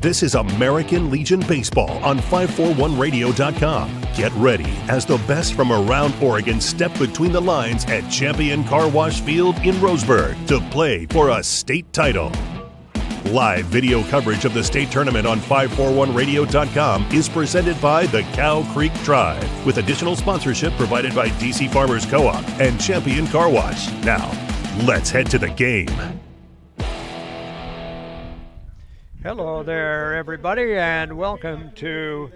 This is American Legion Baseball on 541radio.com. Get ready as the best from around Oregon step between the lines at Champion Car Wash Field in Roseburg to play for a state title. Live video coverage of the state tournament on 541radio.com is presented by the Cow Creek Tribe, with additional sponsorship provided by DC Farmers Co-op and Champion Car Wash. Now, let's head to the game. Hello there, everybody, and welcome to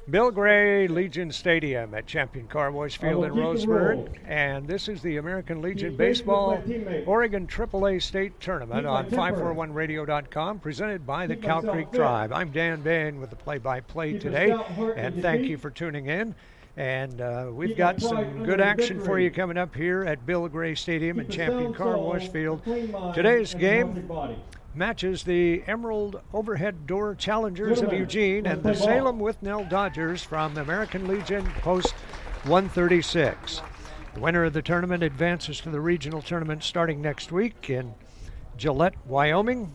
Bill Gray Legion Stadium at Champion Car Wash Field in Roseburg. And this is the American Legion Baseball Oregon AAA State Tournament on 541radio.com, presented by the Cow Creek Tribe. I'm Dan Bain with the play-by-play today, and thank you for tuning in. And we've got some good action for you coming up here at Bill Gray Stadium at Champion Car Wash Field. Today's game matches the Emerald Overhead Door Challengers of Eugene and the Salem Withnell Dodgers from the American Legion Post 136. The winner of the tournament advances to the regional tournament starting next week in Gillette, Wyoming.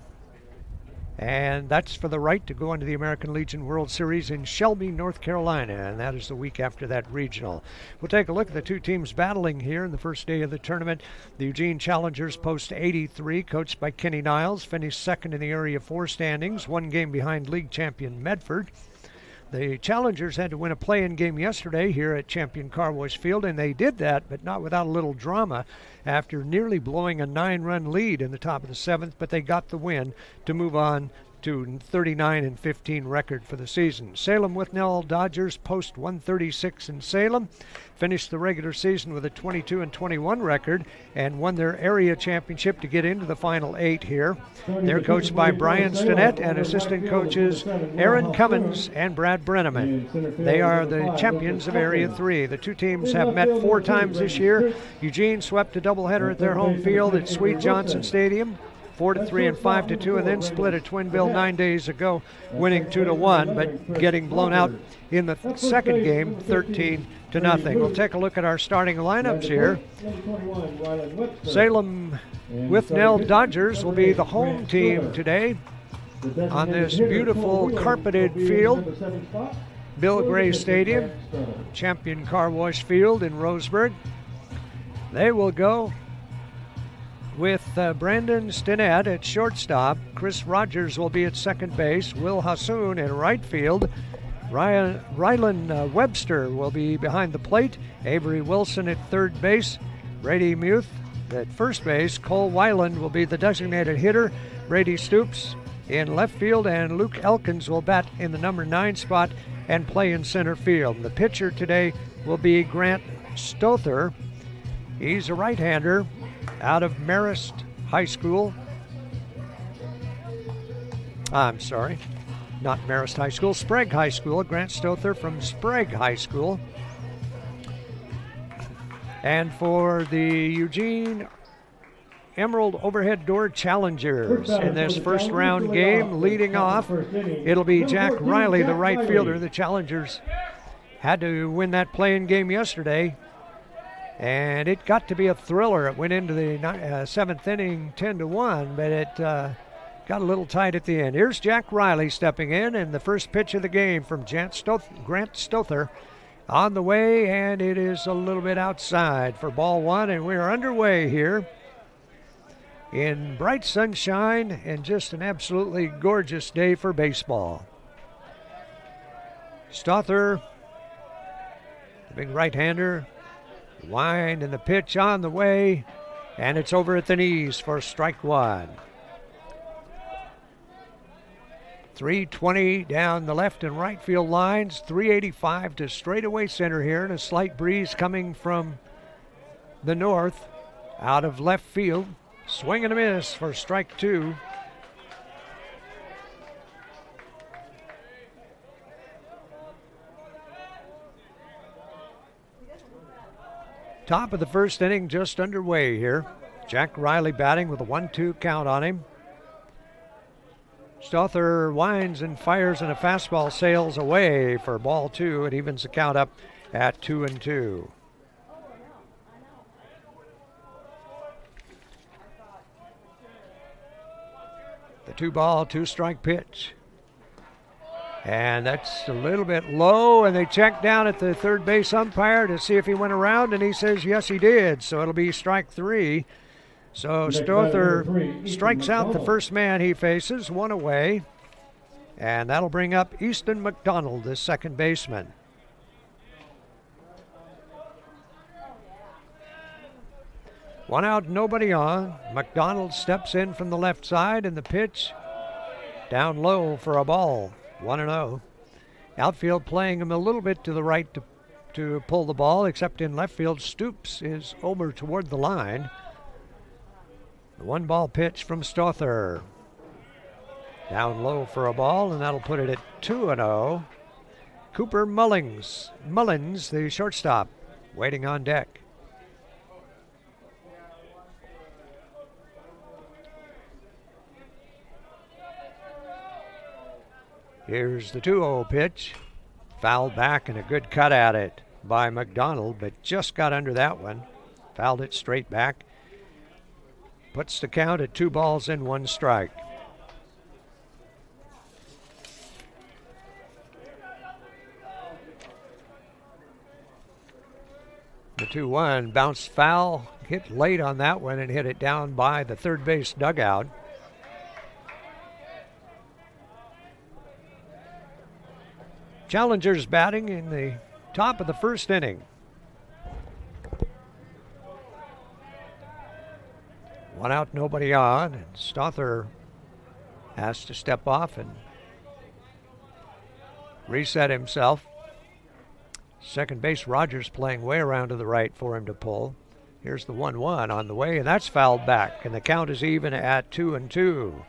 And that's for the right to go into the American Legion World Series in Shelby, North Carolina, and that is the week after that regional. We'll take a look at the two teams battling here in the first day of the tournament. The Eugene Challengers, post 83, coached by Kenny Niles, finished second in the Area 4 standings, one game behind league champion Medford. The Challengers had to win a play-in game yesterday here at Champion Car Wash Field, and they did that, but not without a little drama after nearly blowing a 9-run lead in the top of the 7th, but they got the win to move on to 39-15 record for the season. Salem Withnell Dodgers, post 136 in Salem, finished the regular season with a 22-21 record and won their area championship to get into the final 8 here. They're coached by Brian Stinnett and assistant coaches Aaron Cummins and Brad Brenneman. They are the champions of Area 3. The two teams have met 4 times this year. Eugene swept a doubleheader at their home field at Sweet Johnson Stadium, 4-3 and 5-2, and then split at Twin Bill 9 days ago, winning 2-1, but getting blown out in the second game, 13-0. We'll take a look at our starting lineups here. Salem Withnell Dodgers will be the home team today on this beautiful carpeted field, Bill Gray Stadium, Champion Car Wash Field in Roseburg. They will go with Brandon Stinnett at shortstop. Chris Rogers will be at second base. Will Hassoun in right field. Rylan Webster will be behind the plate. Avery Wilson at third base. Brady Muth at first base. Cole Weiland will be the designated hitter. Brady Stoops in left field, and Luke Elkins will bat in the number 9 spot and play in center field. The pitcher today will be Grant Stother. He's a right-hander out of Marist High School. I'm sorry, not Marist High School, Sprague High School. Grant Stother from Sprague High School. And for the Eugene Emerald Overhead Door Challengers in this first round game, leading off, it'll be Jack Riley, the right fielder. The Challengers had to win that play-in game yesterday, and it got to be a thriller. It went into the 7th inning 10-1, but it got a little tight at the end. Here's Jack Riley stepping in, and the first pitch of the game from Grant Stother on the way, and it is a little bit outside for ball 1, and we're underway here in bright sunshine and just an absolutely gorgeous day for baseball. Stother, the big right-hander, wind and the pitch on the way, and it's over at the knees for strike 1. 320 down the left and right field lines, 385 to straightaway center here, and a slight breeze coming from the north out of left field. Swing and a miss for strike 2. Top of the first inning just underway here. Jack Riley batting with a 1-2 count on him. Stother winds and fires, and a fastball sails away for ball 2. It evens the count up at 2-2. The 2-ball, 2-strike pitch. And that's a little bit low, and they check down at the third base umpire to see if he went around, and he says yes he did, so it'll be strike 3. So Stother strikes out the first man he faces, 1 away, and that'll bring up Easton McDonald, the second baseman. One out, nobody on. McDonald steps in from the left side, and the pitch down low for a ball. 1-0. Outfield playing him a little bit to the right to pull the ball, except in left field, Stoops is over toward the line. The 1-ball pitch from Stother. Down low for a ball, and that'll put it at 2-0. Cooper Mullins, the shortstop, waiting on deck. Here's the 2-0 pitch. Fouled back, and a good cut at it by McDonald, but just got under that one. Fouled it straight back. Puts the count at 2 balls and 1 strike. The 2-1 bounced foul, hit late on that one and hit it down by the third base dugout. Challengers batting in the top of the first inning. 1 out, nobody on, and Stother has to step off and reset himself. Second base Rogers playing way around to the right for him to pull. Here's the 1-1 on the way, and that's fouled back, and the count is even at 2-2.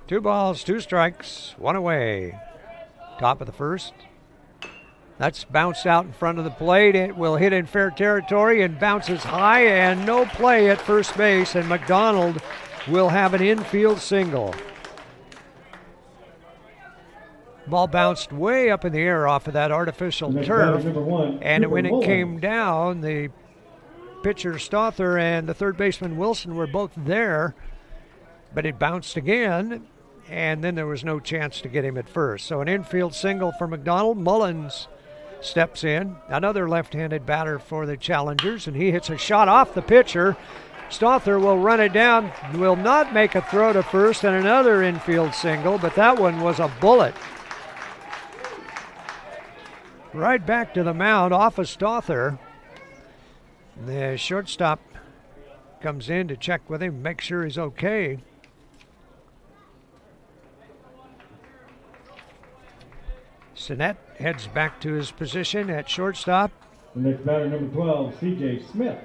Two balls, 2 strikes, 1 away. Top of the first. That's bounced out in front of the plate. It will hit in fair territory and bounces high, and no play at first base, and McDonald will have an infield single. Ball bounced way up in the air off of that artificial turf, and when it came down, the pitcher Stother and the third baseman Wilson were both there, but it bounced again, and then there was no chance to get him at first. So an infield single for McDonald. Mullins steps in, another left-handed batter for the Challengers, and he hits a shot off the pitcher. Stother will run it down, will not make a throw to first, and another infield single, but that one was a bullet. Right back to the mound off of Stother. The shortstop comes in to check with him, make sure he's okay. Sinnett heads back to his position at shortstop. The next batter, number 12, C.J. Smith.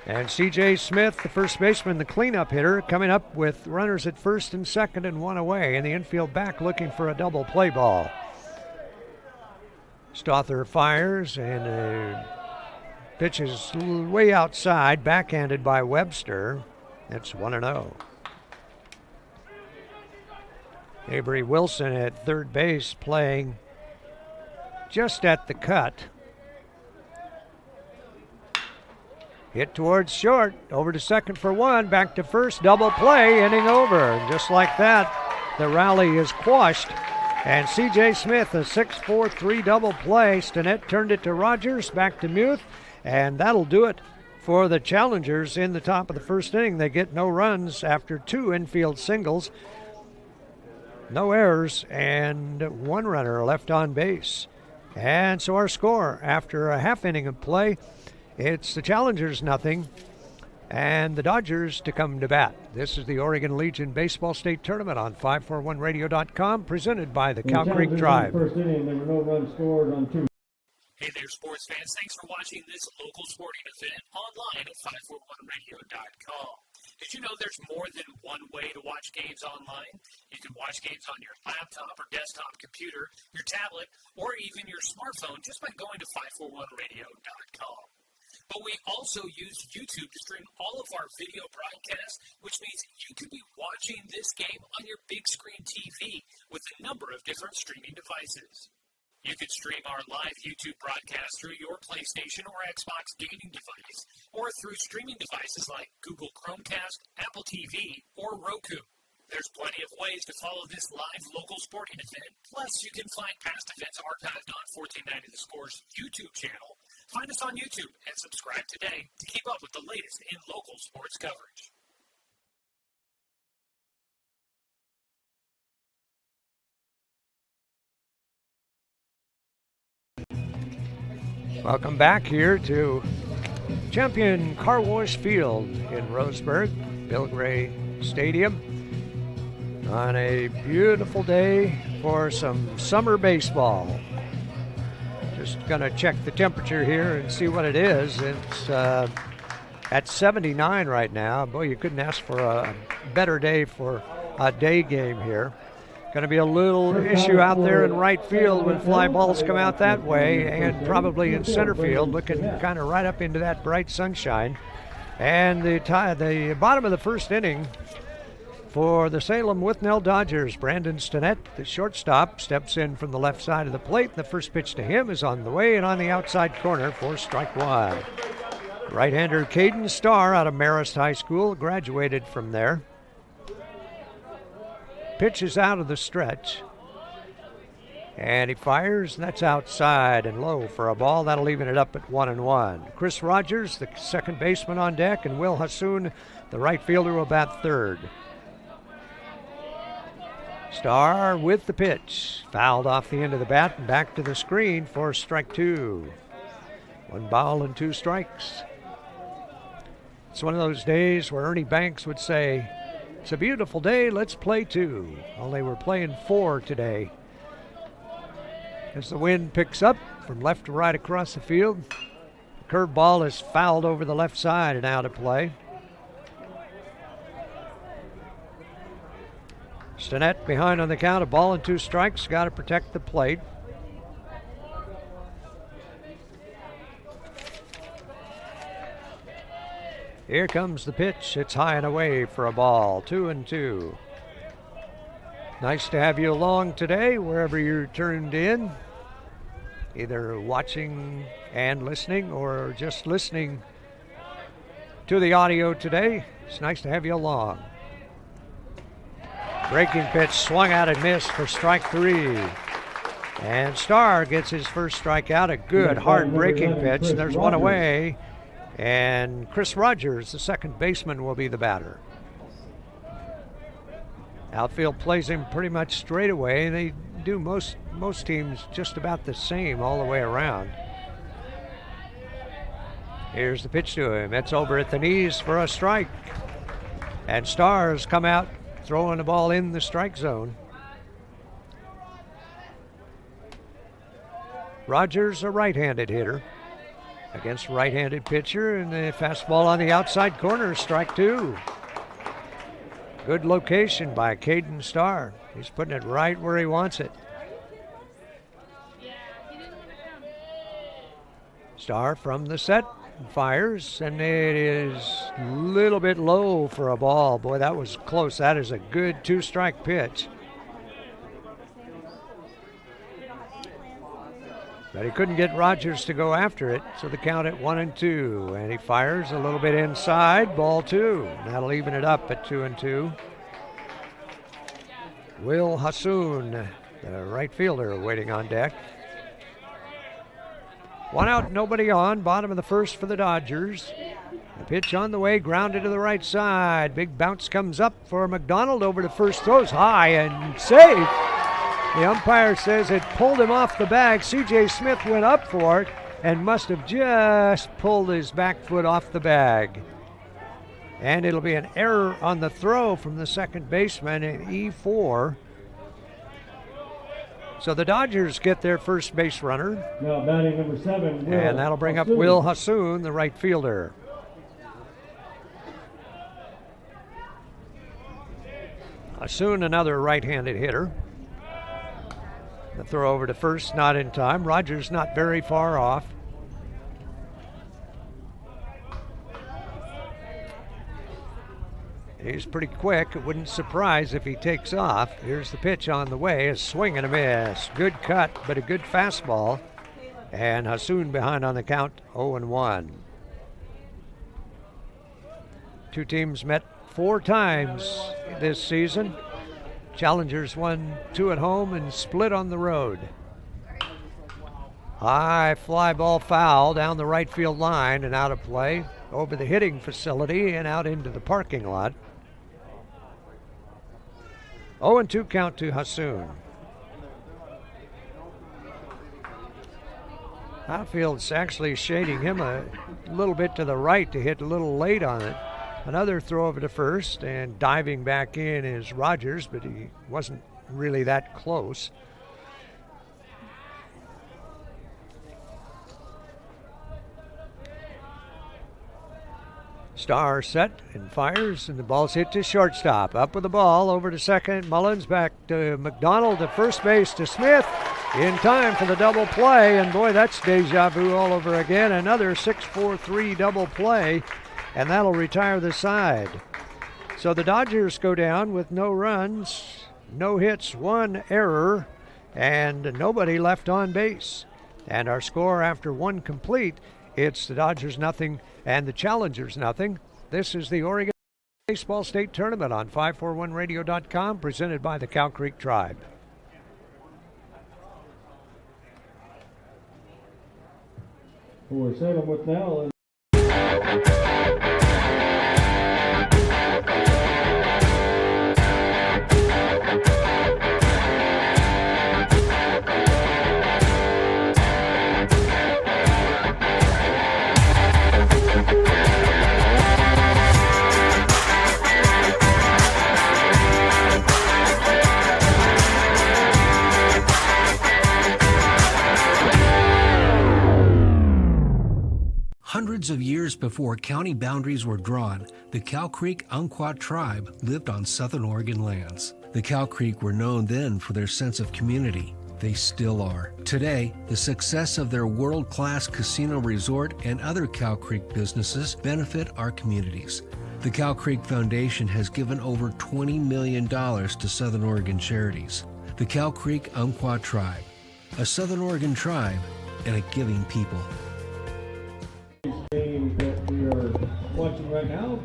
And C.J. Smith, the first baseman, the cleanup hitter, coming up with runners at first and second and 1 away. And the infield back looking for a double play ball. Stother fires, and the pitch is way outside, backhanded by Webster. That's 1-0. Avery Wilson at third base playing just at the cut. Hit towards short, over to second for 1, back to first, double play, inning over. And just like that, the rally is quashed. And C.J. Smith, a 6-4-3 double play. Stinnett turned it to Rogers, back to Muth, and that'll do it for the Challengers in the top of the first inning. They get no runs after 2 infield singles. No errors, and 1 runner left on base. And so our score after a half inning of play, it's the Challengers 0 and the Dodgers to come to bat. This is the Oregon Legion Baseball State Tournament on 541radio.com, presented by the Cow Creek Drive. First inning, there were no runs scored on 2. Hey there, sports fans. Thanks for watching this local sporting event online at 541radio.com. Did you know there's more than one way to watch games online? You can watch games on your laptop or desktop computer, your tablet, or even your smartphone just by going to 541radio.com. But we also use YouTube to stream all of our video broadcasts, which means you could be watching this game on your big screen TV with a number of different streaming devices. You can stream our live YouTube broadcast through your PlayStation or Xbox gaming device, or through streaming devices like Google Chromecast, Apple TV, or Roku. There's plenty of ways to follow this live local sporting event. Plus, you can find past events archived on 1490 The Score's YouTube channel. Find us on YouTube and subscribe today to keep up with the latest in local sports coverage. Welcome back here to Champion Car Wash Field in Roseburg, Bill Gray Stadium, on a beautiful day for some summer baseball. Just gonna check the temperature here and see what it is. It's at 79 right now. Boy, you couldn't ask for a better day for a day game here. Going to be a little issue out there in right field when fly balls come out that way, and probably in center field, looking kind of right up into that bright sunshine. And the bottom of the first inning for the Salem Withnell Dodgers. Brandon Stinnett, the shortstop, steps in from the left side of the plate. The first pitch to him is on the way and on the outside corner for strike one. Right-hander Caden Starr out of Marist High School, graduated from there. Pitch is out of the stretch, and he fires, and that's outside and low for a ball. That'll even it up at 1-1. Chris Rogers, the second baseman, on deck, and Will Hassoun, the right fielder, will bat third. Starr with the pitch, fouled off the end of the bat and back to the screen for strike two. 1 ball and 2 strikes. It's one of those days where Ernie Banks would say, "It's a beautiful day, let's play 2. Only we're playing 4 today. As the wind picks up from left to right across the field, the curveball is fouled over the left side and out of play. Stinnett behind on the count, 1 ball and 2 strikes, got to protect the plate. Here comes the pitch. It's high and away for a ball. 2-2. Nice to have you along today, wherever you're tuned in, either watching and listening or just listening to the audio today. It's nice to have you along. Breaking pitch swung out and missed for strike 3. And Starr gets his first strikeout. A good hard breaking pitch. There's one away. And Chris Rogers, the second baseman, will be the batter. Outfield plays him pretty much straight away. They do most teams just about the same all the way around. Here's the pitch to him. It's over at the knees for a strike. And Starr's come out throwing the ball in the strike zone. Rogers, a right-handed hitter against right-handed pitcher, and the fastball on the outside corner, strike 2. Good location by Caden Starr. He's putting it right where he wants it. Starr from the set fires, and it is a little bit low for a ball. Boy, that was close. That is a good 2-strike pitch. But he couldn't get Rogers to go after it, so the count at 1-2. And he fires a little bit inside, ball 2. That'll even it up at 2-2. Will Hassoun, the right fielder, waiting on deck. 1 out, nobody on. Bottom of the first for the Dodgers. The pitch on the way, grounded to the right side. Big bounce comes up for McDonald over to first, throws high and safe. The umpire says it pulled him off the bag. C.J. Smith went up for it and must have just pulled his back foot off the bag. And it'll be an error on the throw from the second baseman at E4. So the Dodgers get their first base runner. Now batting number 7. And that'll bring up Will Hassoun, the right fielder. Hassoun, another right-handed hitter. The throw over to first, not in time. Rogers not very far off. He's pretty quick. It wouldn't surprise if he takes off. Here's the pitch on the way. A swing and a miss. Good cut, but a good fastball. And Hassoun behind on the count, 0-1. Two teams met 4 times this season. Challengers won 2 at home and split on the road. High fly ball foul down the right field line and out of play over the hitting facility and out into the parking lot. 0-2 count to Hassoun. Outfield's actually shading him a little bit to the right to hit a little late on it. Another throw over to first, and diving back in is Rogers, but he wasn't really that close. Starr set and fires, and the ball's hit to shortstop. Up with the ball, over to second. Mullins back to McDonald, to first base to Smith. In time for the double play, and boy, that's deja vu all over again. Another 6-4-3 double play, and that'll retire the side. So the Dodgers go down with no runs, no hits, 1 error, and nobody left on base. And our score after 1 complete, it's the Dodgers nothing and the Challengers nothing. This is the Oregon Baseball State Tournament on 541radio.com, presented by the Cow Creek Tribe. For Salem Withnell. Hundreds of years before county boundaries were drawn, the Cow Creek Umpqua tribe lived on southern Oregon lands. The Cow Creek were known then for their sense of community. They still are. Today, the success of their world-class casino resort and other Cow Creek businesses benefit our communities. The Cow Creek Foundation has given over $20 million to Southern Oregon charities. The Cow Creek Umpqua tribe, a Southern Oregon tribe and a giving people. Game that we are watching right now,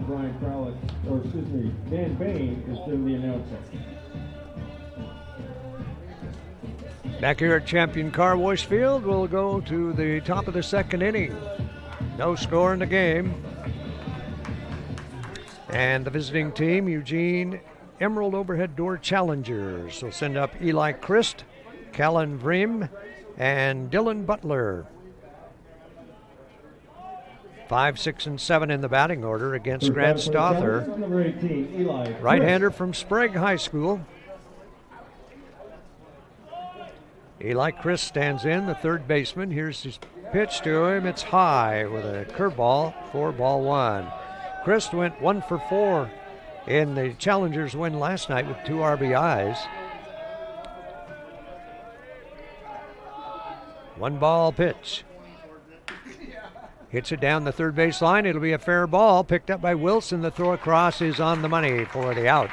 Dan Bain is doing the announcing. Back here at Champion Car Wash Field, we'll go to the top of the second inning. No score in the game. And the visiting team, Eugene Emerald Overhead Door Challengers, will send up Eli Christ, Callan Vreem, and Dylan Butler. 5, 6, and 7 in the batting order against Grant Stother, right-hander from Sprague High School. Eli Christ stands in, the third baseman. Here's his pitch to him. It's high with a curveball for ball 1. Christ went 1 for 4 in the Challengers win last night with 2 RBIs. 1-ball pitch. Hits it down the third base line. It'll be a fair ball. Picked up by Wilson. The throw across is on the money for the out.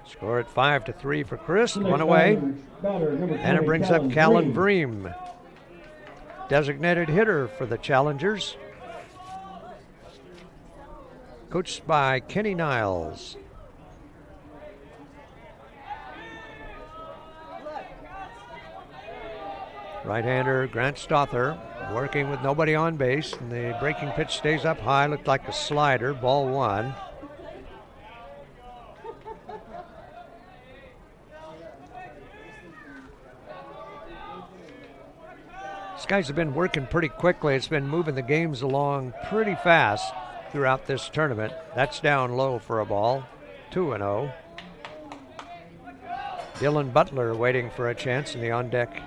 Score at 5-3 for Chris. 1 away. And it brings up Callan Vreem, designated hitter for the Challengers, coached by Kenny Niles. Right-hander Grant Stother working with nobody on base, and the breaking pitch stays up high. Looked like a slider. Ball 1. These guys have been working pretty quickly. It's been moving the games along pretty fast throughout this tournament. That's down low for a ball. 2-0. Dylan Butler waiting for a chance in the on-deck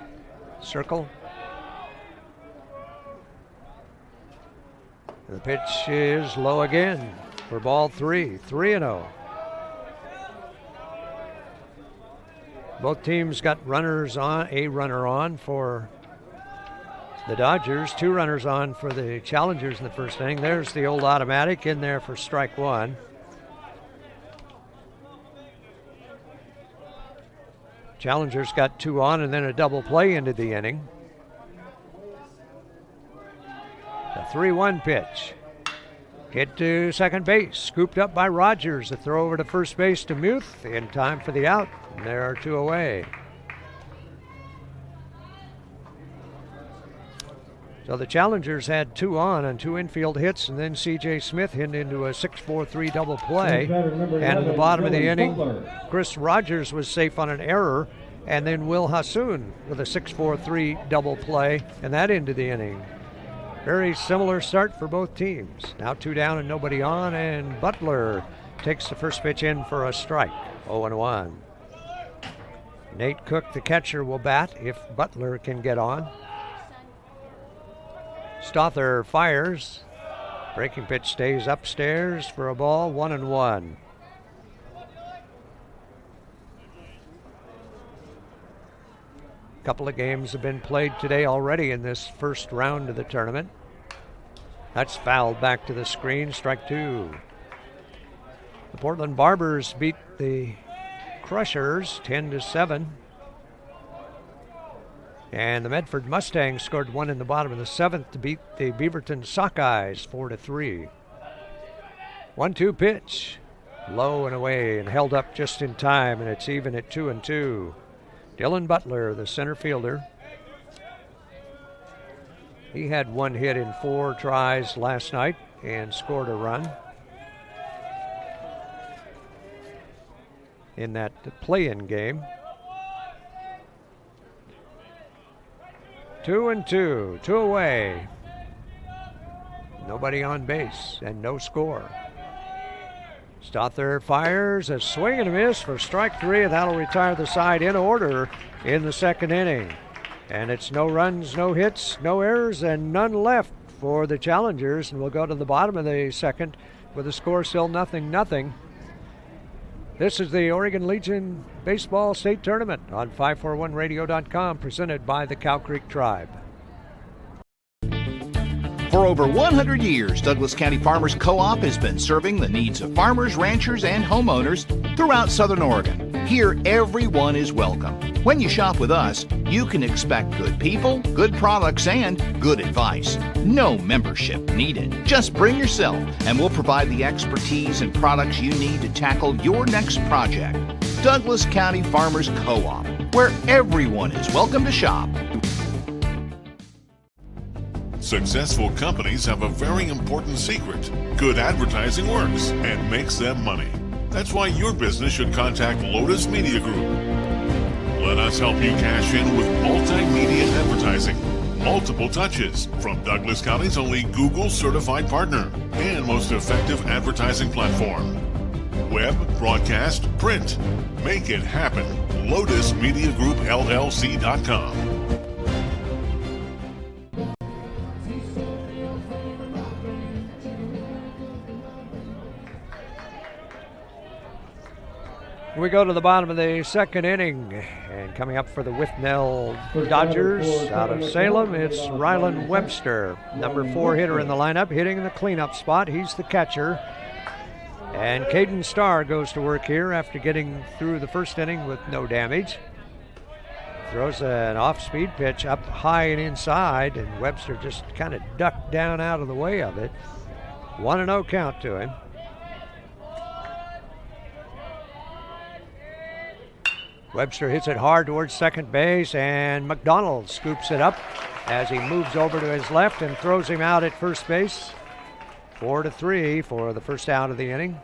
circle. The pitch is low again for ball 3. 3-0. Both teams got runners on, a runner on for the Dodgers. 2 runners on for the Challengers in the first inning. There's the old automatic in there for strike 1. Challengers got 2 on and then a double play into the inning. The 3-1 pitch. Hit to second base. Scooped up by Rogers. A throw over to first base to Muth in time for the out. And there are 2 away. So the Challengers had 2 on 2 infield hits, and then C.J. Smith hit into a 6-4-3 double play. And in the bottom of the inning, Chris Rogers was safe on an error, and then Will Hassoun with a 6-4-3 double play, and that ended the inning. Very similar start for both teams. Now 2 down and nobody on, and Butler takes the first pitch in for a strike. 0-1. Nate Cook, the catcher, will bat if Butler can get on. Stother fires. Breaking pitch stays upstairs for a ball. 1-1. A couple of games have been played today already in this first round of the tournament. That's fouled back to the screen. Strike 2. The Portland Barbers beat the Crushers 10-7. And the Medford Mustangs scored 1 in the bottom of the 7th to beat the Beaverton Sockeyes 4-3. 1-2 pitch. Low and away and held up just in time, and it's even at 2-2. Dylan Butler, the center fielder. He had 1 hit in 4 tries last night and scored a run in that play-in game. 2-2, 2 away. Nobody on base and no score. Stother fires a swing and a miss for strike 3, and that'll retire the side in order in the second inning. And it's no runs, no hits, no errors, and none left for the Challengers. And we'll go to the bottom of the second with the score still 0-0. This is the Oregon Legion Baseball State Tournament on 541radio.com, presented by the Cow Creek Tribe. For over 100 years, Douglas County Farmers Co-op has been serving the needs of farmers, ranchers, and homeowners throughout Southern Oregon. Here, everyone is welcome. When you shop with us, you can expect good people, good products, and good advice. No membership needed. Just bring yourself, and we'll provide the expertise and products you need to tackle your next project. Douglas County Farmers Co-op, where everyone is welcome to shop. Successful companies have a very important secret. Good advertising works and makes them money. That's why your business should contact Lotus Media Group. Let us help you cash in with multimedia advertising. Multiple touches from Douglas County's only Google certified partner and most effective advertising platform. Web, broadcast, print. Make it happen. LotusMediaGroupLLC.com. We go to the bottom of the second inning, and coming up for the Withnell Dodgers out of Salem, it's Rylan Webster, number 4 hitter in the lineup, hitting the cleanup spot. He's the catcher. And Caden Starr goes to work here after getting through the first inning with no damage. Throws an off-speed pitch up high and inside, and Webster just kind of ducked down out of the way of it. 1-0 count to him. Webster hits it hard towards second base, and McDonald scoops it up as he moves over to his left and throws him out at first base. 4-3 for the first out of the inning.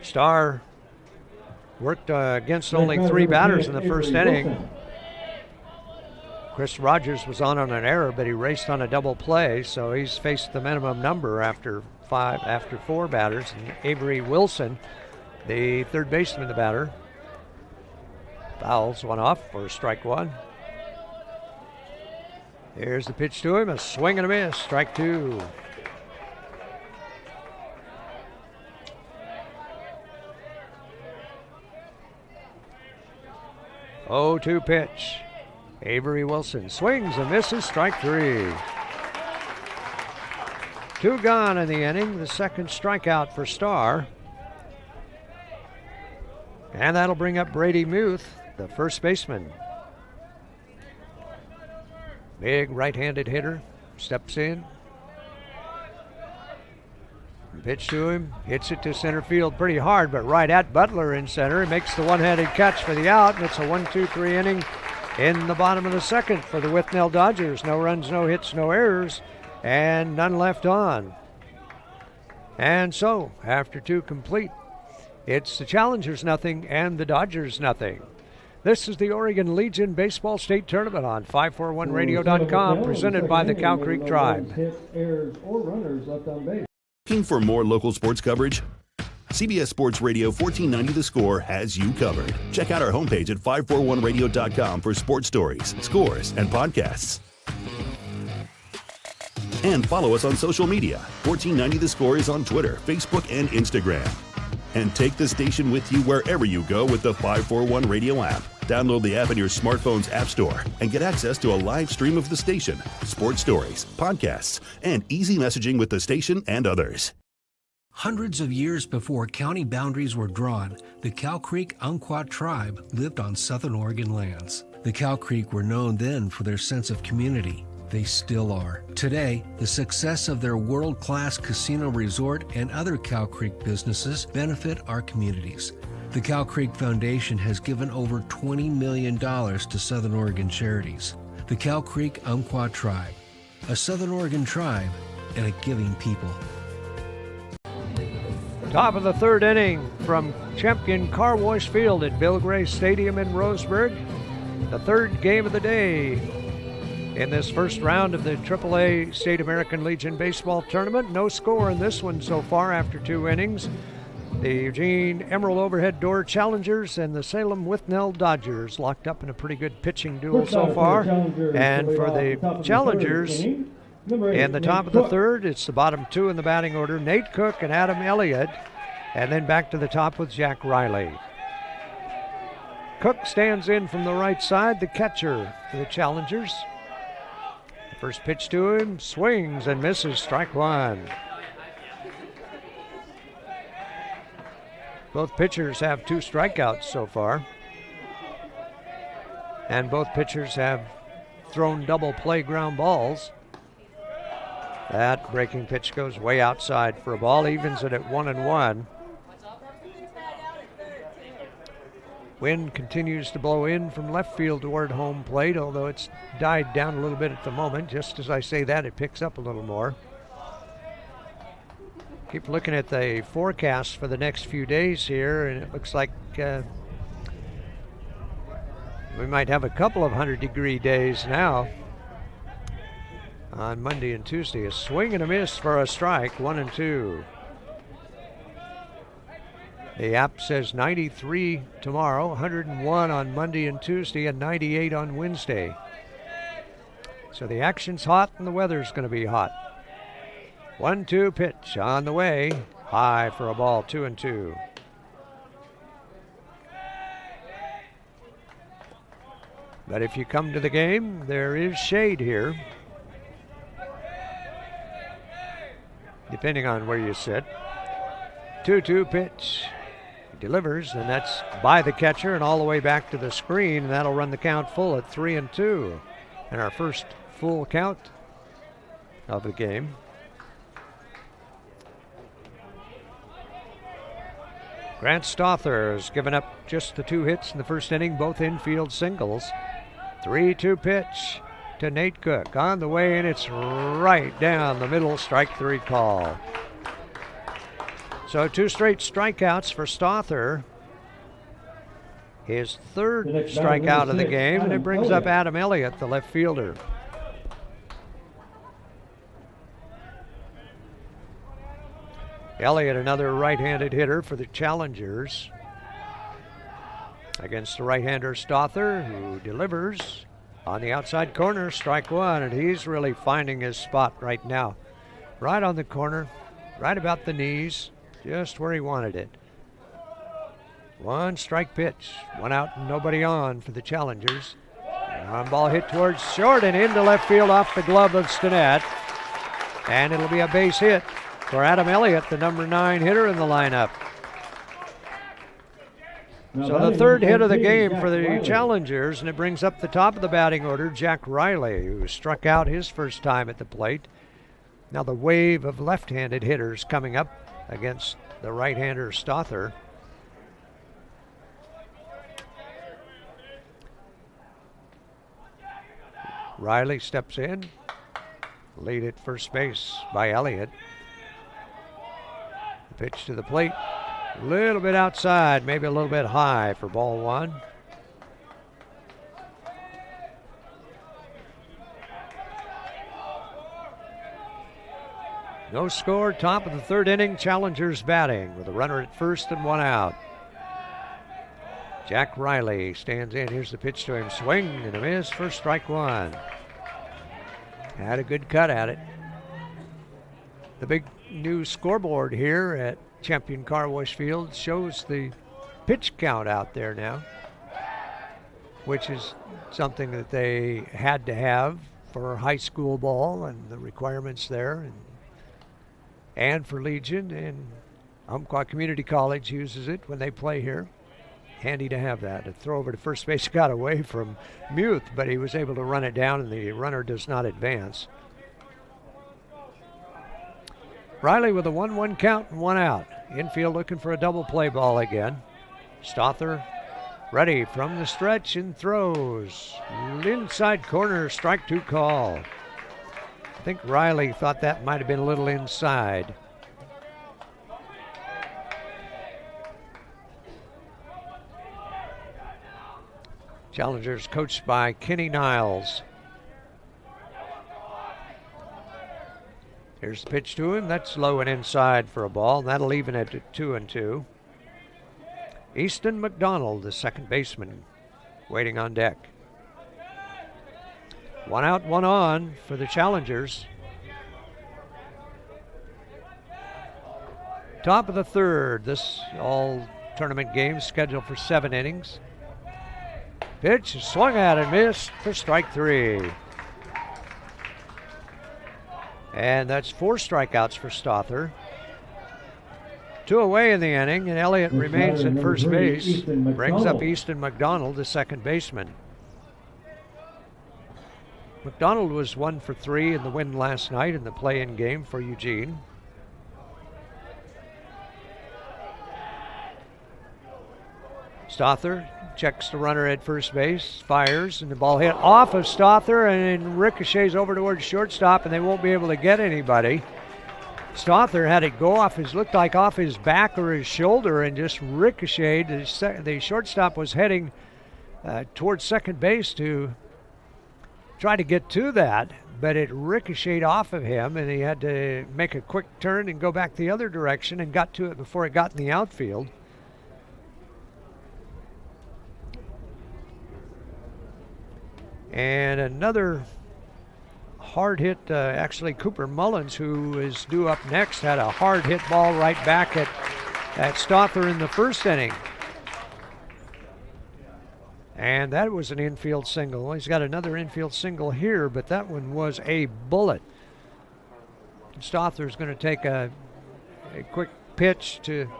Starr worked against only 3 batters in the first inning. Chris Rogers was on an error, but he raced on a double play, so he's faced the minimum number after 4 batters. And Avery Wilson, the third baseman, the batter, fouls one off for strike 1. Here's the pitch to him, a swing and a miss, strike 2. 0-2 pitch. Avery Wilson swings and misses, strike 3. 2 gone in the inning, the second strikeout for Starr. And that'll bring up Brady Muth, the first baseman. Big right-handed hitter, steps in. Pitch to him, hits it to center field pretty hard, but right at Butler in center. He makes the one-handed catch for the out, and it's a 1-2-3 inning in the bottom of the second for the Withnell Dodgers. No runs, no hits, no errors, and none left on. And so, after 2 complete, it's the Challengers nothing and the Dodgers nothing. This is the Oregon Legion Baseball State Tournament on 541radio.com, presented by the Cow Creek Tribe. Looking for more local sports coverage? CBS Sports Radio 1490 The Score has you covered. Check out our homepage at 541radio.com for sports stories, scores, and podcasts. And follow us on social media. 1490 The Score is on Twitter, Facebook, and Instagram. And take the station with you wherever you go with the 541 Radio app. Download the app in your smartphone's app store and get access to a live stream of the station, sports stories, podcasts, and easy messaging with the station and others. Hundreds of years before county boundaries were drawn, the Cow Creek Umpqua tribe lived on Southern Oregon lands. The Cow Creek were known then for their sense of community. They still are. Today, the success of their world-class casino resort and other Cow Creek businesses benefit our communities. The Cow Creek Foundation has given over $20 million to Southern Oregon charities. The Cow Creek Umpqua Tribe, a Southern Oregon tribe and a giving people. Top of the third inning from Champion Car Wash Field at Bill Gray Stadium in Roseburg. The third game of the day in this first round of the AAA State American Legion Baseball Tournament. No score in this one so far after 2 innings. The Eugene Emerald Overhead Door Challengers and the Salem Withnell Dodgers locked up in a pretty good pitching duel so far. And for the Challengers, in the top of the third, it's the bottom 2 in the batting order, Nate Cook and Adam Elliott, and then back to the top with Jack Riley. Cook stands in from the right side, the catcher for the Challengers. First pitch to him, swings and misses, strike 1. Both pitchers have 2 strikeouts so far. And both pitchers have thrown double play ground balls. That breaking pitch goes way outside for a ball, evens it at 1-1. Wind continues to blow in from left field toward home plate, although it's died down a little bit at the moment. Just as I say that, it picks up a little more. Keep looking at the forecast for the next few days here, and it looks like we might have a couple of 100-degree days now on Monday and Tuesday. A swing and a miss for a strike, 1-2. The app says 93 tomorrow, 101 on Monday and Tuesday, and 98 on Wednesday. So the action's hot and the weather's going to be hot. 1-2 pitch on the way. High for a ball, 2-2. But if you come to the game, there is shade here, depending on where you sit. 2-2 pitch. Delivers, and that's by the catcher and all the way back to the screen, and that'll run the count full at 3-2. And our first full count of the game. Grant Stother has given up just the 2 hits in the first inning, both infield singles. 3-2 pitch to Nate Cook on the way, and it's right down the middle, strike 3 call. So 2 straight strikeouts for Stother. His 3rd strikeout of the game, and it brings up Adam Elliott, the left fielder. Elliott, another right-handed hitter for the Challengers. Against the right-hander Stother, who delivers on the outside corner, strike 1, and he's really finding his spot right now. Right on the corner, right about the knees. Just where he wanted it. 1 strike pitch. 1 out and nobody on for the Challengers. On ball hit towards short and into left field off the glove of Stinnett. And it'll be a base hit for Adam Elliott, the number 9 hitter in the lineup. So the third hit of the game for the Challengers, and it brings up the top of the batting order, Jack Riley, who struck out his first time at the plate. Now the wave of left-handed hitters coming up against the right-hander Stother. Riley steps in. Lead at first base by Elliott. The pitch to the plate. A little bit outside, maybe a little bit high for ball 1. No score, top of the 3rd inning. Challengers batting with a runner at first and 1 out. Jack Riley stands in. Here's the pitch to him. Swing and a miss for strike 1. Had a good cut at it. The big new scoreboard here at Champion Car Wash Field shows the pitch count out there now, which is something that they had to have for high school ball and the requirements there, and for Legion, and Umpqua Community College uses it when they play here. Handy to have that. A throw over to first base got away from Muth, but he was able to run it down, and the runner does not advance. Riley with a 1-1 count and 1 out. Infield looking for a double play ball again. Stother ready from the stretch and throws. Inside corner, strike 2 call. I think Riley thought that might have been a little inside. Challengers coached by Kenny Niles. Here's the pitch to him. That's low and inside for a ball. That'll even it at 2-2. Easton McDonald, the second baseman, waiting on deck. 1 out, 1 on for the Challengers. Top of the 3rd. This all tournament game scheduled for 7 innings. Pitch swung at and missed for strike 3. And that's 4 strikeouts for Stother. 2 away in the inning, and Elliott remains at first base. Brings up Easton McDonald, the second baseman. McDonald was 1 for 3 in the win last night in the play-in game for Eugene. Stother checks the runner at first base, fires, and the ball hit off of Stother and ricochets over towards shortstop, and they won't be able to get anybody. Stother had it go off looked like off his back or his shoulder, and just ricocheted. The shortstop was heading towards second base to try to get to that, but it ricocheted off of him, and he had to make a quick turn and go back the other direction and got to it before it got in the outfield. And another hard hit, actually Cooper Mullins, who is due up next, had a hard hit ball right back at Stother in the first inning. And that was an infield single. He's got another infield single here, but that one was a bullet. Stother's going to take a quick pitch to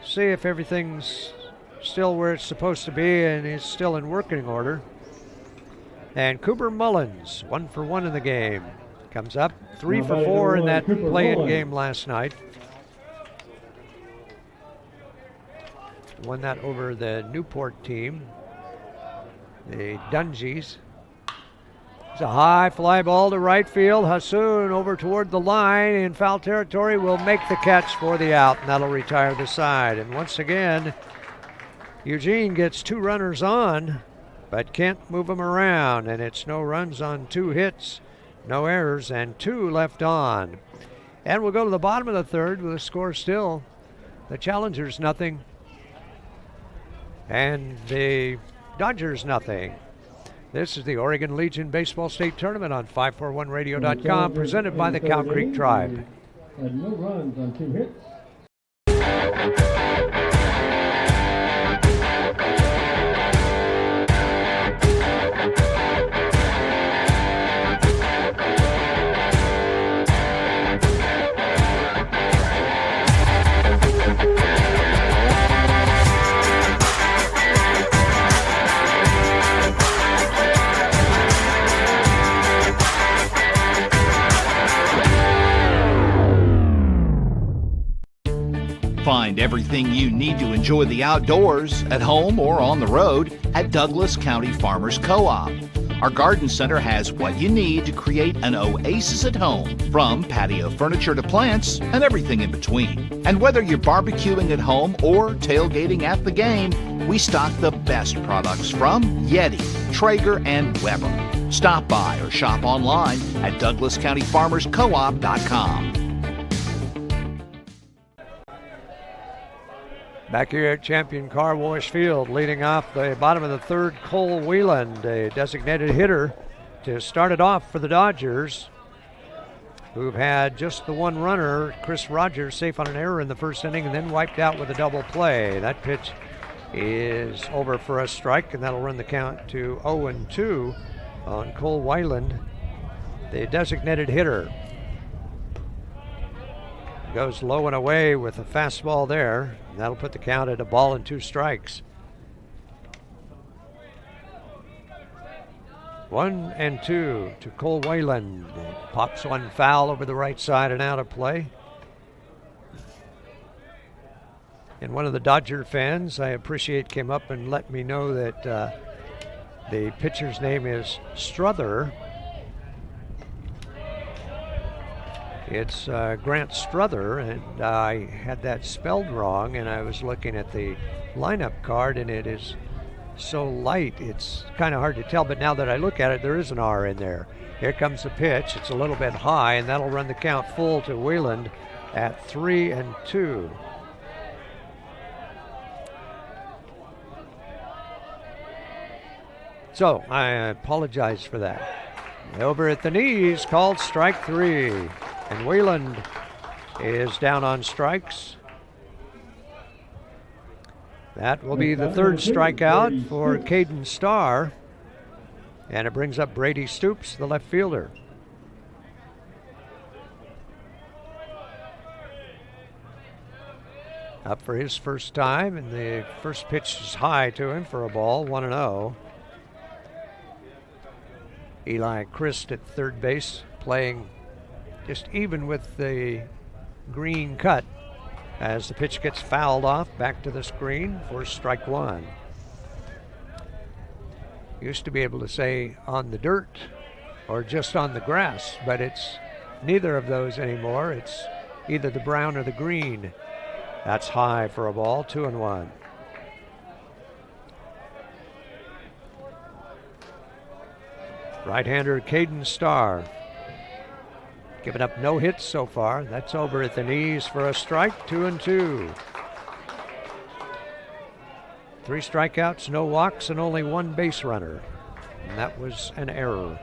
see if everything's still where it's supposed to be and is still in working order. And Cooper Mullins, 1 for 1 in the game. Comes up 3 for 4 in that play-in game last night. Won that over the Newport team, the Dungies. It's a high fly ball to right field. Hassoun over toward the line in foul territory will make the catch for the out, and that'll retire the side. And once again, Eugene gets 2 runners on, but can't move them around, and it's no runs on 2 hits, no errors, and 2 left on. And we'll go to the bottom of the 3rd with a score still. The Challengers nothing, and the Dodgers nothing. This is the Oregon Legion Baseball State Tournament on 541radio.com, presented by the Cow Creek Tribe. And no runs on 2 hits. Find everything you need to enjoy the outdoors, at home or on the road, at Douglas County Farmers Co-op. Our garden center has what you need to create an oasis at home, from patio furniture to plants and everything in between. And whether you're barbecuing at home or tailgating at the game, we stock the best products from Yeti, Traeger, and Weber. Stop by or shop online at DouglasCountyFarmersCoop.com. Back here at Champion Car Wash Field, leading off the bottom of the third, Cole Wheeland, a designated hitter to start it off for the Dodgers, who've had just the one runner, Chris Rogers, safe on an error in the first inning and then wiped out with a double play. That pitch is over for a strike, and that'll run the count to 0-2 on Cole Wheeland, the designated hitter. Goes low and away with a fastball there. That'll put the count at 1-2 strikes. 1-2 to Cole Wheeland. Pops one foul over the right side and out of play. And one of the Dodger fans, I appreciate, came up and let me know that the pitcher's name is Struther. It's Grant Struther, and I had that spelled wrong, and I was looking at the lineup card, and it is so light, it's kind of hard to tell, but now that I look at it, there is an R in there. Here comes the pitch. It's a little bit high, and that'll run the count full to Wheeland at 3-2. So, I apologize for that. Over at the knees, called strike 3. And Wheeland is down on strikes. That will be the third strikeout for Caden Starr. And it brings up Brady Stoops, the left fielder. Up for his first time, and the first pitch is high to him for a ball, 1-0. Eli Christ at third base, playing just even with the green cut as the pitch gets fouled off back to the screen for strike 1. Used to be able to say on the dirt or just on the grass, but it's neither of those anymore. It's either the brown or the green. That's high for a ball, 2-1. Right-hander Caden Starr, giving up no hits so far. That's over at the knees for a strike, 2-2. 3 strikeouts, no walks, and only 1 base runner. And that was an error.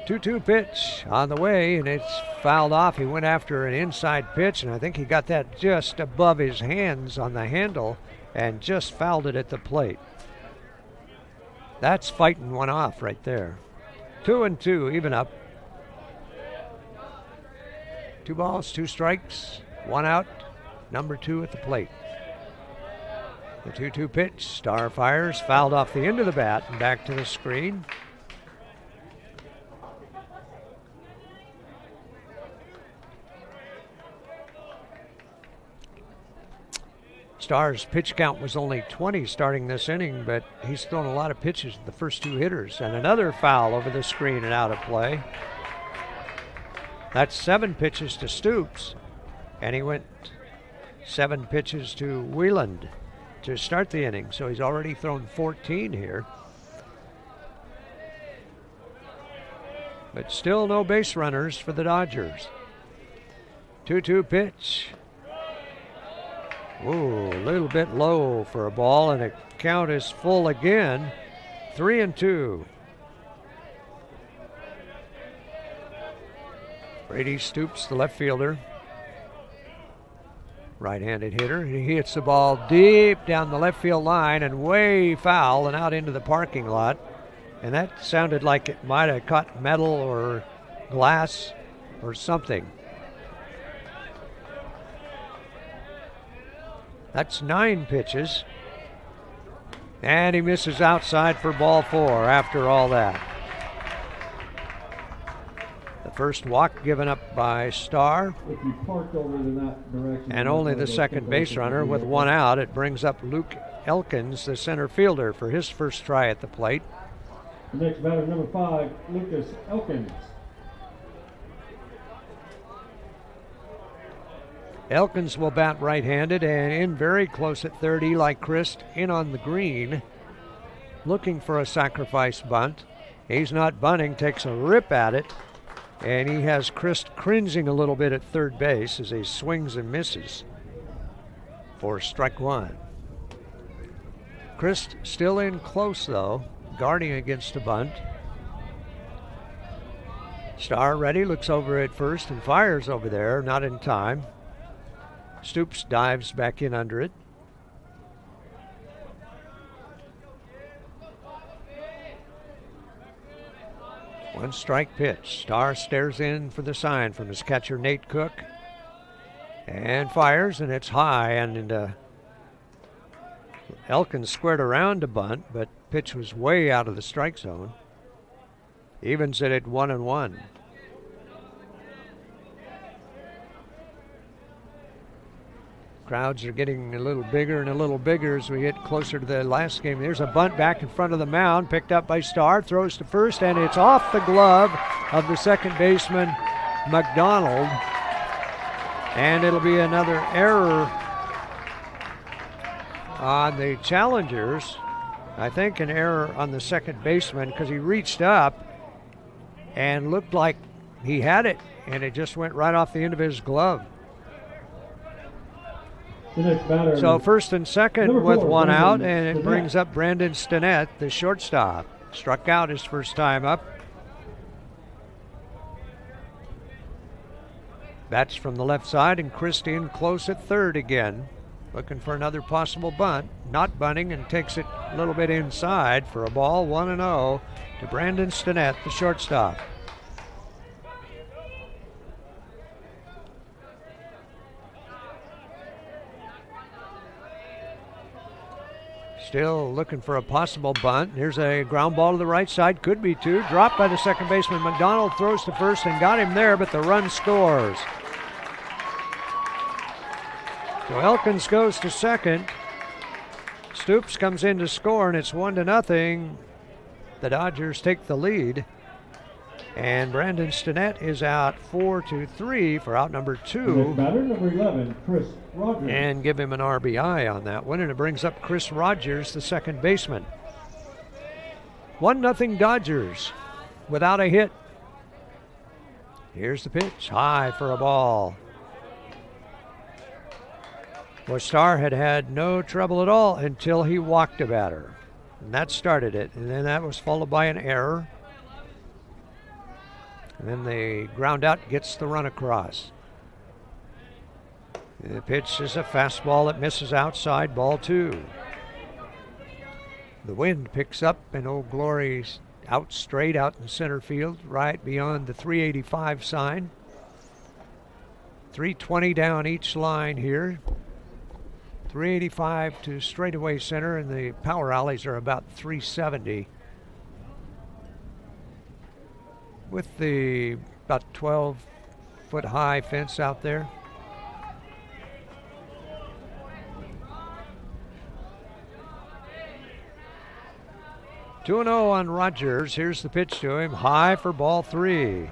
2-2 pitch on the way, and it's fouled off. He went after an inside pitch, and I think he got that just above his hands on the handle and just fouled it at the plate. That's fighting one off right there. 2-2, even up. 2 balls, 2 strikes, 1 out, number 2 at the plate. The 2-2 pitch, Starr fires, fouled off the end of the bat and back to the screen. Starr's pitch count was only 20 starting this inning, but he's thrown a lot of pitches to the first 2 hitters. And another foul over the screen and out of play. That's 7 pitches to Stoops, and he went 7 pitches to Wheeland to start the inning, so he's already thrown 14 here. But still no base runners for the Dodgers. 2-2 pitch. Ooh, a little bit low for a ball, and the count is full again, 3-2. Brady Stoops, the left fielder. Right-handed hitter. He hits the ball deep down the left field line and way foul and out into the parking lot. And that sounded like it might have caught metal or glass or something. That's 9 pitches. And he misses outside for ball 4 after all that. The First walk given up by Starr. If you parked over in that direction. And only the second base runner with one out. It brings up Luke Elkins, the center fielder, for his first try at the plate. The next batter, number 5, Lucas Elkins. Elkins will bat right-handed and in very close at third. Eli Christ in on the green, looking for a sacrifice bunt. He's not bunting, takes a rip at it, and he has Christ cringing a little bit at third base as he swings and misses for strike one. Christ still in close though, guarding against a bunt. Starr ready, looks over at first and fires over there, not in time. Stoops dives back in under it. One strike pitch. Starr stares in for the sign from his catcher Nate Cook and fires, and it's high, and Elkins squared around to bunt, but pitch was way out of the strike zone. Evens it at 1-1. Crowds are getting a little bigger and a little bigger as we get closer to the last game. There's a bunt back in front of the mound, picked up by Starr, throws to first, and it's off the glove of the second baseman, McDonald. And it'll be another error on the challengers. I think an error on the second baseman because he reached up and looked like he had it, and it just went right off the end of his glove. The next batter, so first and second with 4, one out, and it Stinnett. brings up Brandon Stinnett, the shortstop. Struck out his first time up. Bats from the left side, and Christie in close at third again. Looking for another possible bunt. Not bunting, and takes it a little bit inside for a ball, 1-0 to Brandon Stinnett, the shortstop. Still looking for a possible bunt. Here's a ground ball to the right side. Could be two. Dropped by the second baseman. McDonald throws to first and got him there, but the run scores. So Elkins goes to second. Stoops comes in to score, and it's 1-0. The Dodgers take the lead. And Brandon Stinnett is out 4-3 for out number 2. Batter number 11, Chris Rogers. And give him an RBI on that one, and it brings up Chris Rogers, the second baseman. 1-0 Dodgers without a hit. Here's the pitch, high for a ball. Well, Starr had no trouble at all until he walked a batter, and that started it, and then that was followed by an error. And then the ground out gets the run across. The pitch is a fastball that misses outside, ball 2. The wind picks up, and Old Glory's out straight out in center field, right beyond the 385 sign. 320 down each line here. 385 to straightaway center, and the power alleys are about 370. With the about 12-foot high fence out there. Two 2-0 on Rogers. Here's the pitch to him. High for ball 3.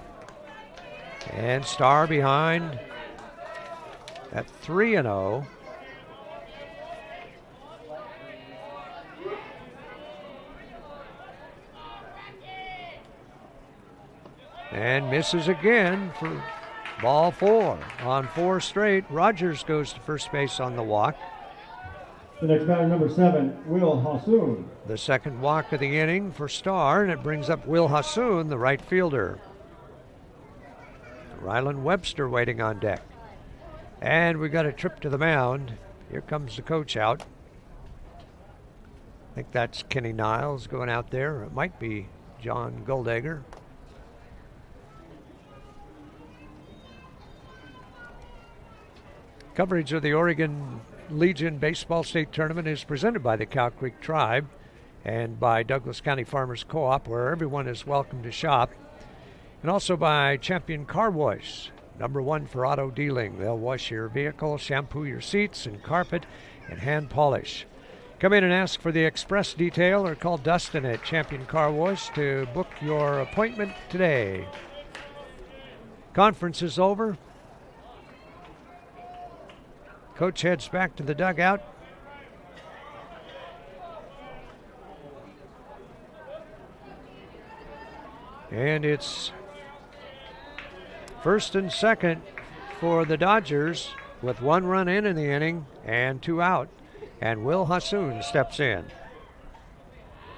And Starr behind at 3-0. And misses again for ball 4. On 4 straight, Rogers goes to first base on the walk. The next batter, number 7, Will Hassoun. The second walk of the inning for Starr, and it brings up Will Hassoun, the right fielder. Rylan Webster waiting on deck. And we got a trip to the mound. Here comes the coach out. I think that's Kenny Niles going out there. It might be John Goldegger. Coverage of the Oregon Legion Baseball State Tournament is presented by the Cow Creek Tribe and by Douglas County Farmers Co-op, where everyone is welcome to shop. And also by Champion Car Wash, #1 for auto dealing. They'll wash your vehicle, shampoo your seats and carpet, and hand polish. Come in and ask for the express detail or call Dustin at Champion Car Wash to book your appointment today. Conference is over. Coach heads back to the dugout. And it's first and second for the Dodgers with 1 run in the inning and 2 out. And Will Hassoun steps in.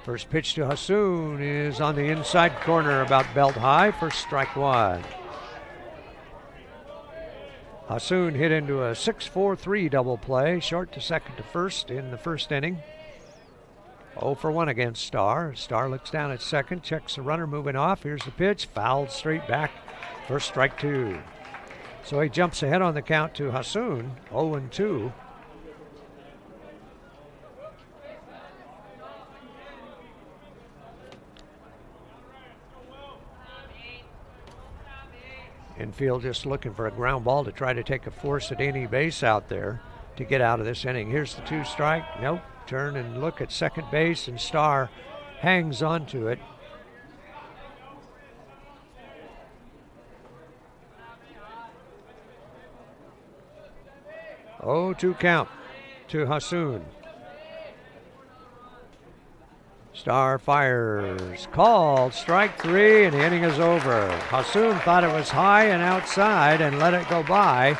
First pitch to Hassoun is on the inside corner, about belt high for strike 1. Hassoun hit into a 6-4-3 double play, short to second to first in the first inning. 0 for 1 against Starr. Starr looks down at second, checks the runner moving off. Here's the pitch, fouled straight back for strike 2. So he jumps ahead on the count to Hassoun, 0-2. Infield just looking for a ground ball to try to take a force at any base out there to get out of this inning. Here's the 2 strike. Nope. Turn and look at second base, and Starr hangs onto it. Oh, 2 count to Hassoun. Starr fires, called, strike 3, and the inning is over. Hassoun thought it was high and outside and let it go by.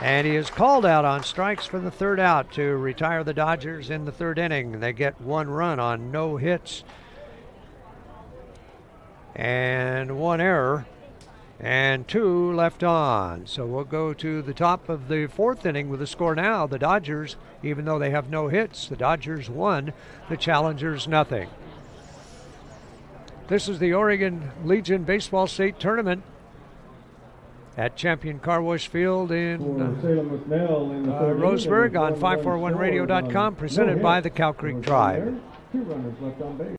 And he is called out on strikes for the 3rd out to retire the Dodgers in the 3rd inning. They get 1 run on no hits and 1 error and 2 left on. So we'll go to the top of the 4th inning with the score now. The Dodgers, even though they have no hits, the Dodgers 1, the Challengers nothing. This is the Oregon Legion Baseball State Tournament at Champion Car Wash Field in Salem, Withnell in the Roseburg on 541radio.com, presented by the Cow Creek Tribe. 2 runners left on base.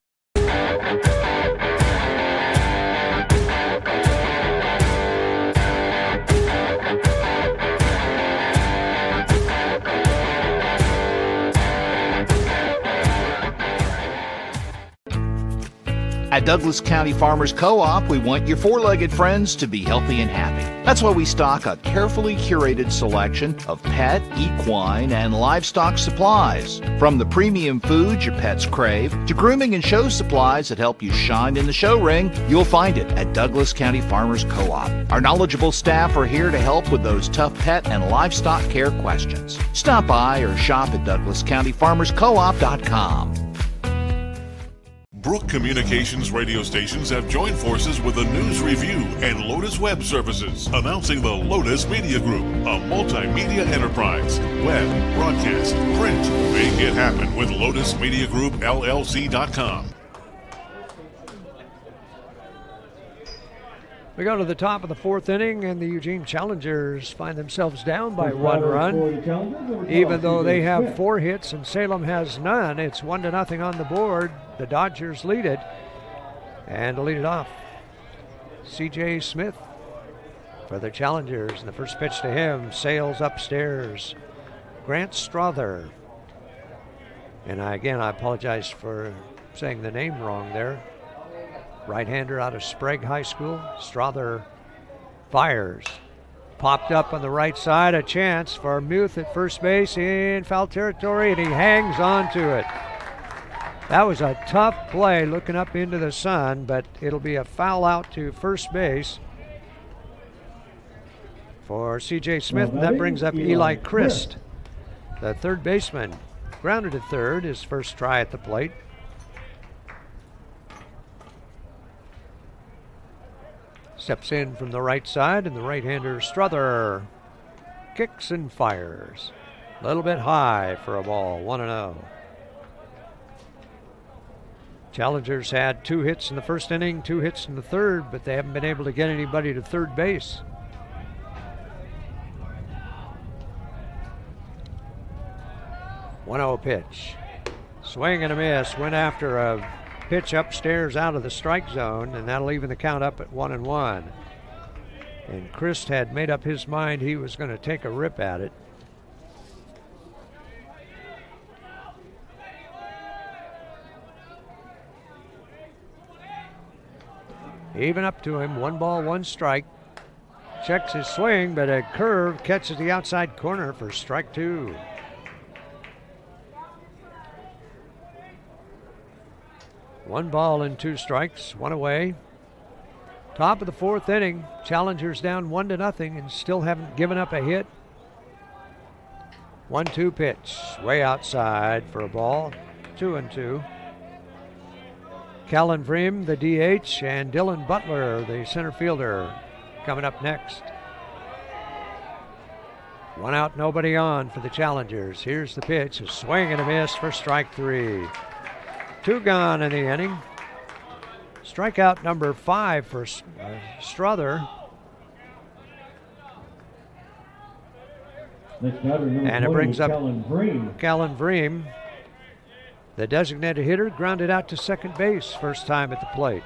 At Douglas County Farmers Co-op, we want your 4-legged friends to be healthy and happy. That's why we stock a carefully curated selection of pet, equine, and livestock supplies. From the premium foods your pets crave to grooming and show supplies that help you shine in the show ring, you'll find it at Douglas County Farmers Co-op. Our knowledgeable staff are here to help with those tough pet and livestock care questions. Stop by or shop at DouglasCountyFarmersCoop.com. Brook Communications radio stations have joined forces with the News Review and Lotus Web Services, announcing the Lotus Media Group, a multimedia enterprise. Web, broadcast, print. Make it happen with LotusMediaGroupLLC.com. We go to the top of the 4th inning, and the Eugene Challengers find themselves down by 1 run. Even though they have 4 hits and Salem has none, it's 1-0 on the board. The Dodgers lead it, and to lead it off, C.J. Smith for the Challengers. And the first pitch to him sails upstairs. Grant Strother. And I apologize for saying the name wrong there. Right-hander out of Sprague High School. Strother fires. Popped up on the right side. A chance for Muth at first base in foul territory, and he hangs on to it. That was a tough play looking up into the sun, but it'll be a foul out to first base for C.J. Smith, and that brings up Eli Christ, the 3rd baseman. Grounded to 3rd, his first try at the plate. Steps in from the right side, and the right-hander Strother kicks and fires. A little bit high for a ball, 1-0. Challengers had 2 hits in the first inning, 2 hits in the 3rd, but they haven't been able to get anybody to 3rd base. One-0 pitch. Swing and a miss. Went after a pitch upstairs out of the strike zone, and that'll even the count up at 1-1. And Chris had made up his mind he was going to take a rip at it. Even up to him, 1 ball, 1 strike. Checks his swing, but a curve catches the outside corner for strike 2. One ball and 2 strikes, 1 away. Top of the 4th inning, Challengers down 1-0 and still haven't given up a hit. 1-2 pitch, way outside for a ball, 2-2. Callan Vreem, the DH, and Dylan Butler, the center fielder, coming up next. 1 out, nobody on for the Challengers. Here's the pitch, a swing and a miss for strike 3. 2 gone in the inning. Strikeout number 5 for Strother. And it brings up Callan Vreem. The designated hitter grounded out to second base first time at the plate.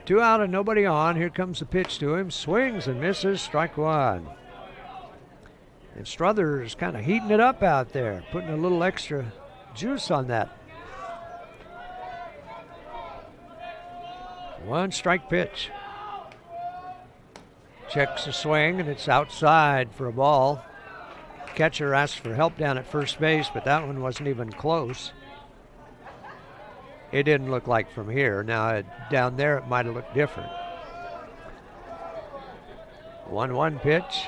2 out and nobody on. Here comes the pitch to him. Swings and misses. Strike 1. And Strother is kind of heating it up out there, putting a little extra juice on that. 1 strike pitch. Checks the swing, and it's outside for a ball. Catcher asked for help down at first base, but that one wasn't even close. It didn't look like from here. Now, down there, it might have looked different. 1-1 pitch.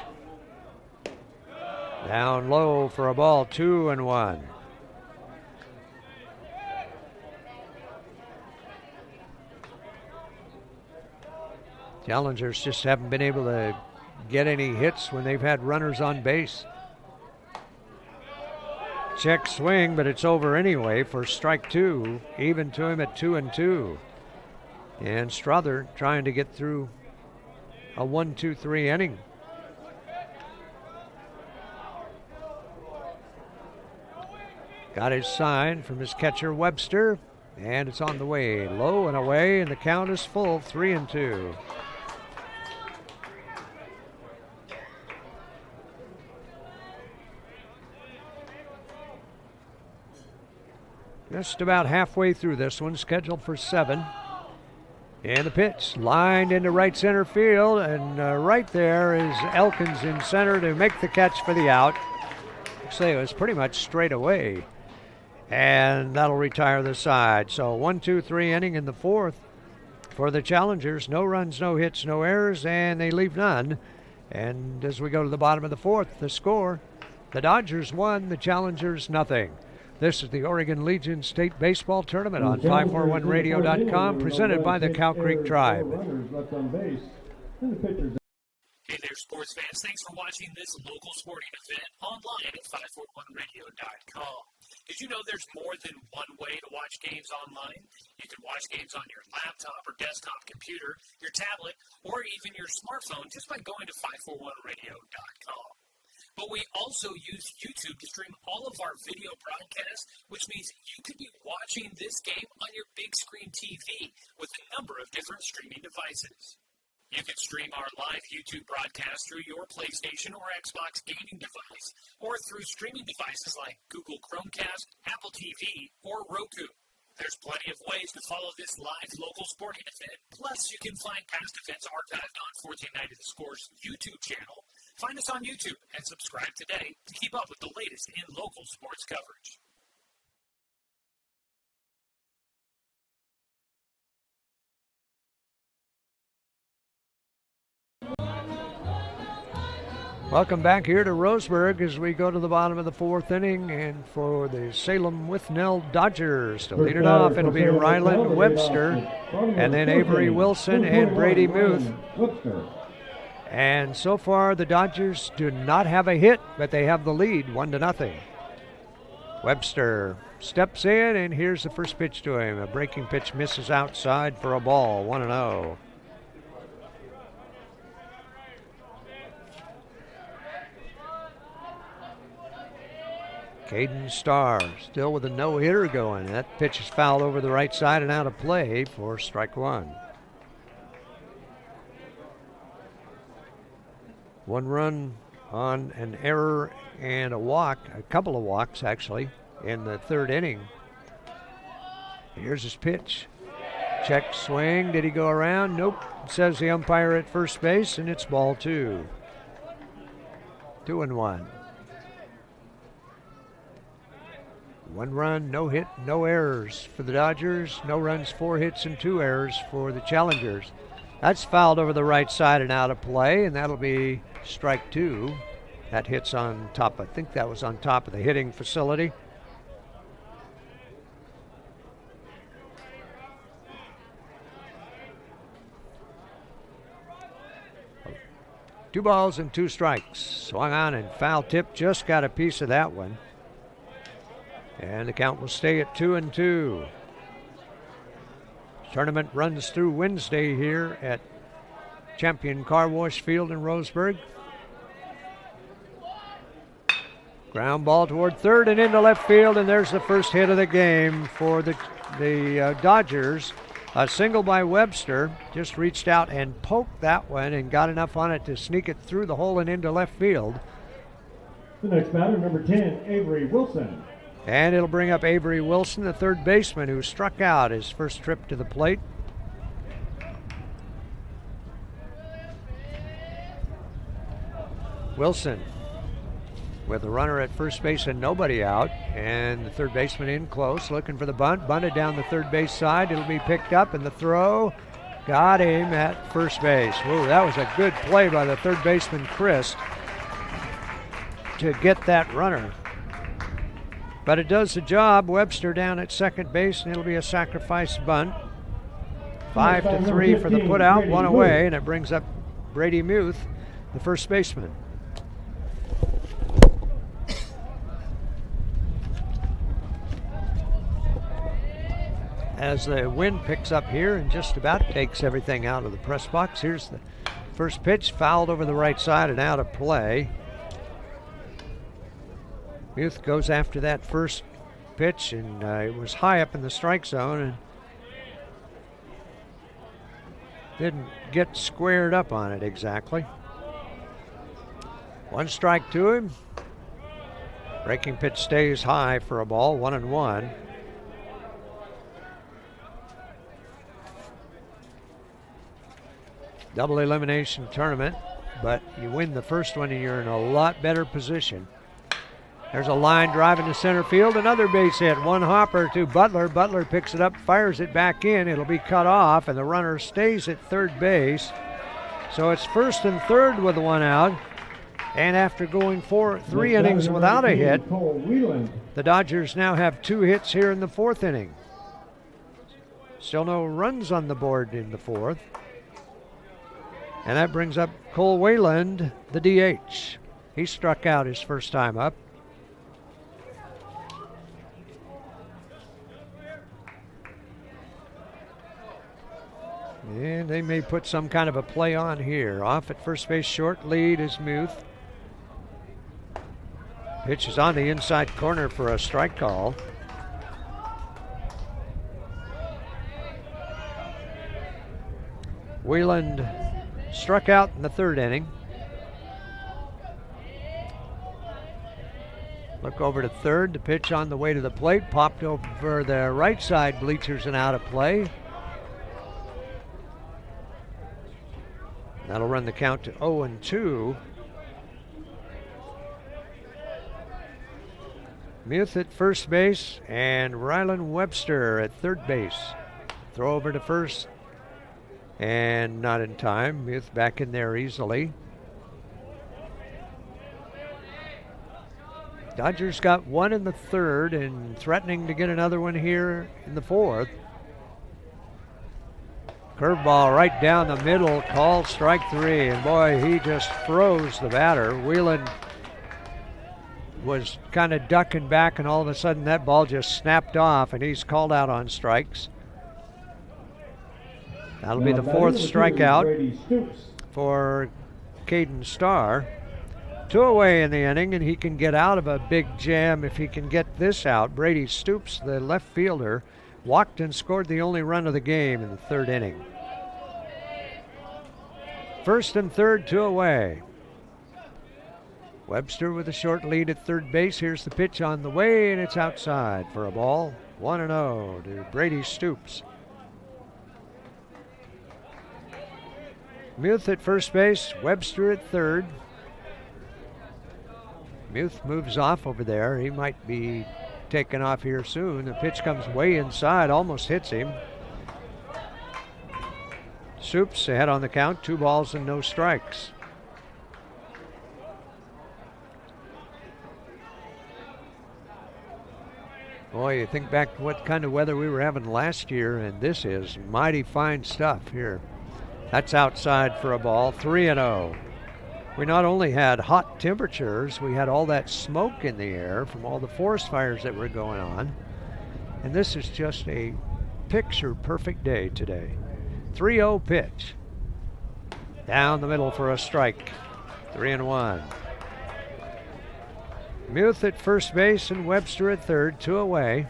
Down low for a ball, 2-1. Challengers just haven't been able to get any hits when they've had runners on base. Check swing, but it's over anyway for strike 2. Even to him at 2-2. And Strother trying to get through a 1-2-3 inning. Got his sign from his catcher Webster, and it's on the way. Low and away, and the count is full, 3-2. Just about halfway through this one, scheduled for 7. And the pitch lined into right center field, and right there is Elkins in center to make the catch for the out. I'd say it was pretty much straight away. And that'll retire the side. So 1-2-3 inning in the 4th for the Challengers. No runs, no hits, no errors, and they leave none. And as we go to the bottom of the 4th, the score, the Dodgers 1, the Challengers nothing. This is the Oregon Legion State Baseball Tournament on 541radio.com, presented by the Cow Creek Tribe. Hey there, sports fans. Thanks for watching this local sporting event online at 541radio.com. Did you know there's more than one way to watch games online? You can watch games on your laptop or desktop computer, your tablet, or even your smartphone just by going to 541radio.com. But we also use YouTube to stream all of our video broadcasts, which means you could be watching this game on your big screen TV with a number of different streaming devices. You can stream our live YouTube broadcast through your PlayStation or Xbox gaming device, or through streaming devices like Google Chromecast, Apple TV, or Roku. There's plenty of ways to follow this live local sporting event. Plus, you can find past events archived on 1490 The Score's YouTube channel. Find us on YouTube and subscribe today to keep up with the latest in local sports coverage. Welcome back here to Roseburg as we go to the bottom of the 4th inning, and for the Salem Withnell Dodgers to lead it off, it'll be Ryland Webster, and then Avery Wilson and Brady Muth. And so far the Dodgers do not have a hit, but they have the lead 1-0. Webster steps in, and here's the first pitch to him. A breaking pitch misses outside for a ball, 1-0. Caden Starr still with a no-hitter going. That pitch is fouled over the right side and out of play for strike one. 1 run on an error and a walk, a couple of walks actually, in the third inning. Here's his pitch. Check swing. Did he go around? Nope. Says the umpire at first base, and it's ball 2. 2-1. 1 run, no hit, no errors for the Dodgers. No runs, 4 hits, and 2 errors for the Challengers. That's fouled over the right side and out of play, and that'll be strike 2. That hits on top. I think that was on top of the hitting facility. Two balls and 2 strikes. Swung on and foul tip. Just got a piece of that one. And the count will stay at 2-2. Tournament runs through Wednesday here at Champion Car Wash Field in Roseburg. Ground ball toward third and into left field, and there's the first hit of the game for the Dodgers. A single by Webster, just reached out and poked that one and got enough on it to sneak it through the hole and into left field. The next batter, number 10, Avery Wilson. And it'll bring up Avery Wilson, the third baseman, who struck out his first trip to the plate. Wilson with a runner at first base and nobody out, and the third baseman in close, looking for the bunt. Bunted down the third base side. It'll be picked up, and the throw got him at first base. Whoa, that was a good play by the third baseman, Chris, to get that runner. But it does the job. Webster down at second base, and it'll be a sacrifice bunt. 5-3 for the putout, 1 away, and it brings up Brady Muth, the first baseman. As the wind picks up here and just about takes everything out of the press box. Here's the first pitch, fouled over the right side and out of play. Muth goes after that first pitch, and it was high up in the strike zone and didn't get squared up on it exactly. 1 strike to him. Breaking pitch stays high for a ball, 1-1. Double elimination tournament, but you win the first one and you're in a lot better position. There's a line drive into center field, another base hit. 1 hopper to Butler. Butler picks it up, fires it back in. It'll be cut off, and the runner stays at third base. So it's first and third with 1 out. And after going 3 innings without a hit, the Dodgers now have 2 hits here in the 4th inning. Still no runs on the board in the 4th. And that brings up Cole Wayland, the DH. He struck out his first time up. And they may put some kind of a play on here. Off at first base, short lead is Muth. Pitch is on the inside corner for a strike call. Wayland struck out in the 3rd inning. Look over to third. The pitch on the way to the plate. Popped over the right side bleachers and out of play. That'll run the count to 0-2. Muth at first base and Rylan Webster at third base. Throw over to first. And not in time. Muth back in there easily. Dodgers got 1 in the 3rd and threatening to get another one here in the 4th. Curveball right down the middle, called strike 3. And boy, he just froze the batter. Whelan was kind of ducking back, and all of a sudden that ball just snapped off, and he's called out on strikes. That'll be the 4th strikeout for Caden Starr. 2 away in the inning, and he can get out of a big jam if he can get this out. Brady Stoops, the left fielder, walked and scored the only run of the game in the 3rd inning. 1st and 3rd, 2 away. Webster with a short lead at 3rd base. Here's the pitch on the way, and it's outside for a ball. 1-0 to Brady Stoops. Muth at 1st base, Webster at 3rd. Muth moves off over there. He might be taken off here soon. The pitch comes way inside, almost hits him. Stoops ahead on the count, 2 balls and no strikes. Boy, you think back to what kind of weather we were having last year, and this is mighty fine stuff here. That's outside for a ball, 3-0. We not only had hot temperatures, we had all that smoke in the air from all the forest fires that were going on. And this is just a picture-perfect day today. 3-0 pitch. Down the middle for a strike. 3-1. Muth at 1st base and Webster at 3rd, 2 away.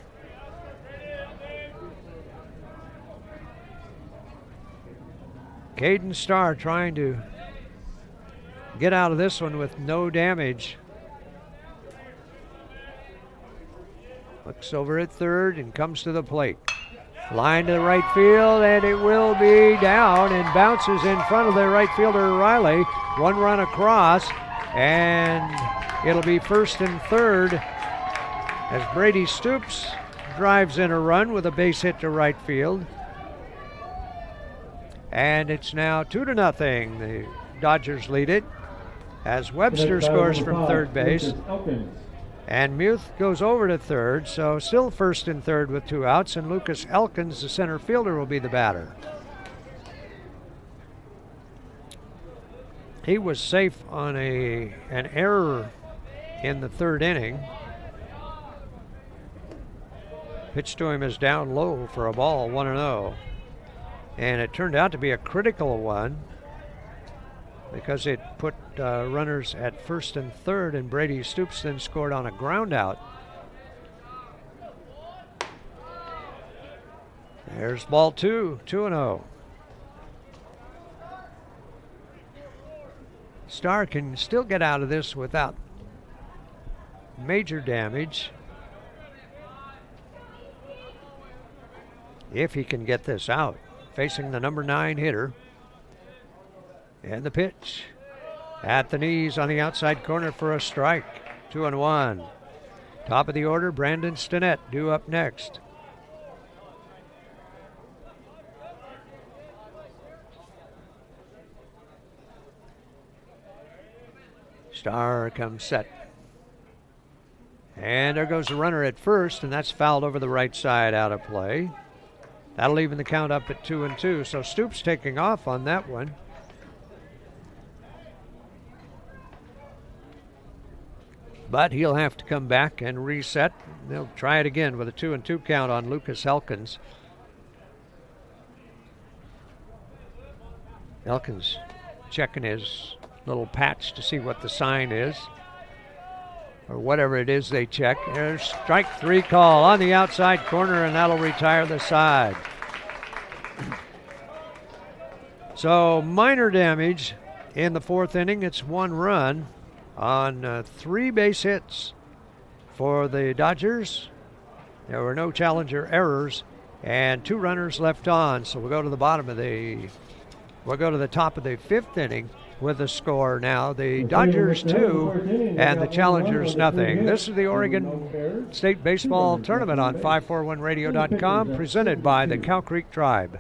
Caden Starr trying to get out of this one with no damage. Looks over at 3rd and comes to the plate. Line to the right field, and it will be down and bounces in front of the right fielder Riley. 1 run across, and it'll be 1st and 3rd as Brady Stoops drives in a run with a base hit to right field. And it's now 2-0. The Dodgers lead it as Webster scores from 3rd base. And Muth goes over to 3rd, so still 1st and 3rd with 2 outs, and Lucas Elkins, the center fielder, will be the batter. He was safe on an error in the 3rd inning. Pitch to him is down low for a ball, 1-0. And it turned out to be a critical one because it put runners at 1st and 3rd, and Brady Stoops then scored on a ground out. There's ball 2, 2-0. Starr can still get out of this without major damage if he can get this out. Facing the number 9 hitter. And the pitch at the knees on the outside corner for a strike. 2-1. Top of the order, Brandon Stinnett due up next. Starr comes set. And there goes the runner at 1st, and that's fouled over the right side out of play. That'll even the count up at 2-2. So Stoops taking off on that one. But he'll have to come back and reset. They'll try it again with a 2-2 count on Lucas Elkins. Elkins checking his little patch to see what the sign is, or whatever it is they check. There's strike 3 call on the outside corner, and that'll retire the side. So minor damage in the 4th inning. It's 1 run on 3 base hits for the Dodgers. There were no challenger errors and 2 runners left on. So we'll go to the top of the 5th inning with a score now. The Dodgers 2 and the Challengers nothing. This is the Oregon State Baseball Tournament on 541radio.com, presented by the Cow Creek Tribe.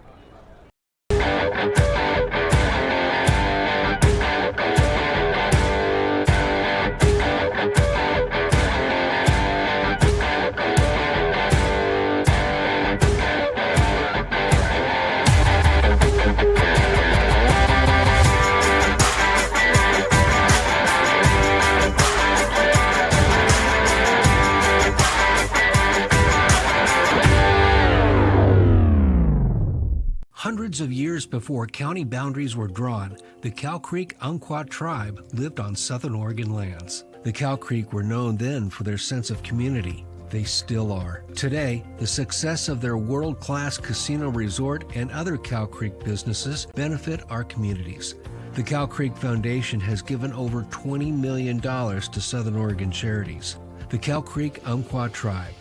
Hundreds of years before county boundaries were drawn, the Cow Creek Umpqua tribe lived on Southern Oregon lands. The Cow Creek were known then for their sense of community. They still are. Today, the success of their world-class casino resort and other Cow Creek businesses benefit our communities. The Cow Creek Foundation has given over $20 million to Southern Oregon charities. The Cow Creek Umpqua tribe,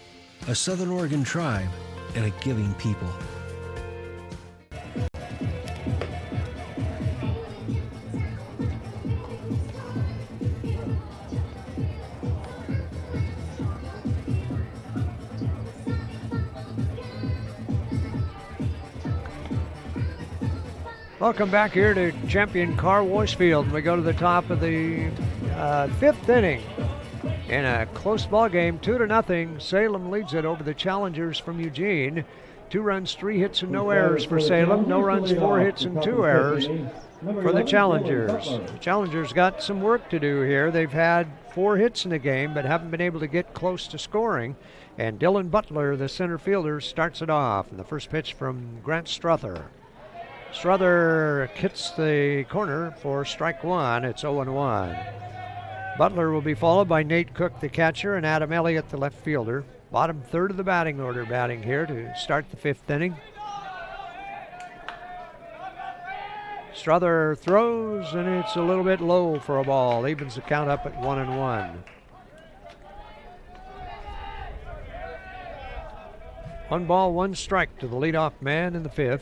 a Southern Oregon tribe and a giving people. Welcome back here to Champion Car Wash Field. We go to the top of the fifth inning in a close ball game, 2-0. Salem leads it over the Challengers from Eugene. 2 runs, 3 hits, and no errors for Salem. No runs, 4 hits, and 2 errors for the Challengers. The Challengers got some work to do here. They've had 4 hits in the game, but haven't been able to get close to scoring. And Dylan Butler, the center fielder, starts it off. And the first pitch from Grant Strother. Strother hits the corner for strike 1. It's 0-1. Butler will be followed by Nate Cook, the catcher, and Adam Elliott, the left fielder. Bottom third of the batting order batting here to start the 5th inning. Strother throws, and it's a little bit low for a ball. Evens the count up at 1-1. 1 ball, 1 strike to the leadoff man in the 5th.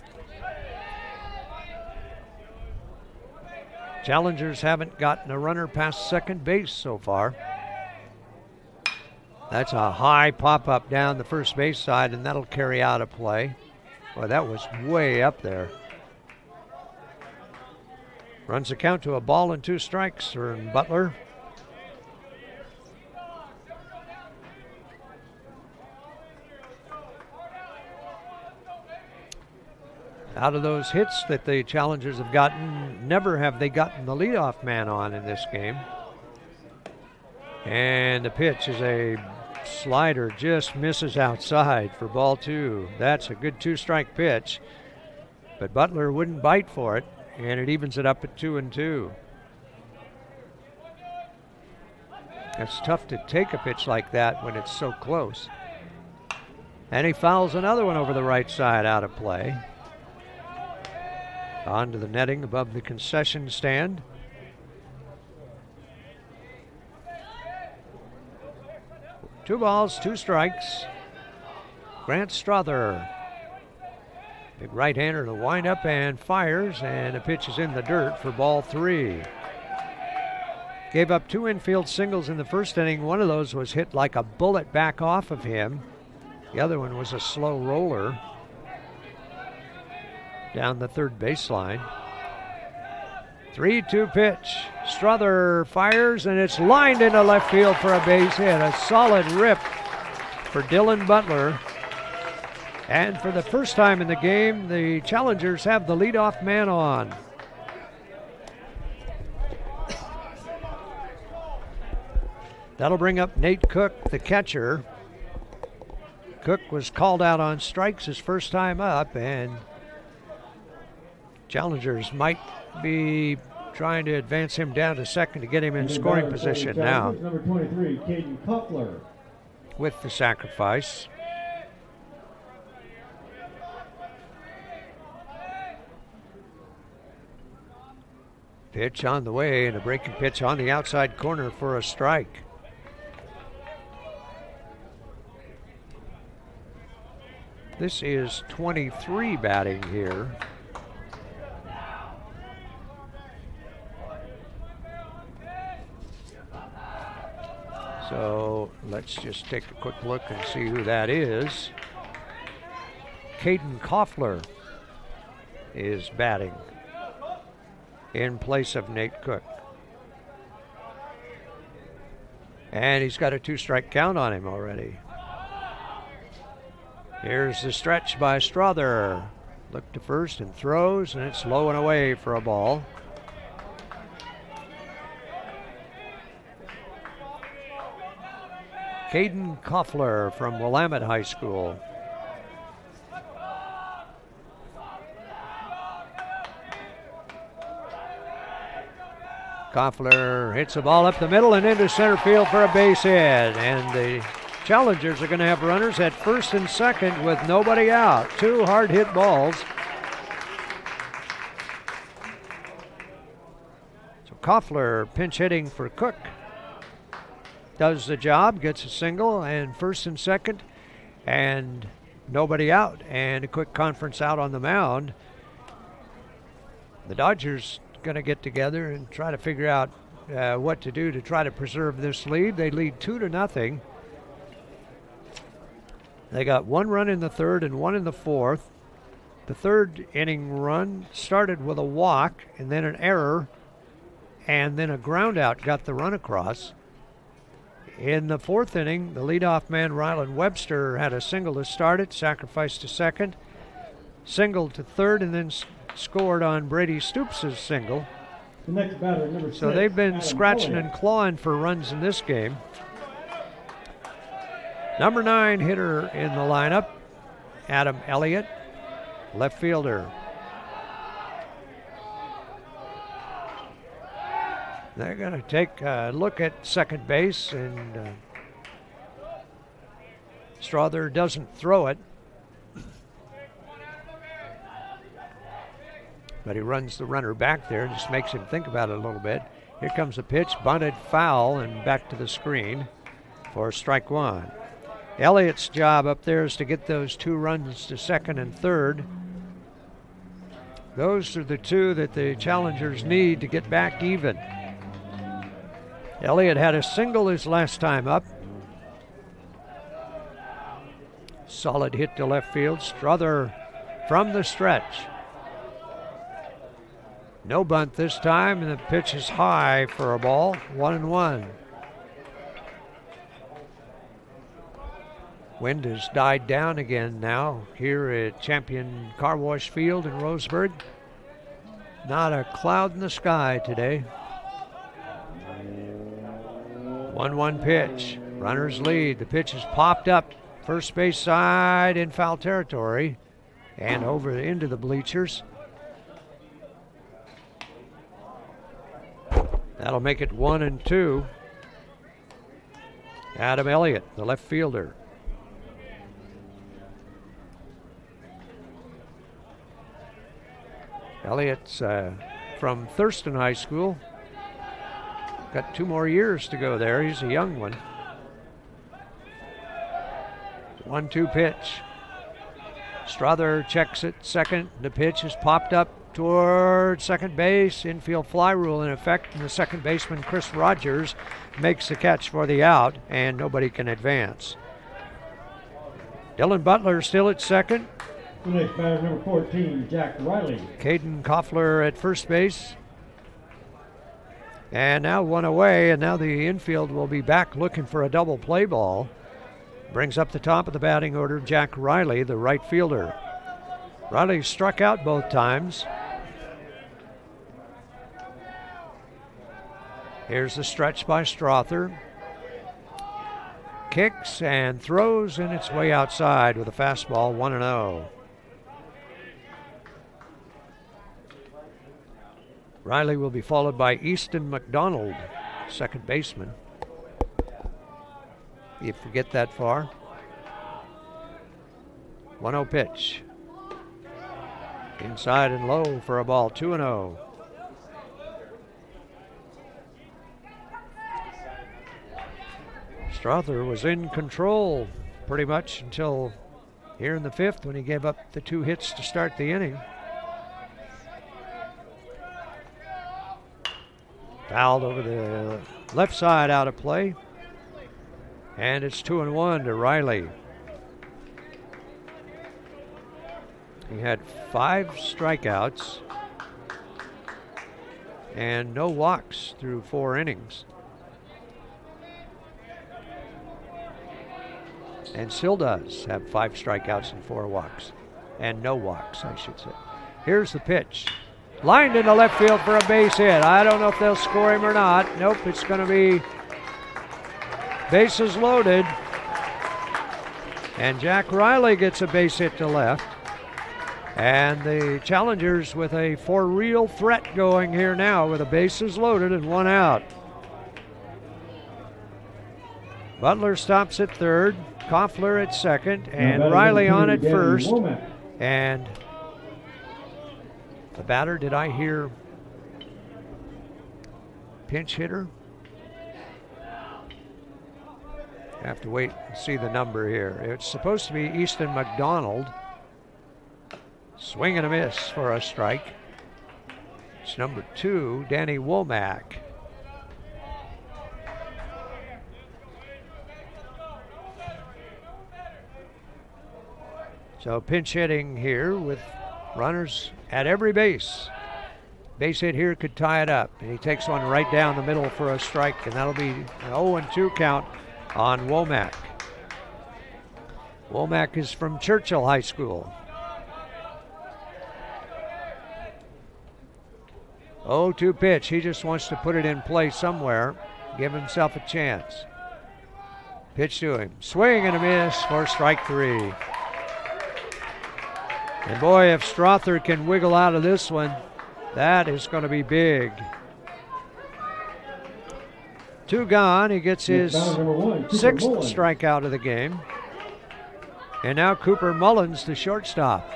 Challengers haven't gotten a runner past second base so far. That's a high pop-up down the first base side, and that'll carry out a play. Boy, that was way up there. Runs the count to a ball and 2 strikes for Butler. Out of those hits that the Challengers have gotten, never have they gotten the leadoff man on in this game. And the pitch is a slider, just misses outside for ball 2. That's a good 2-strike pitch, but Butler wouldn't bite for it, and it evens it up at 2-2. It's tough to take a pitch like that when it's so close. And he fouls another one over the right side, out of play. Onto the netting above the concession stand. Two balls, 2 strikes. Grant Strother, big right-hander to wind up and fires, and the pitch is in the dirt for ball 3. Gave up 2 infield singles in the first inning. One of those was hit like a bullet back off of him. The other one was a slow roller down the third baseline. 3-2 pitch. Strother fires, and it's lined into left field for a base hit. A solid rip for Dylan Butler. And for the first time in the game, the Challengers have the leadoff man on. That'll bring up Nate Cook, the catcher. Cook was called out on strikes his first time up, and Challengers might be trying to advance him down to second to get him in scoring position now. Number 23, Caden Kuffler. With the sacrifice. Pitch on the way, and a breaking pitch on the outside corner for a strike. This is 23 batting here. So let's just take a quick look and see who that is. Caden Koffler is batting in place of Nate Cook. And he's got a 2-strike count on him already. Here's the stretch by Strother. Look to first and throws, and it's low and away for a ball. Caden Koffler from Willamette High School. Koffler hits the ball up the middle and into center field for a base hit. And the Challengers are going to have runners at first and second with nobody out. 2 hard hit balls. So Koffler pinch hitting for Cook. Does the job, gets a single, and first and second, and nobody out. And a quick conference out on the mound. The Dodgers going to get together and try to figure out what to do to try to preserve this lead. They lead 2-0. They got 1 run in the third and 1 in the fourth. The third inning run started with a walk and then an error and then a ground out got the run across. In the fourth inning, the leadoff man, Ryland Webster, had a single to start it, sacrificed to second, singled to third, and then scored on Brady Stoops' single. The next batter, number 6. So they've been Adam scratching Elliott. and clawing for runs in this game. Number 9 hitter in the lineup, Adam Elliott, left fielder. They're going to take a look at second base, and Strother doesn't throw it. But he runs the runner back there, just makes him think about it a little bit. Here comes a pitch, bunted foul, and back to the screen for strike 1. Elliott's job up there is to get those 2 runs to second and third. Those are the 2 that the Challengers need to get back even. Elliott had a single his last time up. Solid hit to left field. Strother from the stretch. No bunt this time, and the pitch is high for a ball. 1-1. Wind has died down again now here at Champion Car Wash Field in Roseburg. Not a cloud in the sky today. 1-1 pitch. Runners lead. The pitch is popped up. First base side in foul territory and over into the bleachers. That'll make it 1-2. Adam Elliott, the left fielder. Elliott's from Thurston High School. Got 2 more years to go there. He's a young one. 1-2 pitch. Strother checks it second. The pitch is popped up toward second base. Infield fly rule in effect, and the second baseman, Chris Rogers, makes the catch for the out, and nobody can advance. Dylan Butler still at second. The next batter, number 14, Jack Riley. Caden Koffler at first base. And now 1 away, and now the infield will be back looking for a double play ball. Brings up the top of the batting order Jack Riley, the right fielder. Riley struck out both times. Here's the stretch by Strother. Kicks and throws, and it's way outside with a fastball, 1-0. Riley will be followed by Easton McDonald, second baseman. If you get that far. 1-0 pitch. Inside and low for a ball, 2-0. Strother was in control pretty much until here in the 5th when he gave up the 2 hits to start the inning. Fouled over the left side, out of play. And it's 2-1 to Riley. He had 5 strikeouts and no walks through 4 innings. And still does have 5 strikeouts and 4 walks. And no walks, I should say. Here's the pitch. Lined into left field for a base hit. I don't know if they'll score him or not. Nope, it's going to be bases loaded. And Jack Riley gets a base hit to left. And the Challengers with a for-real threat going here now with the bases loaded and one out. Butler stops at third, Koffler at second, and Riley on at first. And the batter, did I hear pinch hitter? I have to wait and see the number here. It's supposed to be Easton McDonald. Swing and a miss for a strike. It's number 2, Danny Womack. So pinch hitting here with runners at every base. Base hit here could tie it up. And he takes one right down the middle for a strike, and that'll be an 0-2 count on Womack. Womack is from Churchill High School. 0-2 pitch. He just wants to put it in play somewhere, give himself a chance. Pitch to him. Swing and a miss for strike 3. And boy, if Strother can wiggle out of this one, that is going to be big. 2 gone. He gets his 6th strikeout of the game. And now Cooper Mullins, the shortstop.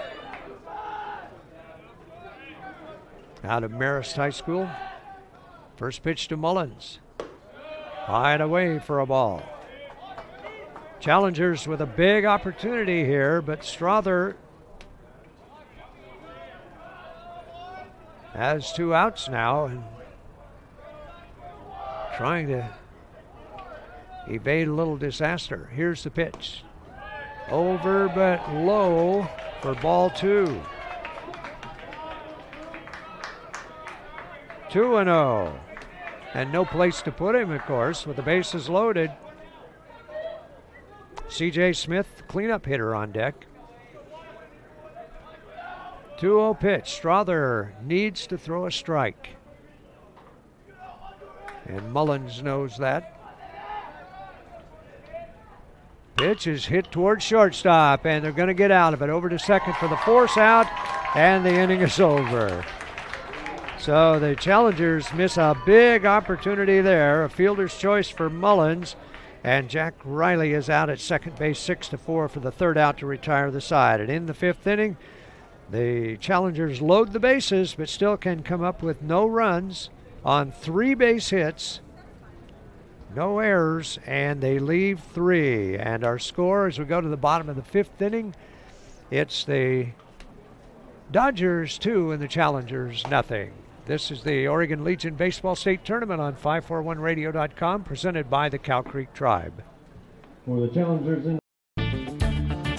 Out of Marist High School. First pitch to Mullins. High and away for a ball. Challengers with a big opportunity here, but Strother has 2 outs now and trying to evade a little disaster. Here's the pitch. Over but low for ball 2. 2-0. And no place to put him, of course, with the bases loaded. C.J. Smith, cleanup hitter on deck. 2-0 pitch. Strother needs to throw a strike. And Mullins knows that. Pitch is hit towards shortstop, and they're going to get out of it. Over to second for the force out, and the inning is over. So the Challengers miss a big opportunity there. A fielder's choice for Mullins, and Jack Riley is out at second base, 6-4 for the 3rd out to retire the side. And in the 5th inning, the Challengers load the bases, but still can come up with no runs on 3 base hits, no errors, and they leave 3. And our score as we go to the bottom of the 5th inning, it's the Dodgers 2 and the Challengers nothing. This is the Oregon Legion Baseball State Tournament on 541radio.com, presented by the Cow Creek Tribe. For the Challengers in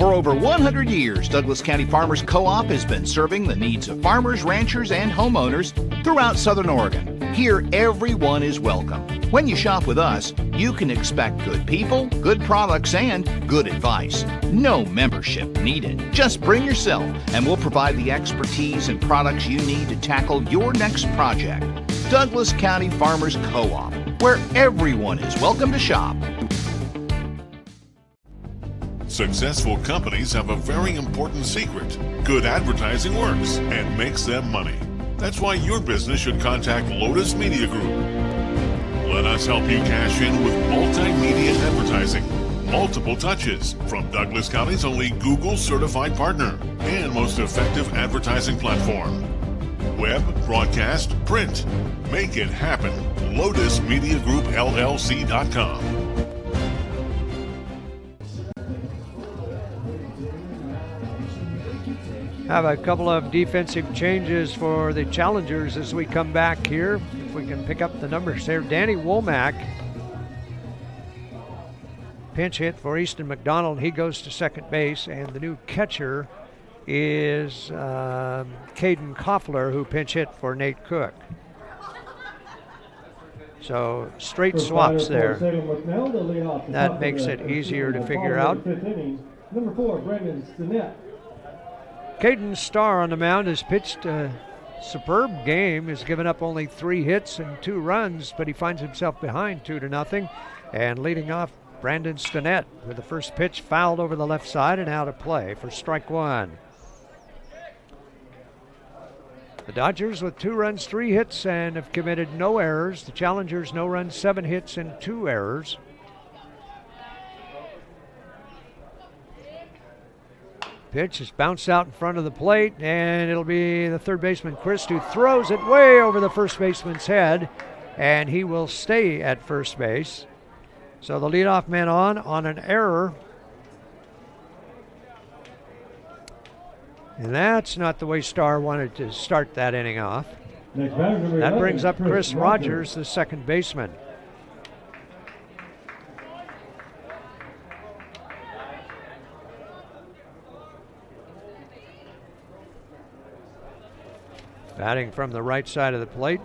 For over 100 years, Douglas County Farmers Co-op has been serving the needs of farmers, ranchers, and homeowners throughout Southern Oregon. Here, everyone is welcome. When you shop with us, you can expect good people, good products, and good advice. No membership needed. Just bring yourself, and we'll provide the expertise and products you need to tackle your next project. Douglas County Farmers Co-op, where everyone is welcome to shop. Successful companies have a very important secret. Good advertising works and makes them money. That's why your business should contact Lotus Media Group. Let us help you cash in with multimedia advertising. Multiple touches from Douglas County's only Google certified partner and most effective advertising platform. Web, broadcast, print. Make it happen. LotusMediaGroupLLC.com. Have a couple of defensive changes for the Challengers as we come back here. If we can pick up the numbers there. Danny Womack, pinch hit for Easton McDonald. He goes to second base, and the new catcher is Caden Koffler, who pinch hit for Nate Cook. So straight swaps there. That makes it easier to figure out. Number 4, Brandon Stinnett. Caden Starr on the mound has pitched a superb game. Has given up only 3 hits and 2 runs, but he finds himself behind 2-0. And leading off, Brandon Stinnett with the first pitch fouled over the left side and out of play for strike 1. The Dodgers with 2 runs, 3 hits, and have committed no errors. The Challengers, no runs, 7 hits, and 2 errors. Pitch is bounced out in front of the plate, and it'll be the third baseman, Chris, who throws it way over the first baseman's head, and he will stay at first base. So the leadoff man on an error. And that's not the way Starr wanted to start that inning off. That brings up Chris Rogers, the second baseman. Batting from the right side of the plate.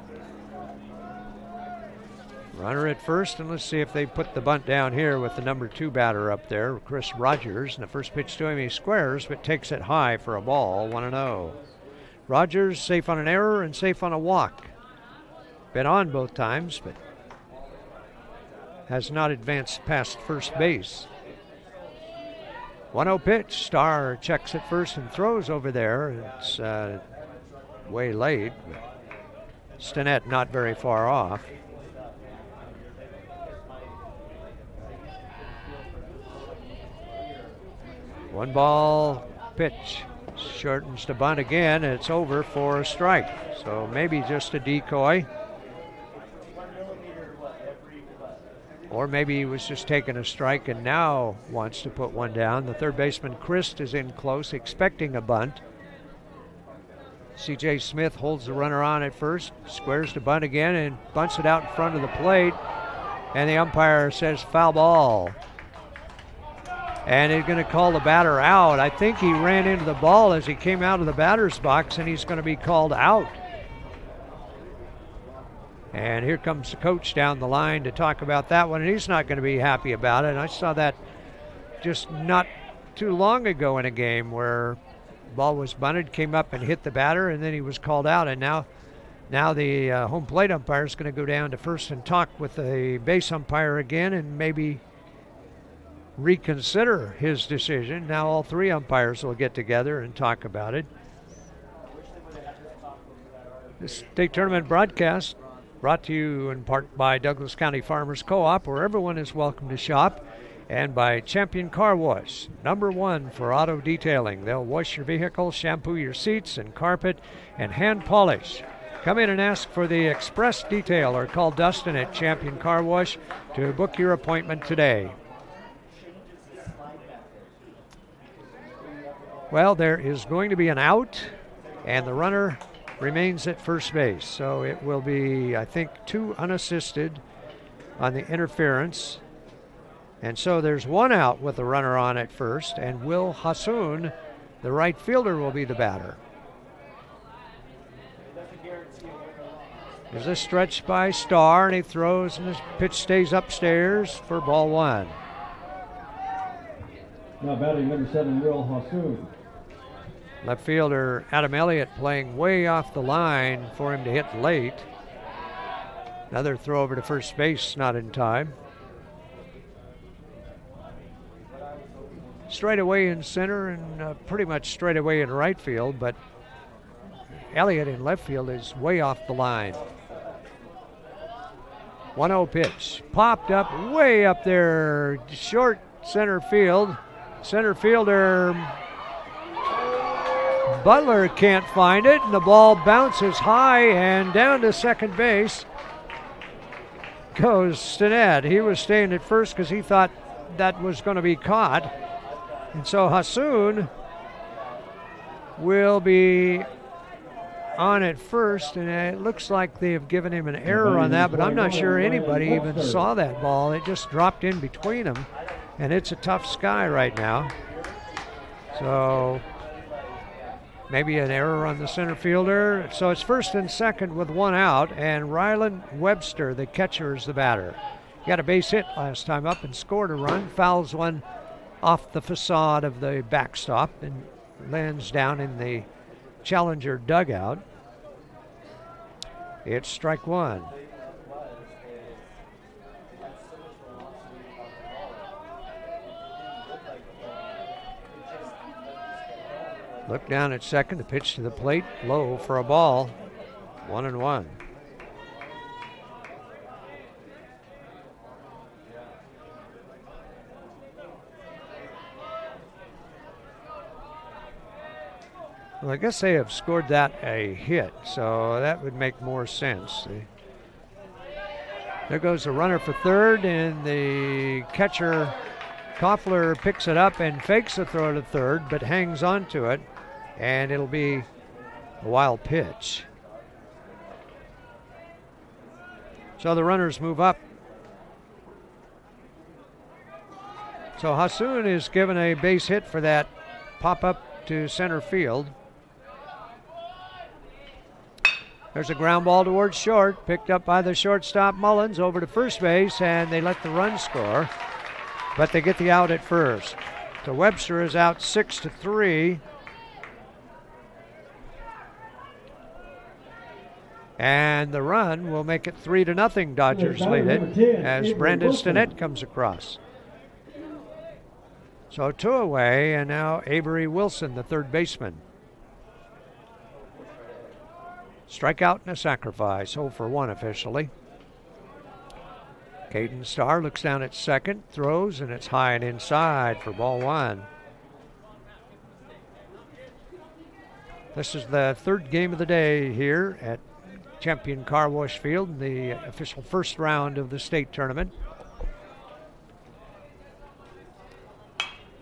Runner at first, and let's see if they put the bunt down here with the number 2 batter up there, Chris Rogers. And the first pitch to him, he squares, but takes it high for a ball, 1-0. Rogers safe on an error and safe on a walk. Been on both times, but has not advanced past first base. 1-0 pitch. Starr checks at first and throws over there. It's way late. Stinnett not very far off. One ball pitch. Shortens to bunt again, and it's over for a strike. So maybe just a decoy. Or maybe he was just taking a strike and now wants to put one down. The third baseman, Christ, is in close, expecting a bunt. C.J. Smith holds the runner on at first, squares to bunt again, and bunts it out in front of the plate. And the umpire says foul ball. And he's going to call the batter out. I think he ran into the ball as he came out of the batter's box, and he's going to be called out. And here comes the coach down the line to talk about that one, and he's not going to be happy about it. And I saw that just not too long ago in a game where the ball was bunted, came up and hit the batter, and then he was called out. And now the home plate umpire is going to go down to first and talk with the base umpire again and maybe reconsider his decision. Now all 3 umpires will get together and talk about it. This state tournament broadcast brought to you in part by Douglas County Farmers Co-op, where everyone is welcome to shop, and by Champion Car Wash, #1 for auto detailing. They'll wash your vehicle, shampoo your seats and carpet, and hand polish. Come in and ask for the express detail or call Dustin at Champion Car Wash to book your appointment today. Well, there is going to be an out, and the runner remains at first base. So it will be, I think, 2 unassisted on the interference. And so there's 1 out with the runner on at first, and Will Hassoun, the right fielder, will be the batter. There's a stretch by Starr, and he throws, and the pitch stays upstairs for ball 1. Now batting number 7, Will Hassoun. Left fielder Adam Elliott playing way off the line for him to hit late. Another throw over to first base, not in time. Straight away in center and pretty much straight away in right field, but Elliott in left field is way off the line. 1-0 pitch. Popped up way up there, short center field. Center fielder Butler can't find it, and the ball bounces high and down to second base goes Stinnett. He was staying at first because he thought that was going to be caught. And so Hassoun will be on at first, and it looks like they have given him an error on that, but I'm not sure anybody even saw that ball. It just dropped in between them, and it's a tough sky right now. So maybe an error on the center fielder. So it's first and second with 1 out, and Rylan Webster, the catcher, is the batter. He got a base hit last time up and scored a run, fouls one off the facade of the backstop and lands down in the Challenger dugout. It's strike 1. Look down at second. The pitch to the plate, low for a ball. 1-1. Well, I guess they have scored that a hit, so that would make more sense. There goes the runner for third, and the catcher, Koffler, picks it up and fakes a throw to third, but hangs on to it, and it'll be a wild pitch. So the runners move up. So Hassoun is given a base hit for that pop up to center field. There's a ground ball towards short, picked up by the shortstop Mullins over to first base, and they let the run score, but they get the out at first. So Webster is out 6-3. And the run will make it 3-0. Dodgers lead it as Brandon Stinnett comes across. So 2 away, and now Avery Wilson, the third baseman. Strikeout and a sacrifice, 0 for 1 officially. Caden Starr looks down at second, throws, and it's high and inside for ball 1. This is the third game of the day here at Champion Car Wash Field, the official first round of the state tournament.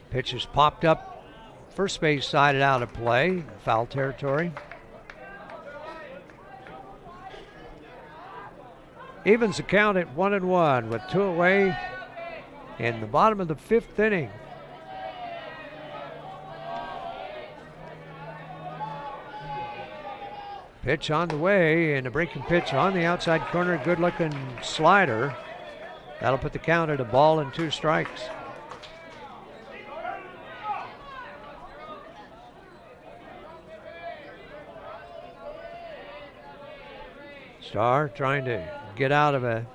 Pitch is popped up, first base sided out of play, foul territory. Evens the count at 1-1 with 2 away in the bottom of the 5th inning. Pitch on the way, and a breaking pitch on the outside corner. Good looking slider. That'll put the count at 1-2 strikes. Starr trying to get out of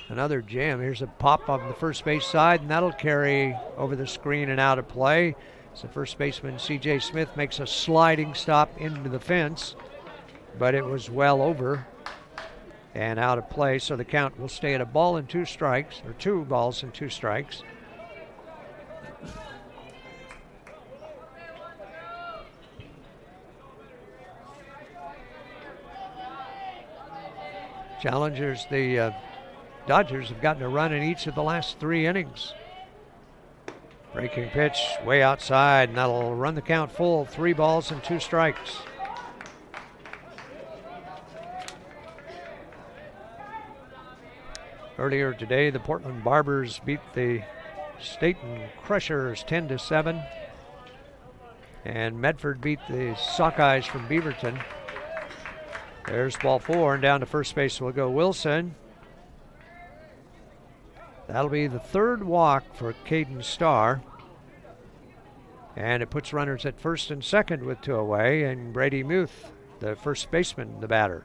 another jam. Here's a pop on the first base side, and that'll carry over the screen and out of play. So first baseman C.J. Smith makes a sliding stop into the fence, but it was well over and out of play. So the count will stay at 1-2 strikes, or 2 balls and 2 strikes. Challengers, the Dodgers have gotten a run in each of the last 3 innings. Breaking pitch way outside, and that'll run the count full. 3 balls and 2 strikes. Earlier today, the Portland Barbers beat the Staten Crushers 10-7. And Medford beat the Sockeyes from Beaverton. There's ball 4, and down to first base will go Wilson. That'll be the 3rd walk for Caden Starr. And it puts runners at first and second with 2 away, and Brady Muth, the first baseman, the batter.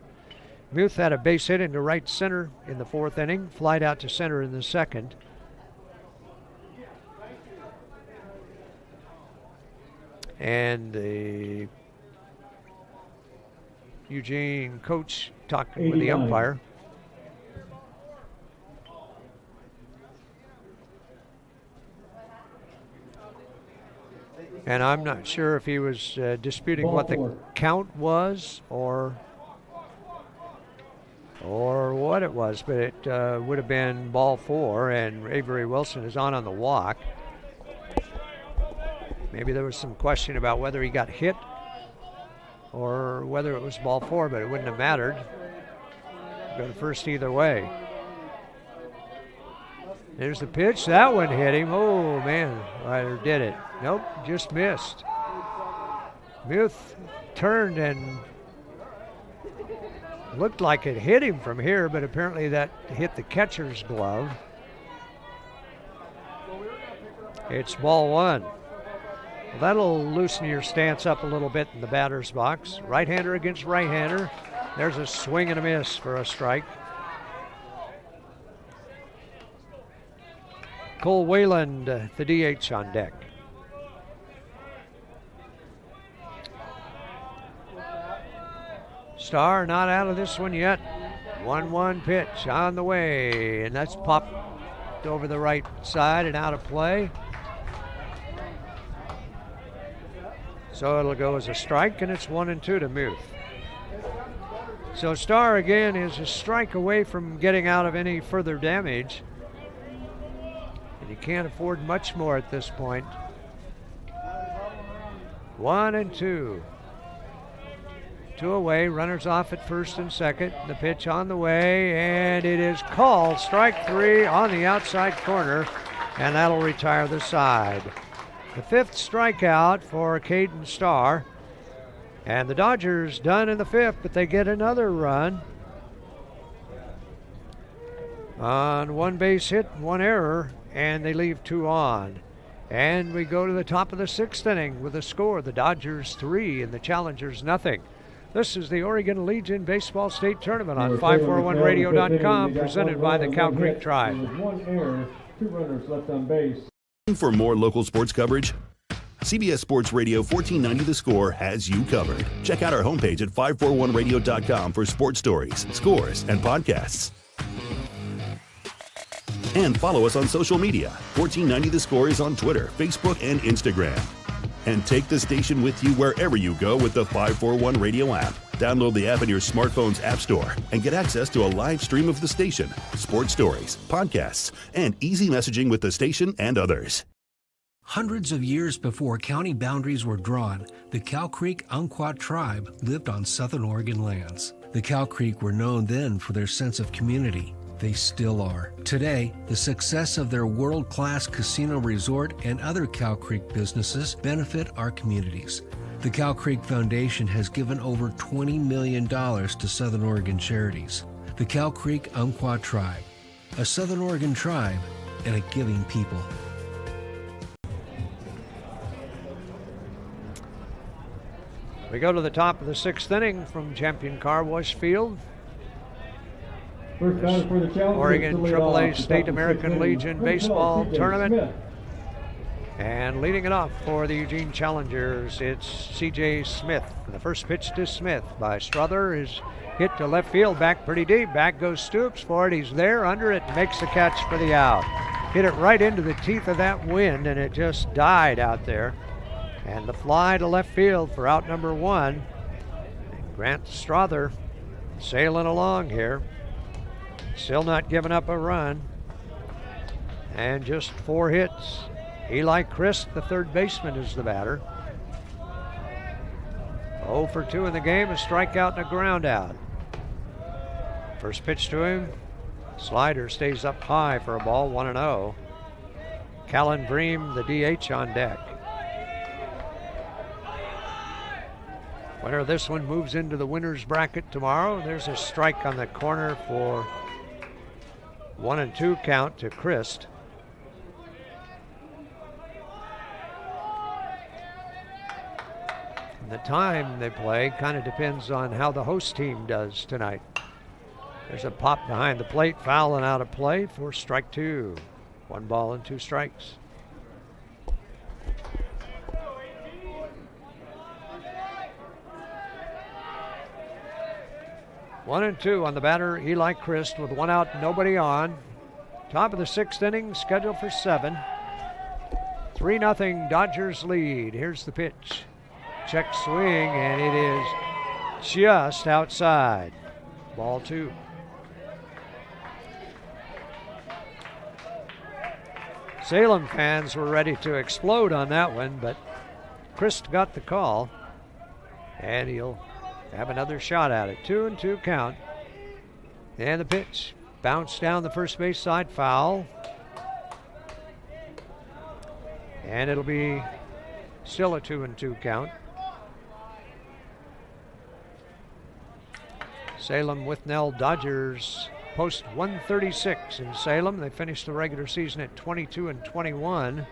Muth had a base hit into right center in the 4th inning, flied out to center in the 2nd. And the Eugene coach talking with the umpire. And I'm not sure if he was disputing what the count was or what it was, but it would have been ball 4, and Avery Wilson is on the walk. Maybe there was some question about whether he got hit or whether it was ball 4, but it wouldn't have mattered. Go to first either way. There's the pitch. That one hit him. Oh, man. Ryder did it. Nope, just missed. Muth turned and looked like it hit him from here, but apparently that hit the catcher's glove. It's ball 1. Well, that'll loosen your stance up a little bit in the batter's box. Right-hander against right-hander. There's a swing and a miss for a strike. Cole Wayland, the DH on deck. Starr not out of this one yet. 1-1 pitch on the way, and that's popped over the right side and out of play. So it'll go as a strike, and it's 1-2 to Muth. So Starr again is a strike away from getting out of any further damage. And you can't afford much more at this point. 1-2. 2 away, runners off at first and second. The pitch on the way, and it is called strike 3 on the outside corner, and that'll retire the side. The 5th strikeout for Caden Starr. And the Dodgers done in the 5th, but they get another run on 1 base hit, 1 error, and they leave 2 on. And we go to the top of the 6th inning with a score: the Dodgers 3 and the Challengers nothing. This is the Oregon Legion Baseball State Tournament on 541radio.com, presented by the Cow Creek Tribe. 1 error, 2 runners left on base. For more local sports coverage, CBS Sports Radio 1490 The Score has you covered. Check out our homepage at 541radio.com for sports stories, scores, and podcasts. And follow us on social media. 1490 The Score is on Twitter, Facebook, and Instagram. And take the station with you wherever you go with the 541 Radio app. Download the app in your smartphone's app store and get access to a live stream of the station, sports stories, podcasts, and easy messaging with the station and others. Hundreds of years before county boundaries were drawn, the Cow Creek Umpqua tribe lived on Southern Oregon lands. The Cow Creek were known then for their sense of community. They still are. Today, the success of their world-class casino resort and other Cow Creek businesses benefit our communities. The Cow Creek Foundation has given over $20 million to Southern Oregon charities. The Cow Creek Umpqua tribe, a Southern Oregon tribe and a giving people. We go to the top of the 6th inning from Champion Car Wash Field. First batter for the Challengers, Oregon to lead AAA off, State the American 6th Legion inning, Baseball CJ Tournament. Smith. And leading it off for the Eugene Challengers, it's C.J. Smith. The first pitch to Smith by Strother is hit to left field, back pretty deep. Back goes Stoops for it. He's there, under it, makes the catch for the out. Hit it right into the teeth of that wind, and it just died out there. And the fly to left field for out number 1. And Grant Strother sailing along here. Still not giving up a run. And just 4 hits. Eli Christ, the third baseman, is the batter. 0 for 2 in the game, a strikeout and a ground out. First pitch to him. Slider stays up high for a ball, 1-0. Callan Bream, the DH, on deck. Winner of this one moves into the winner's bracket tomorrow. There's a strike on the corner for 1-2 count to Christ. The time they play kind of depends on how the host team does tonight. There's a pop behind the plate, foul and out of play for strike 2. 1 ball and 2 strikes. One and 2 on the batter, Eli Christ, with 1 out, nobody on. Top of the 6th inning, scheduled for 7. 3-0 Dodgers lead. Here's the pitch. Check swing, and it is just outside. Ball 2. Salem fans were ready to explode on that one, but Christ got the call, and he'll have another shot at it. 2-2 count. And the pitch bounced down the first base side, foul. And it'll be still a 2-2 count. Salem Withnell Dodgers post 136 in Salem. They finished the regular season at 22-21.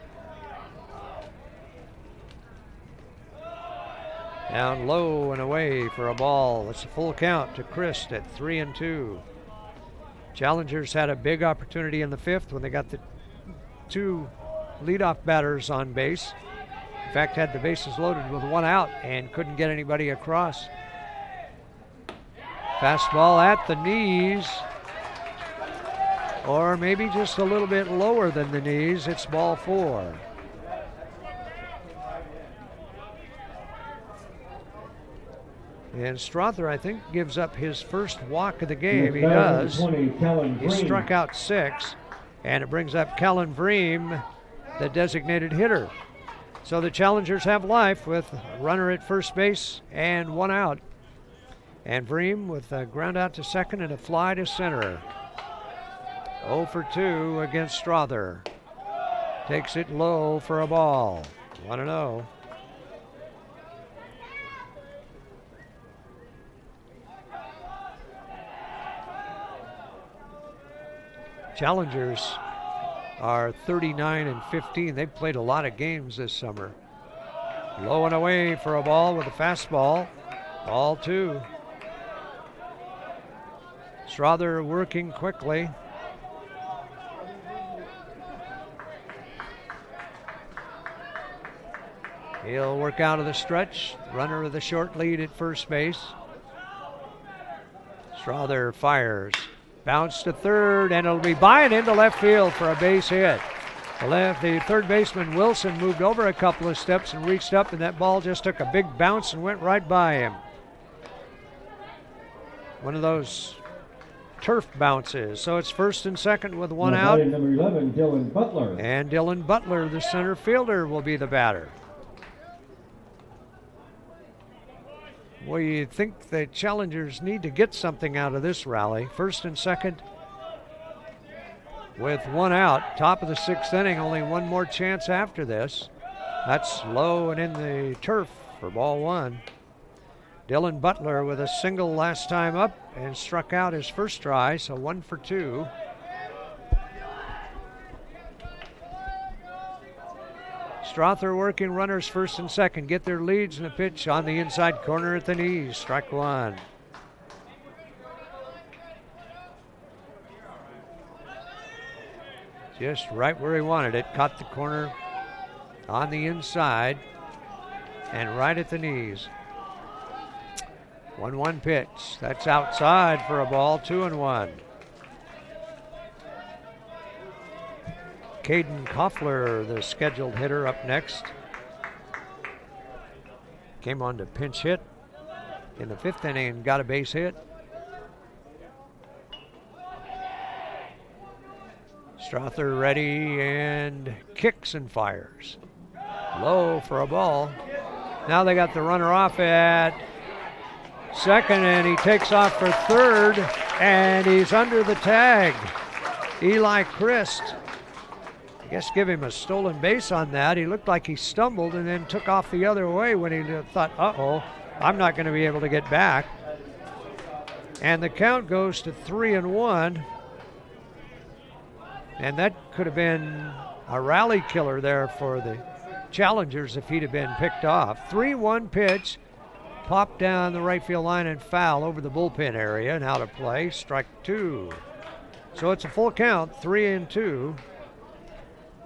Down low and away for a ball. It's a full count to Christ at 3-2. Challengers had a big opportunity in the 5th when they got the 2 leadoff batters on base. In fact, had the bases loaded with 1 out and couldn't get anybody across. Fastball at the knees, or maybe just a little bit lower than the knees. It's ball 4. And Strother, I think, gives up his first walk of the game. He does. 20, he struck out 6, and it brings up Kellen Vreem, the designated hitter. So the Challengers have life with a runner at first base and 1 out. And Vreem with a ground out to second and a fly to center. 0 for 2 against Strother. Takes it low for a ball. 1-0. Challengers are 39-15. They've played a lot of games this summer. Low and away for a ball with a fastball. Ball 2. Strother working quickly. He'll work out of the stretch. Runner with a short lead at first base. Strother fires. Bounce to third, and it'll be by and into left field for a base hit. The third baseman, Wilson, moved over a couple of steps and reached up, and that ball just took a big bounce and went right by him. One of those turf bounces. So it's first and second with 1 out. Number 11, Dylan Butler. And Dylan Butler, the center fielder, will be the batter. Well, you think the Challengers need to get something out of this rally. First and second with 1 out. Top of the 6th inning, only one more chance after this. That's low and in the turf for ball 1. Dylan Butler with a single last time up and struck out his first try, so 1 for 2. Strother working runners first and second, get their leads in a pitch on the inside corner at the knees. Strike 1. Just right where he wanted it. Caught the corner on the inside and right at the knees. 1-1 pitch. That's outside for a ball. 2-1. Caden Koffler, the scheduled hitter, up next. Came on to pinch hit in the 5th inning and got a base hit. Strother ready and kicks and fires. Low for a ball. Now they got the runner off at second, and he takes off for third, and he's under the tag. Eli Christ, I guess, give him a stolen base on that. He looked like he stumbled and then took off the other way when he thought, uh-oh, I'm not going to be able to get back. And the count goes to 3-1. And that could have been a rally killer there for the Challengers if he'd have been picked off. 3-1 pitch. Popped down the right field line and foul over the bullpen area and out of play. Strike 2. So it's a full count, 3-2.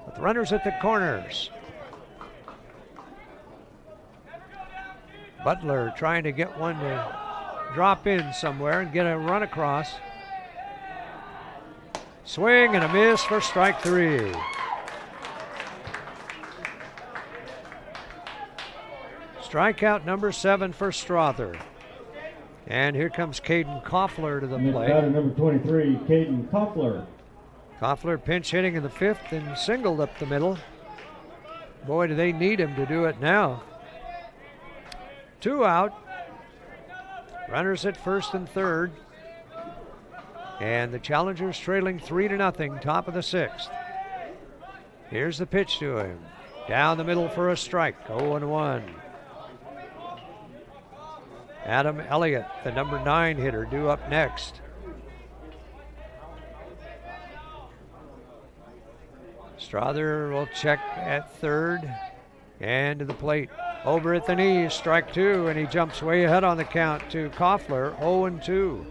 With runners at the corners. Butler trying to get one to drop in somewhere and get a run across. Swing and a miss for strike 3. Strikeout number 7 for Strother. And here comes Caden Koffler to the plate. Number 23, Caden Koffler. Koffler pinch hitting in the 5th and singled up the middle. Boy, do they need him to do it now. 2 out. Runners at first and third. And the Challengers trailing 3-0, top of the 6th. Here's the pitch to him. Down the middle for a strike, 0-1. Adam Elliott, the number 9 hitter, due up next. Strother will check at third and to the plate. Over at the knees, strike 2, and he jumps way ahead on the count to Koffler, 0-2.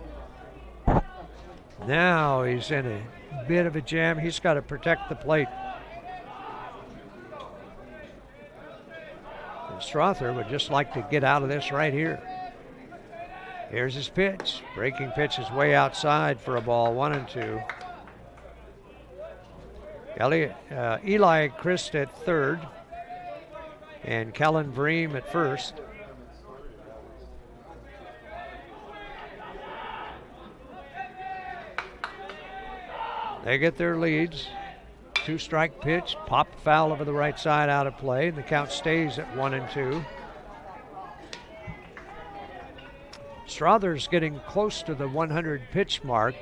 Now he's in a bit of a jam. He's got to protect the plate. And Strother would just like to get out of this right here. Here's his pitch. Breaking pitch is way outside for a ball, 1-2. Eli Christ at third and Kellen Vreem at first. They get their leads. 2-strike pitch, popped foul over the right side, out of play, and the count stays at 1-2. Strother's getting close to the 100 pitch mark.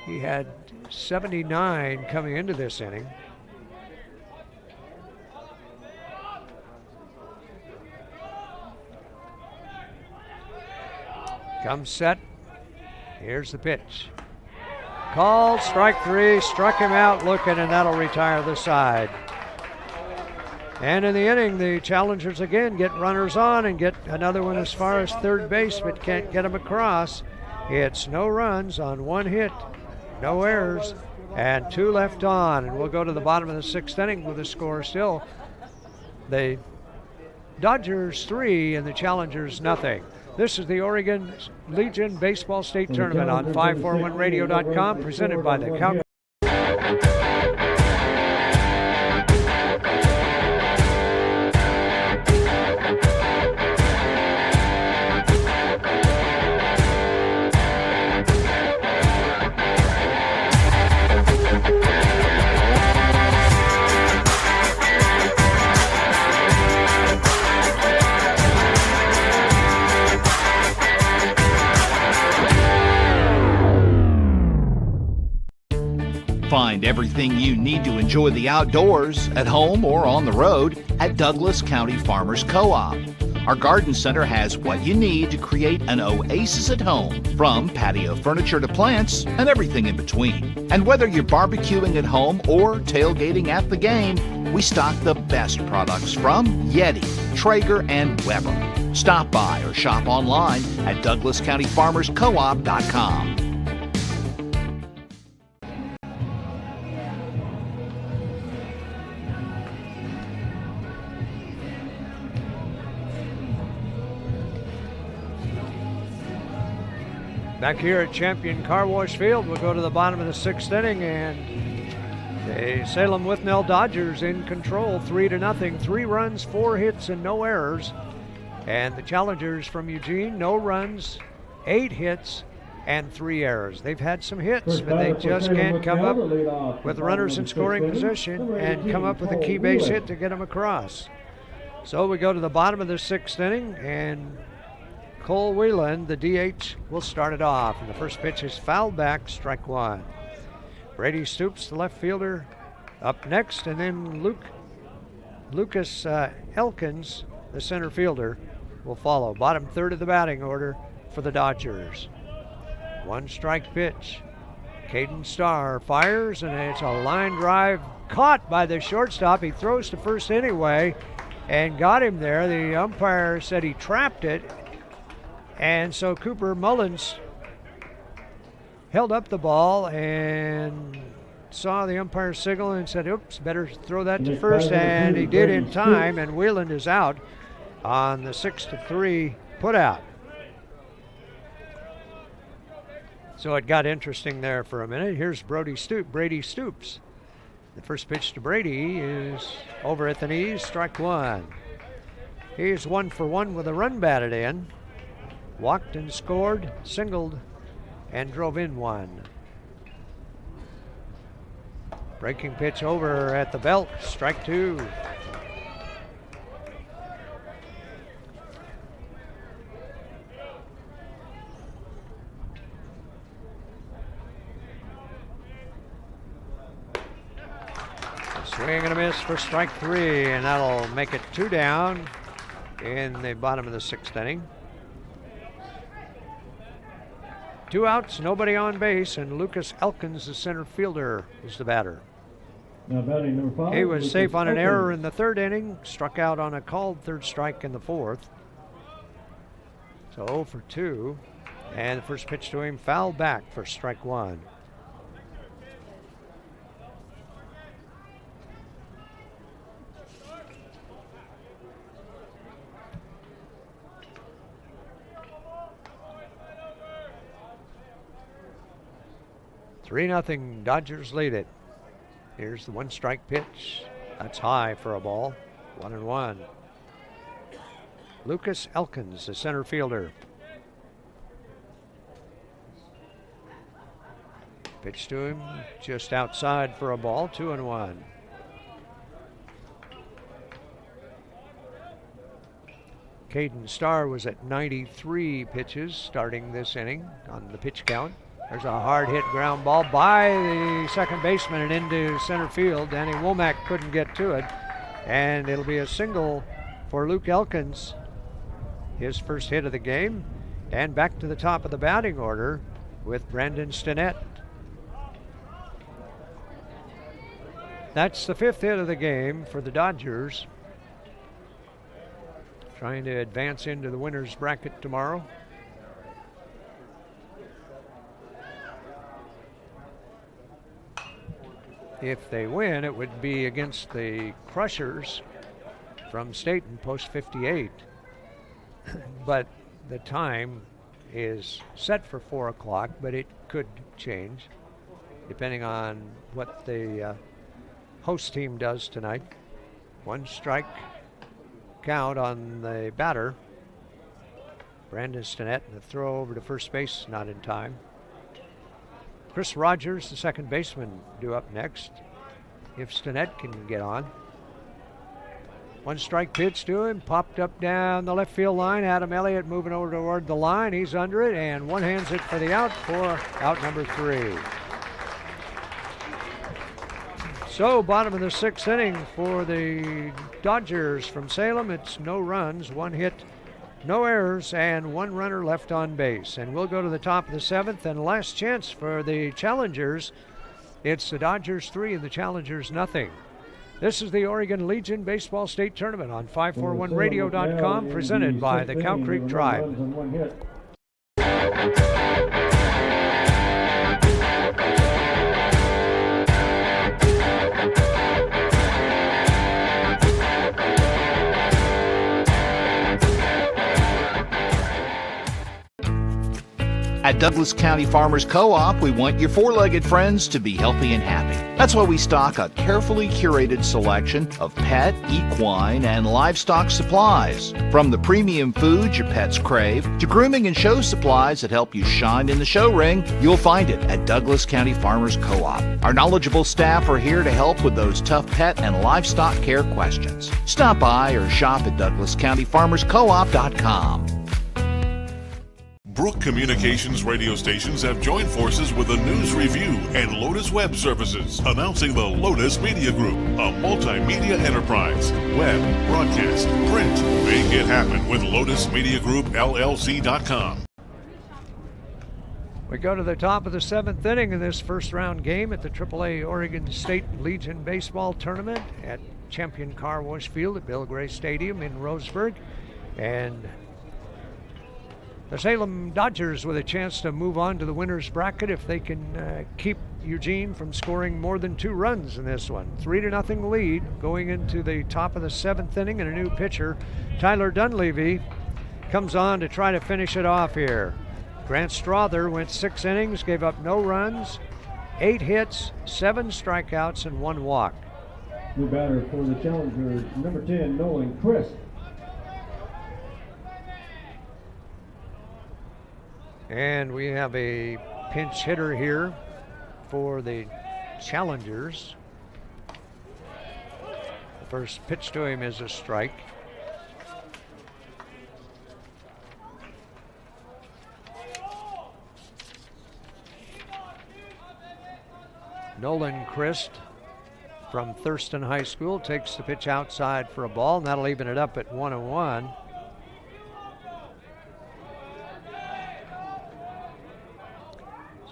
He had 79 coming into this inning. Comes set. Here's the pitch. Called, strike 3, struck him out looking, and that'll retire the side. And in the inning, the challengers again get runners on and get another one as far as third base, but can't get them across. It's no runs on 1 hit, no errors, and 2 left on. And we'll go to the bottom of the 6th inning with the score still. The Dodgers 3 and the Challengers nothing. This is the Oregon Legion Baseball State Tournament on 541radio.com, presented by the Cal. Find everything you need to enjoy the outdoors, at home or on the road, at Douglas County Farmers Co-op. Our garden center has what you need to create an oasis at home, from patio furniture to plants and everything in between. And whether you're barbecuing at home or tailgating at the game, we stock the best products from Yeti, Traeger, and Weber. Stop by or shop online at DouglasCountyFarmersCoop.com. Back here at Champion Car Wash Field, we'll go to the bottom of the 6th inning, and the Salem Withnell Dodgers in control, 3-0, 3 runs, 4 hits, and no errors. And the Challengers from Eugene, no runs, 8 hits, and 3 errors. They've had some hits, but they just can't come up with runners in scoring position and come up with a key base hit to get them across. So we go to the bottom of the 6th inning, and Cole Whelan, the DH, will start it off. And the first pitch is fouled back, strike 1. Brady Stoops, the left fielder, up next, and then Lucas Elkins, the center fielder, will follow. Bottom third of the batting order for the Dodgers. 1-strike pitch. Caden Starr fires, and it's a line drive caught by the shortstop. He throws to first anyway and got him there. The umpire said he trapped it. And so Cooper Mullins held up the ball and saw the umpire signal and said, oops, better throw that to first, and he did in time, and Whelan is out on the 6-3 putout. So it got interesting there for a minute. Here's Brady Stoops. The first pitch to Brady is over at the knees, strike 1. He's 1 for 1 with a run batted in. Walked and scored, singled, and drove in 1. Breaking pitch over at the belt, strike 2. Swing and a miss for strike 3, and that'll make it 2 down in the bottom of the 6th inning. 2 outs, nobody on base, and Lucas Elkins, the center fielder, is the batter. Now batting number 5. He was Lucas safe on an Elkins. error in the 3rd inning, struck out on a called 3rd strike in the 4th. So 0 for 2, and the first pitch to him fouled back for strike 1. 3-0, Dodgers lead it. Here's the 1-strike pitch. That's high for a ball. 1-1. Lucas Elkins, the center fielder. Pitch to him just outside for a ball. 2-1. Caden Starr was at 93 pitches starting this inning on the pitch count. There's a hard hit ground ball by the second baseman and into center field. Danny Womack couldn't get to it. And it'll be a single for Luke Elkins, his first hit of the game. And back to the top of the batting order with Brandon Stinnett. That's the 5th hit of the game for the Dodgers. Trying to advance into the winner's bracket tomorrow. If they win, it would be against the Crushers from Staten, post 58. But the time is set for 4 o'clock, but it could change depending on what the host team does tonight. 1-strike count on the batter. Brandon Stinnett, and the throw over to first base, not in time. Chris Rogers, the second baseman, due up next, if Stinnett can get on. 1-strike pitch to him, popped up down the left field line. Adam Elliott moving over toward the line. He's under it, and one-hands it for the out for out number 3. So, bottom of the 6th inning for the Dodgers from Salem. It's no runs, 1 hit, no errors, and 1 runner left on base. And we'll go to the top of the 7th, and last chance for the Challengers. It's the Dodgers 3 and the Challengers nothing. This is the Oregon Legion Baseball State Tournament on 541radio.com, presented by the Cow Creek Tribe. At Douglas County Farmers Co-op, we want your four-legged friends to be healthy and happy. That's why we stock a carefully curated selection of pet, equine, and livestock supplies. From the premium foods your pets crave to grooming and show supplies that help you shine in the show ring, you'll find it at Douglas County Farmers Co-op. Our knowledgeable staff are here to help with those tough pet and livestock care questions. Stop by or shop at DouglasCountyFarmersCoop.com. Brook Communications radio stations have joined forces with the News Review and Lotus Web Services, announcing the Lotus Media Group, a multimedia enterprise. Web, broadcast, print. Make it happen with LotusMediaGroupLLC.com. We go to the top of the 7th inning in this first round game at the AAA Oregon State Legion Baseball Tournament at Champion Car Wash Field at Bill Gray Stadium in Roseburg. And the Salem Dodgers with a chance to move on to the winner's bracket if they can keep Eugene from scoring more than 2 runs in this one. 3-0 lead going into the top of the 7th inning, and a new pitcher, Tyler Dunleavy, comes on to try to finish it off here. Grant Strother went 6 innings, gave up no runs, 8 hits, 7 strikeouts, and 1 walk. New batter for the Challengers, number 10, Nolan Chris. And we have a pinch hitter here for the Challengers. The first pitch to him is a strike. Nolan Christ from Thurston High School takes the pitch outside for a ball, and that'll even it up at 1-1.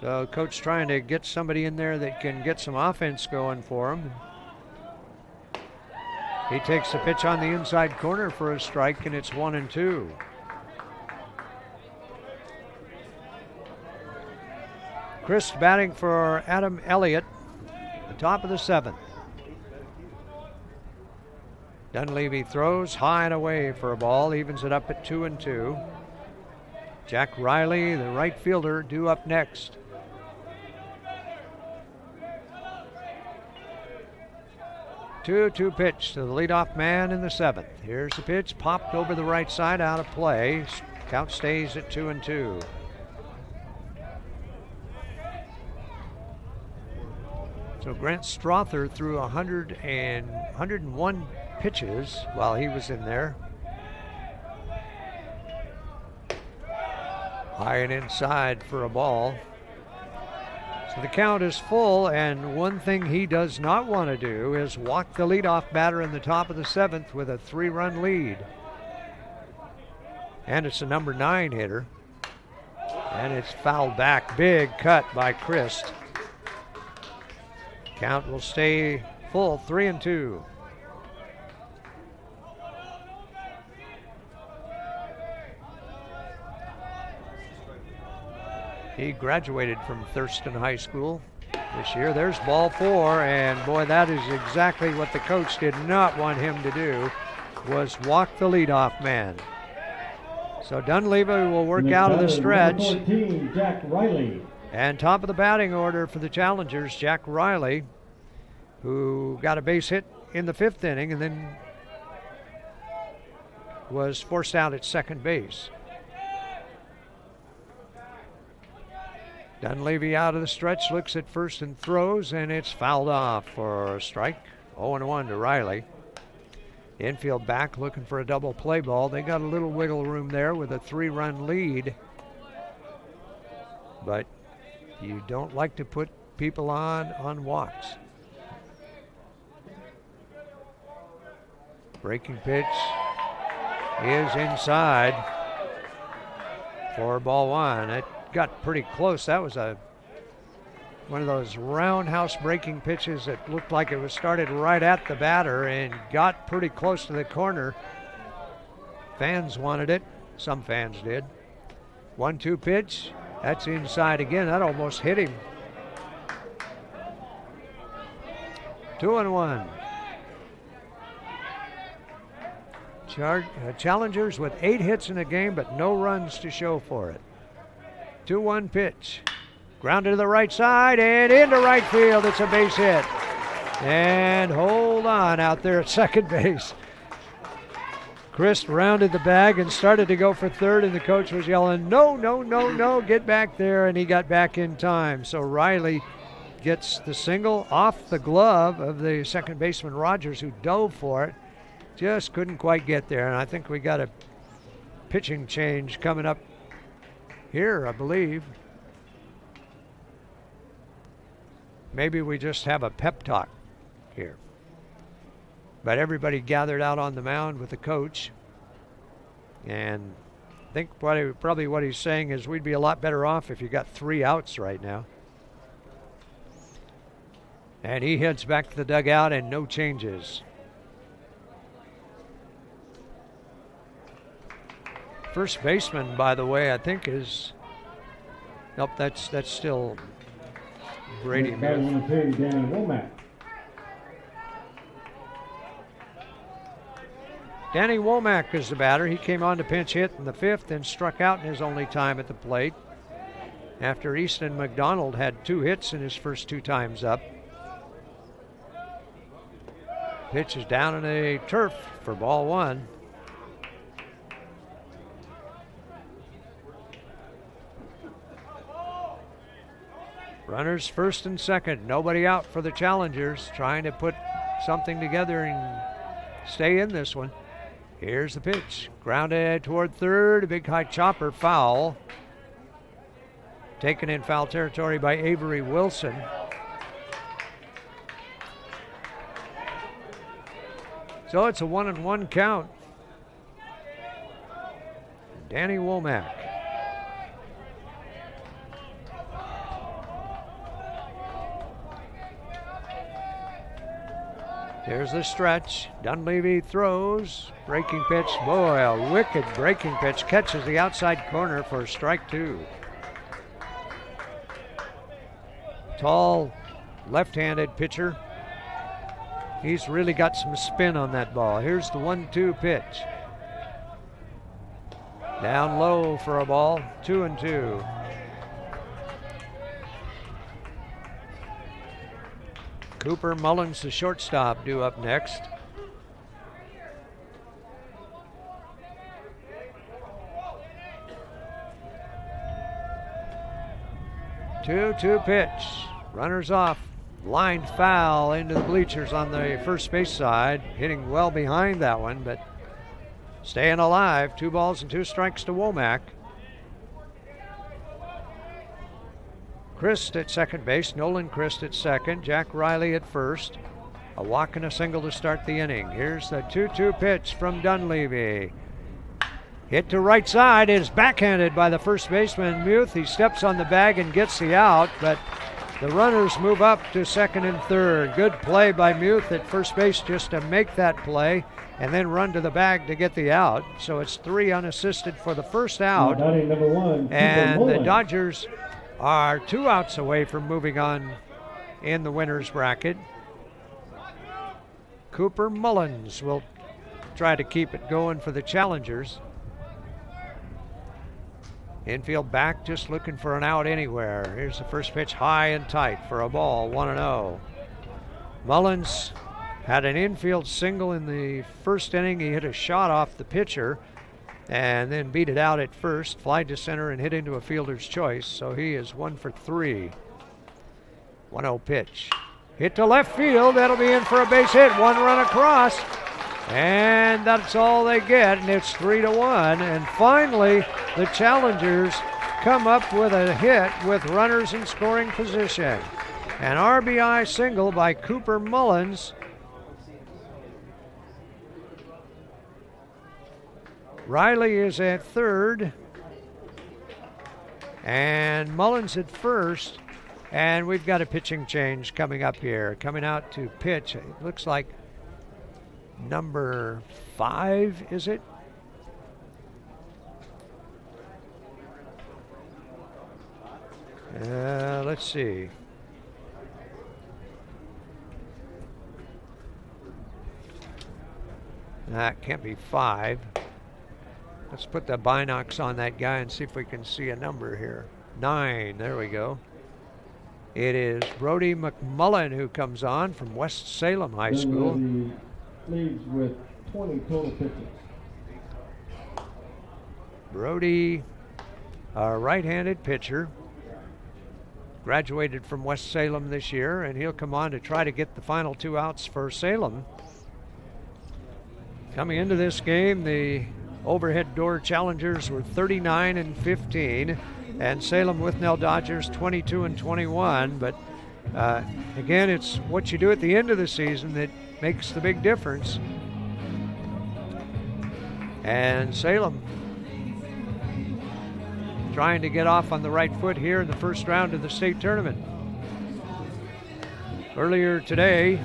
So coach trying to get somebody in there that can get some offense going for him. He takes the pitch on the inside corner for a strike, and it's 1-2. Chris batting for Adam Elliott, the top of the 7th. Dunleavy throws high and away for a ball, evens it up at 2-2. Jack Riley, the right fielder, due up next. 2-2 pitch to the leadoff man in the 7th. Here's the pitch, popped over the right side, out of play. Count stays at 2-2. So Grant Strother threw 101 pitches while he was in there. High and inside for a ball. So the count is full, and one thing he does not want to do is walk the leadoff batter in the top of the 7th with a 3-run lead. And it's a number 9 hitter. And it's fouled back. Big cut by Christ. Count will stay full, 3-2. He graduated from Thurston High School this year. There's ball 4, and boy, that is exactly what the coach did not want him to do, was walk the leadoff man. So Dunleavy will work out of the stretch. 14, Jack Riley. And top of the batting order for the challengers, Jack Riley, who got a base hit in the 5th inning and then was forced out at second base. Dunleavy out of the stretch, looks at first and throws, and it's fouled off for a strike. 0-1 to Riley. Infield back looking for a double play ball. They got a little wiggle room there with a 3-run lead. But you don't like to put people on walks. Breaking pitch is inside for ball 1. It got pretty close. That was one of those roundhouse breaking pitches that looked like it was started right at the batter and got pretty close to the corner. Fans wanted it. Some fans did. 1-2 pitch. That's inside again. That almost hit him. 2-1. Challengers with 8 hits in the game, but no runs to show for it. 2-1 pitch. Grounded to the right side and into right field. It's a base hit. And hold on out there at second base. Chris rounded the bag and started to go for third, and the coach was yelling, no, no, no, no, get back there, and he got back in time. So Riley gets the single off the glove of the second baseman Rogers, who dove for it. Just couldn't quite get there, and I think we got a pitching change coming up here, I believe. Maybe we just have a pep talk here. But everybody gathered out on the mound with the coach. And I think probably what he's saying is we'd be a lot better off if you got 3 outs right now. And he heads back to the dugout and no changes. First baseman, by the way, I think is... Nope, that's still Brady. Danny Womack. Danny Womack is the batter. He came on to pinch hit in the 5th and struck out in his only time at the plate after Easton McDonald had 2 hits in his first 2 times up. Pitch is down in the turf for ball 1. Runners first and second. Nobody out for the challengers, trying to put something together and stay in this one. Here's the pitch. Grounded toward third. A big high chopper, foul. Taken in foul territory by Avery Wilson. So it's a 1-1 count. Danny Womack. There's the stretch. Dunleavy throws. Breaking pitch. Boy, a wicked breaking pitch. Catches the outside corner for strike 2. Tall, left-handed pitcher. He's really got some spin on that ball. Here's the 1-2 pitch. Down low for a ball. 2-2. Cooper Mullins, the shortstop, due up next. Two-two pitch. Runners off. Lined foul into the bleachers on the first base side. Hitting well behind that one, but staying alive. 2 balls and 2 strikes to Womack. Christ at second base. Nolan Christ at second. Jack Riley at first. A walk and a single to start the inning. Here's the 2-2 pitch from Dunleavy. Hit to right side. It is backhanded by the first baseman, Muth. He steps on the bag and gets the out, but the runners move up to second and third. Good play by Muth at first base just to make that play and then run to the bag to get the out. So it's 3 unassisted for the first out. Number 1, and the Dodgers are 2 outs away from moving on in the winner's bracket. Cooper Mullins will try to keep it going for the challengers. Infield back, just looking for an out anywhere. Here's the first pitch, high and tight for a ball, 1-0. Mullins had an infield single in the first inning. He hit a shot off the pitcher and then beat it out at first, flied to center and hit into a fielder's choice. So he is 1 for 3. 1-0 pitch. Hit to left field. That'll be in for a base hit. 1 run across. And that's all they get, and it's 3-1. And finally, the challengers come up with a hit with runners in scoring position. An RBI single by Cooper Mullins. Riley is at third, and Mullins at first. And we've got a pitching change coming up here. Coming out to pitch, it looks like number 5, is it? Let's see. That can't be 5. Let's put the binocs on that guy and see if we can see a number here. 9, there we go. It is Brody McMullen who comes on from West Salem High School. Leads with 20 total pitches. Brody, a right-handed pitcher, graduated from West Salem this year, and he'll come on to try to get the final 2 outs for Salem. Coming into this game, the overhead door challengers were 39-15, and Salem Withnell Dodgers 22-21. But again, it's what you do at the end of the season that makes the big difference. And Salem trying to get off on the right foot here in the first round of the state tournament. Earlier today,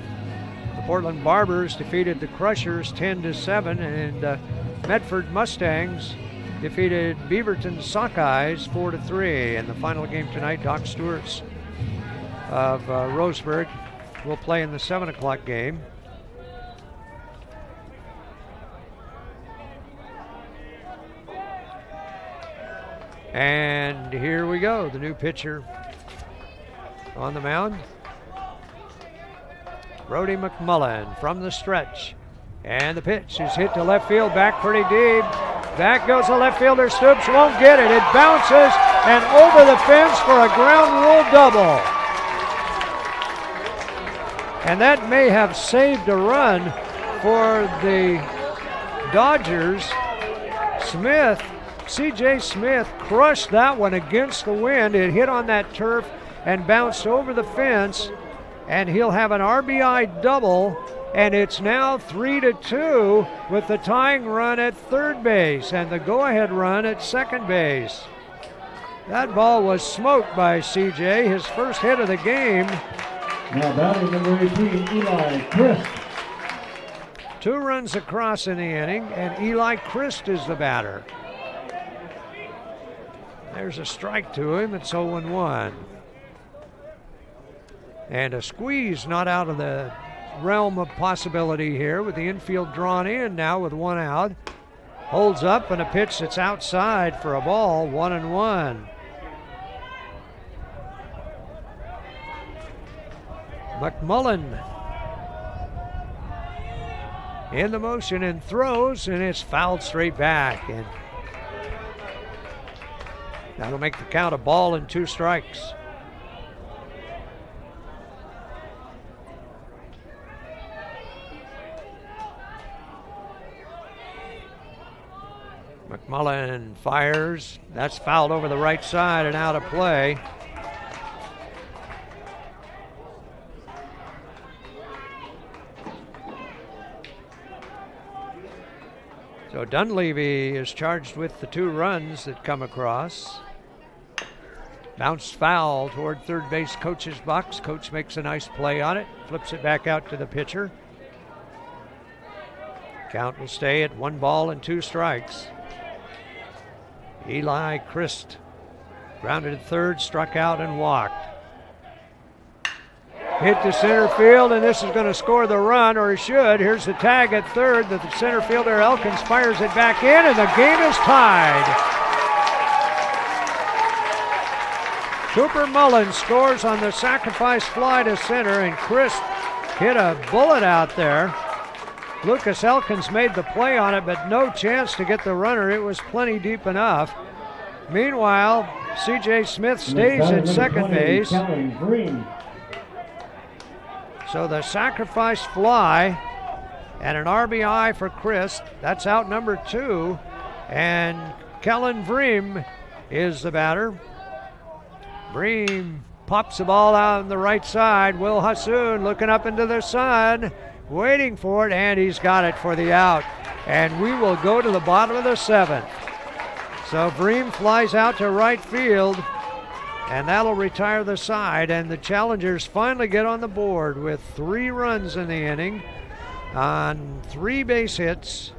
the Portland Barbers defeated the Crushers 10-7, and Medford Mustangs defeated Beaverton Sockeyes 4-3. And the final game tonight, Doc Stewart's of Roseburg will play in the 7 o'clock game. And here we go, the new pitcher on the mound. Brody McMullen from the stretch. And the pitch is hit to left field, back pretty deep. Back goes the left fielder, Stoops won't get it. It bounces and over the fence for a ground rule double. And that may have saved a run for the Dodgers. C.J. Smith crushed that one against the wind. It hit on that turf and bounced over the fence, and he'll have an RBI double, and it's now 3-2 with the tying run at third base and the go-ahead run at second base. That ball was smoked by C.J., his first hit of the game. Now batting number 18, Eli Christ. 2 runs across in the inning, and Eli Christ is the batter. There's a strike to him. It's 0-1. And a squeeze not out of the realm of possibility here with the infield drawn in now with 1 out. Holds up and a pitch that's outside for a ball, 1-1. McMullen in the motion and throws, and it's fouled straight back. And that'll make the count a ball and 2 strikes. McMullen fires. That's fouled over the right side and out of play. So Dunleavy is charged with the 2 runs that come across. Bounced foul toward third base coach's box. Coach makes a nice play on it, flips it back out to the pitcher. Count will stay at 1 ball and 2 strikes. Eli Christ grounded at third, struck out and walked. Hit to center field, and this is going to score the run, or he should. Here's the tag at third. The center fielder Elkins fires it back in, and the game is tied. Cooper Mullen scores on the sacrifice fly to center, and Chris hit a bullet out there. Lucas Elkins made the play on it, but no chance to get the runner. It was plenty deep enough. Meanwhile, C.J. Smith stays at second base. So the sacrifice fly and an RBI for Chris. That's out number 2. And Kellen Vreem is the batter. Vreem pops the ball out on the right side. Will Hassoun looking up into the sun, waiting for it, and he's got it for the out. And we will go to the bottom of the 7th. So Vreem flies out to right field, and that'll retire the side. And the Challengers finally get on the board with 3 runs in the inning on 3 base hits,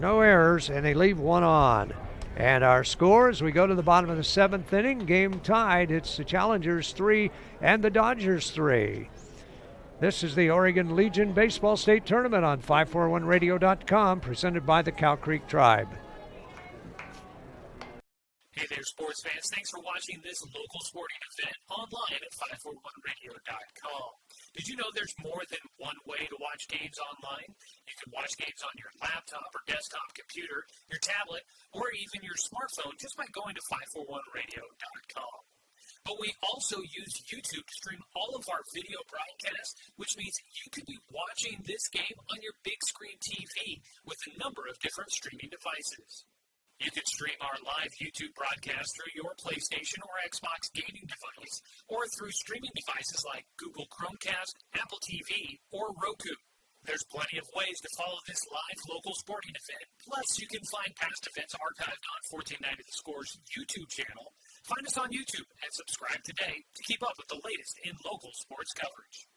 no errors, and they leave 1 on. And our score as we go to the bottom of the 7th inning, game tied. It's the Challengers 3 and the Dodgers 3. This is the Oregon Legion Baseball State Tournament on 541radio.com, presented by the Cow Creek Tribe. Hey there, sports fans. Thanks for watching this local sporting event online at 541radio.com. Did you know there's more than one way to watch games online? You can watch games on your laptop or desktop computer, your tablet, or even your smartphone just by going to 541radio.com. But we also use YouTube to stream all of our video broadcasts, which means you could be watching this game on your big screen TV with a number of different streaming devices. You can stream our live YouTube broadcast through your PlayStation or Xbox gaming device, or through streaming devices like Google Chromecast, Apple TV, or Roku. There's plenty of ways to follow this live local sporting event. Plus, you can find past events archived on 1490 The Score's YouTube channel. Find us on YouTube and subscribe today to keep up with the latest in local sports coverage.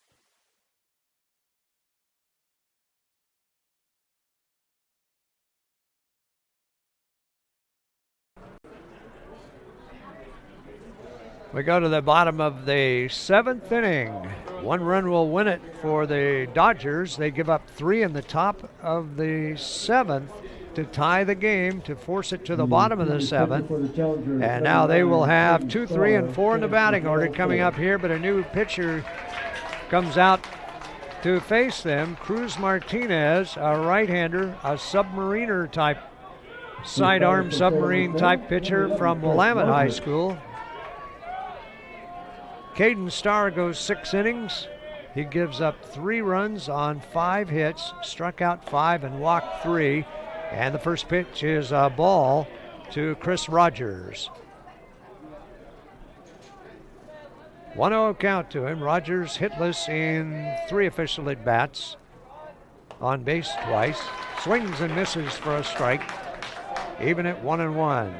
We go to the bottom of the 7th inning. 1 run will win it for the Dodgers. They give up 3 in the top of the 7th to tie the game, to force it to the bottom of the 7th. And now they will have 2, 3, and 4 in the batting order coming up here, but a new pitcher comes out to face them. Cruz Martinez, a right-hander, a submariner type, sidearm submarine type pitcher from Willamette High School. Caden Starr goes 6 innings. He gives up 3 runs on 5 hits, struck out 5 and walked 3. And the first pitch is a ball to Chris Rogers. 1-0 count to him. Rogers hitless in 3 official at-bats. On base twice. Swings and misses for a strike. Even at 1-1.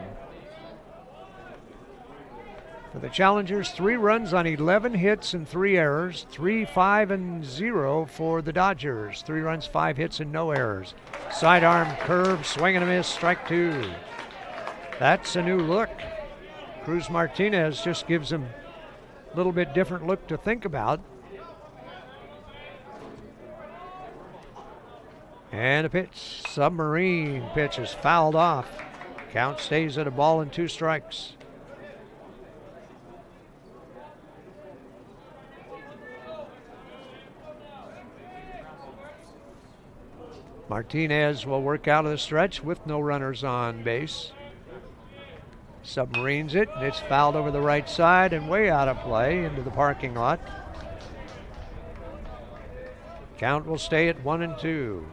For the Challengers, 3 runs on 11 hits and 3 errors. 3, 5, and 0 for the Dodgers. 3 runs, 5 hits, and no errors. Sidearm curve, swing and a miss, strike 2. That's a new look. Cruz Martinez just gives him a little bit different look to think about. And a pitch, submarine pitch is fouled off. Count stays at a ball and 2 strikes. Martinez will work out of the stretch with no runners on base. Submarines it, and it's fouled over the right side and way out of play into the parking lot. Count will stay at 1-2.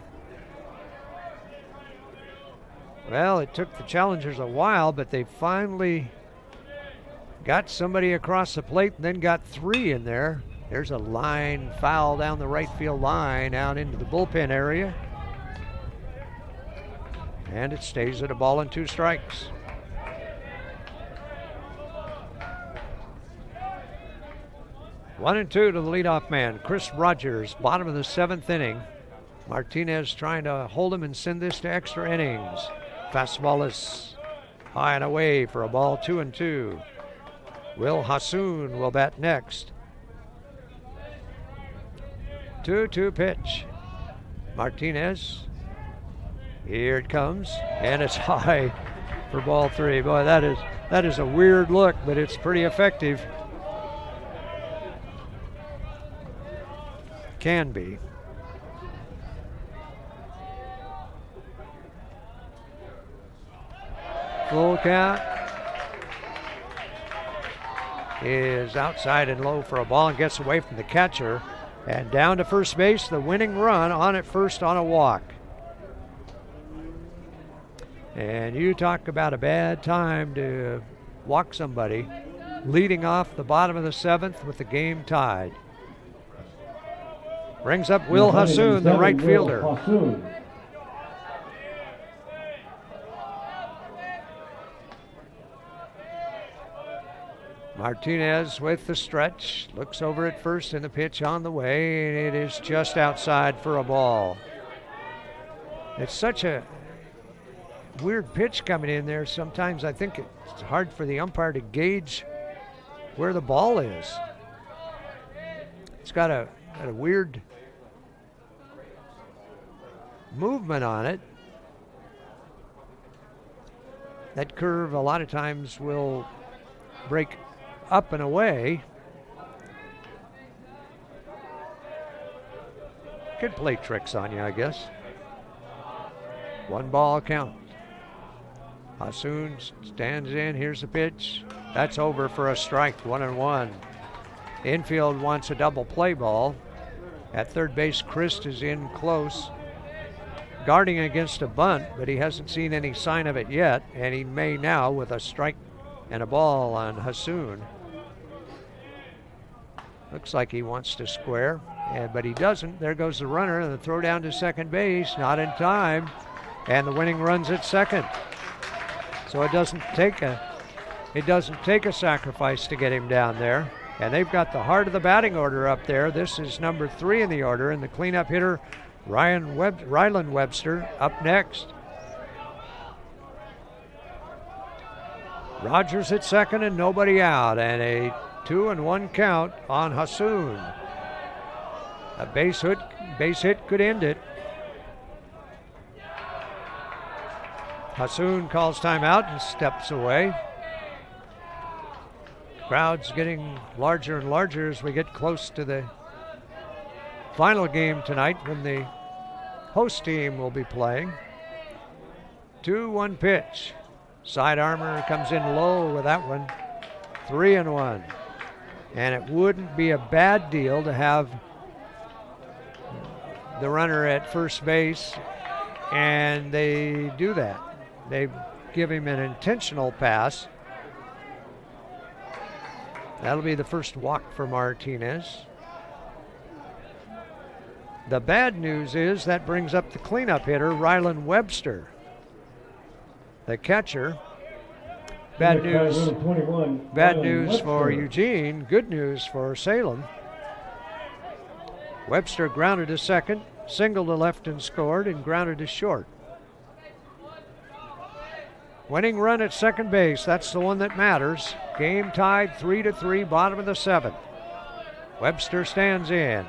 Well, it took the challengers a while, but they finally got somebody across the plate and then got 3 in there. There's a line foul down the right field line out into the bullpen area. And it stays at a ball and 2 strikes. One and 2 to the leadoff man, Chris Rogers, bottom of the 7th inning. Martinez trying to hold him and send this to extra innings. Fastball is high and away for a ball, 2-2. Will Hassoun will bat next. 2-2 pitch. Martinez. Here it comes, and it's high for ball 3. Boy, that is a weird look, but it's pretty effective. Can be. Full count is outside and low for a ball and gets away from the catcher. And down to first base, the winning run on at first on a walk. And you talk about a bad time to walk somebody, leading off the bottom of the 7th with the game tied. Brings up Will Hassoun, the right fielder. Martinez with the stretch, looks over at first and the pitch on the way, and it is just outside for a ball. It's such a weird pitch coming in there. Sometimes I think it's hard for the umpire to gauge where the ball is. It's got a weird movement on it. That curve a lot of times will break up and away. Could play tricks on you, I guess. 1 ball count. Hassoun stands in. Here's the pitch. That's over for a strike. 1-1. Infield wants a double play ball. At third base, Christ is in close, guarding against a bunt, but he hasn't seen any sign of it yet, and he may now with a strike and a ball on Hassoun. Looks like he wants to square, but he doesn't. There goes the runner, and the throw down to second base, not in time, and the winning run's at second. So it doesn't take a sacrifice to get him down there. And they've got the heart of the batting order up there. This is number 3 in the order, and the cleanup hitter, Rylan Webster, up next. Rogers at second and nobody out, and a 2-1 count on Hassoun. A base hit could end it. Hassoun calls timeout and steps away. Crowd's getting larger and larger as we get close to the final game tonight when the host team will be playing. 2-1 pitch. Side armor comes in low with that one. 3-1. And it wouldn't be a bad deal to have the runner at first base, and they do that. They give him an intentional pass. That'll be the first walk for Martinez. The bad news is that brings up the cleanup hitter, Rylan Webster. The catcher. Bad news for Eugene, good news for Salem. Webster grounded to second, singled to left and scored, and grounded to short. Winning run at second base, that's the one that matters. Game tied 3-3, bottom of the 7th. Webster stands in.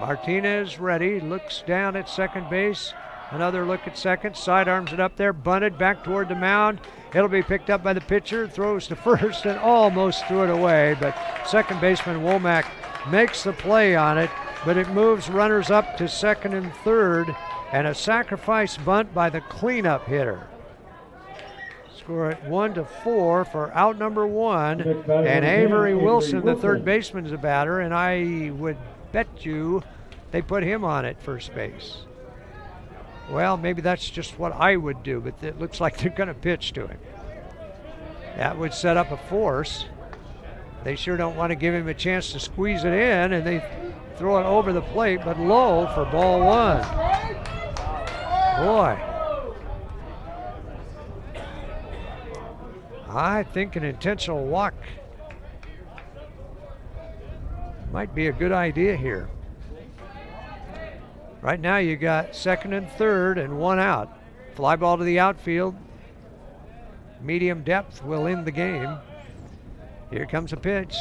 Martinez ready, looks down at second base. Another look at second, sidearms it up there, bunted back toward the mound. It'll be picked up by the pitcher, throws to first and almost threw it away, but second baseman Womack makes the play on it, but it moves runners up to second and third, and a sacrifice bunt by the cleanup hitter. Score at 1-4 for out number one, and Avery Wilson, the third baseman, is a batter, and I would bet you they put him on at first base. Well, maybe that's just what I would do, but it looks like they're going to pitch to him. That would set up a force. They sure don't want to give him a chance to squeeze it in, and they throw it over the plate, but low for ball one. Boy. I think an intentional walk might be a good idea here. Right now you got second and third and one out. Fly ball to the outfield. Medium depth will end the game. Here comes a pitch.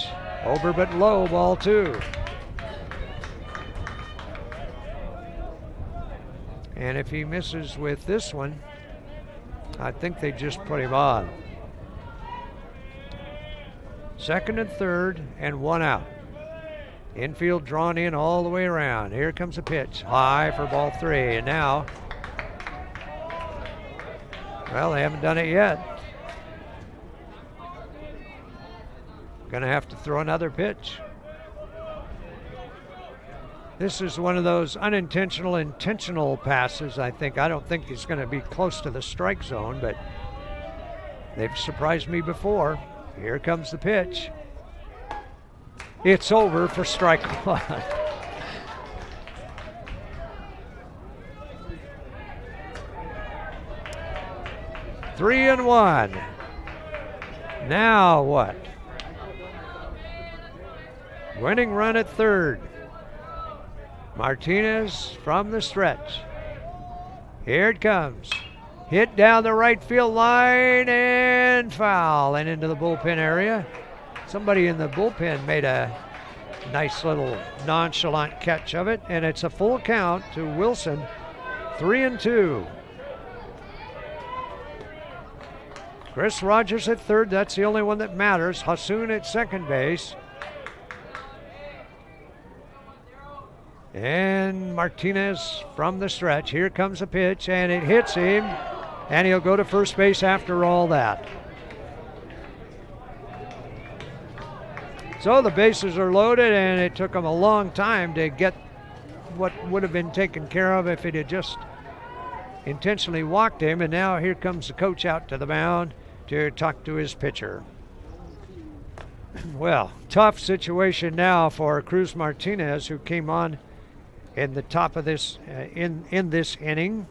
Over but low, ball two. And if he misses with this one, I think they just put him on. Second and third and one out. Infield drawn in all the way around. Here comes a pitch. High for ball three. And now, well, they haven't done it yet. Gonna have to throw another pitch. This is one of those unintentional, intentional passes, I think. I don't think he's gonna be close to the strike zone, but they've surprised me before. Here comes the pitch. It's over for strike one. 3-1. Now what? Winning run at third. Martinez from the stretch. Here it comes. Hit down the right field line and foul and into the bullpen area. Somebody in the bullpen made a nice little nonchalant catch of it, and it's a full count to Wilson, 3-2. Chris Rogers at third, that's the only one that matters. Hassoun at second base. And Martinez from the stretch. Here comes a pitch, and it hits him, and he'll go to first base after all that. So the bases are loaded, and it took him a long time to get what would have been taken care of if it had just intentionally walked him. And now here comes the coach out to the mound to talk to his pitcher. Well, tough situation now for Cruz Martinez, who came on in the top of this in this inning.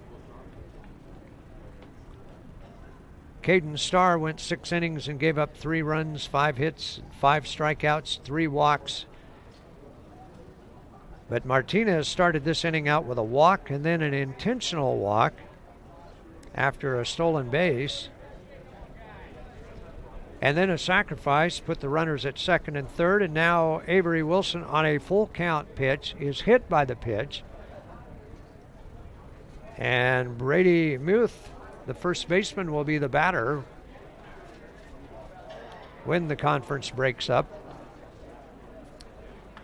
Caden Starr went 6 innings and gave up 3 runs, 5 hits, 5 strikeouts, 3 walks. But Martinez started this inning out with a walk and then an intentional walk after a stolen base. And then a sacrifice, put the runners at second and third, and now Avery Wilson on a full count pitch is hit by the pitch. And Brady Muth, the first baseman, will be the batter when the conference breaks up.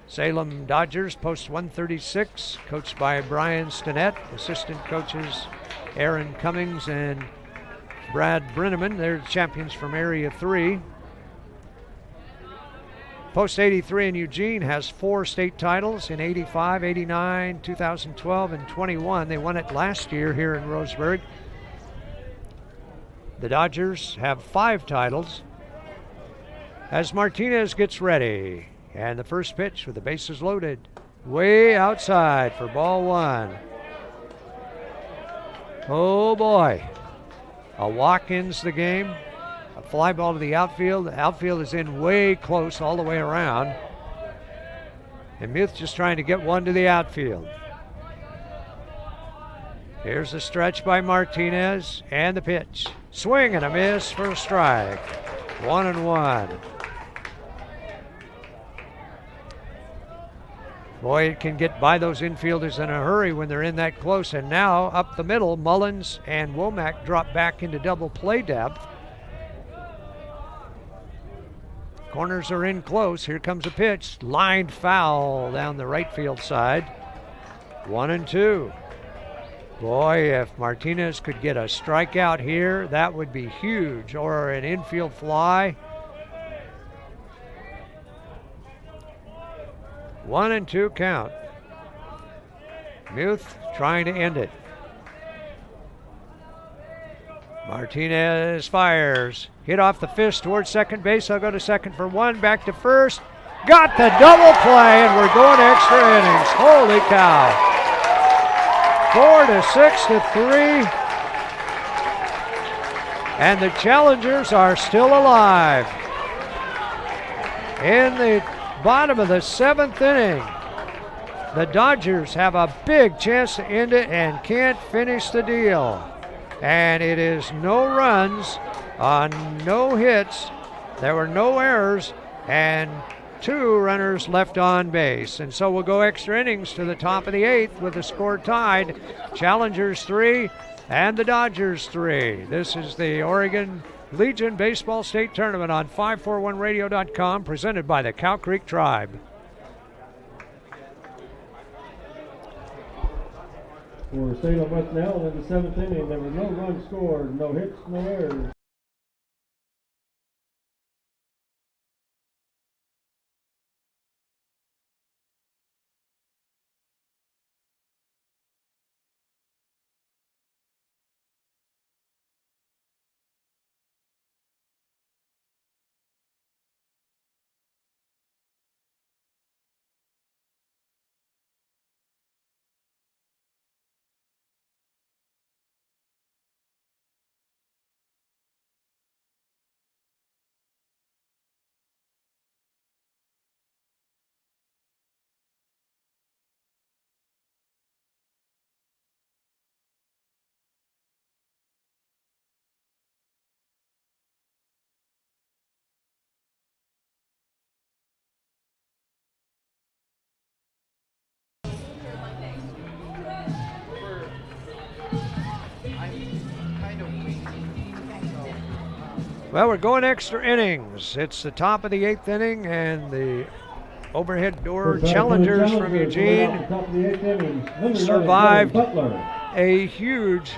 Salem Dodgers post 136, coached by Brian Stinnett, assistant coaches Aaron Cummings and Brad Brenneman. They're champions from Area 3. Post 83 in Eugene has 4 state titles in 85, 89, 2012, and 21. They won it last year here in Roseburg. The Dodgers have 5 titles. As Martinez gets ready, and the first pitch with the bases loaded, way outside for ball 1. Oh boy. A walk ends the game. A fly ball to the outfield. The outfield is in way close all the way around. And Muth just trying to get one to the outfield. Here's the stretch by Martinez and the pitch. Swing and a miss for a strike. 1-1. Boy, it can get by those infielders in a hurry when they're in that close. And now up the middle, Mullins and Womack drop back into double play depth. Corners are in close. Here comes a pitch. Lined foul down the right field side. 1-2. Boy, if Martinez could get a strikeout here, that would be huge, or an infield fly. 1-2 count. Muth trying to end it. Martinez fires. Hit off the fist towards second base. I'll go to second for one. Back to first. Got the double play, and we're going extra innings. Holy cow. 4-6-3. And the Challengers are still alive. In the bottom of the 7th inning, the Dodgers have a big chance to end it and can't finish the deal. And it is no runs on no hits. There were no errors and 2 runners left on base. And so we'll go extra innings to the top of the 8th with the score tied. Challengers 3 and the Dodgers 3. This is the Oregon Legion Baseball State Tournament on 541radio.com, presented by the Cow Creek Tribe. For Salem Withnell in the 7th inning, there were no runs scored, no hits, no errors. Well, we're going extra innings. It's the top of the 8th inning, and the overhead door Challengers from Eugene survived a huge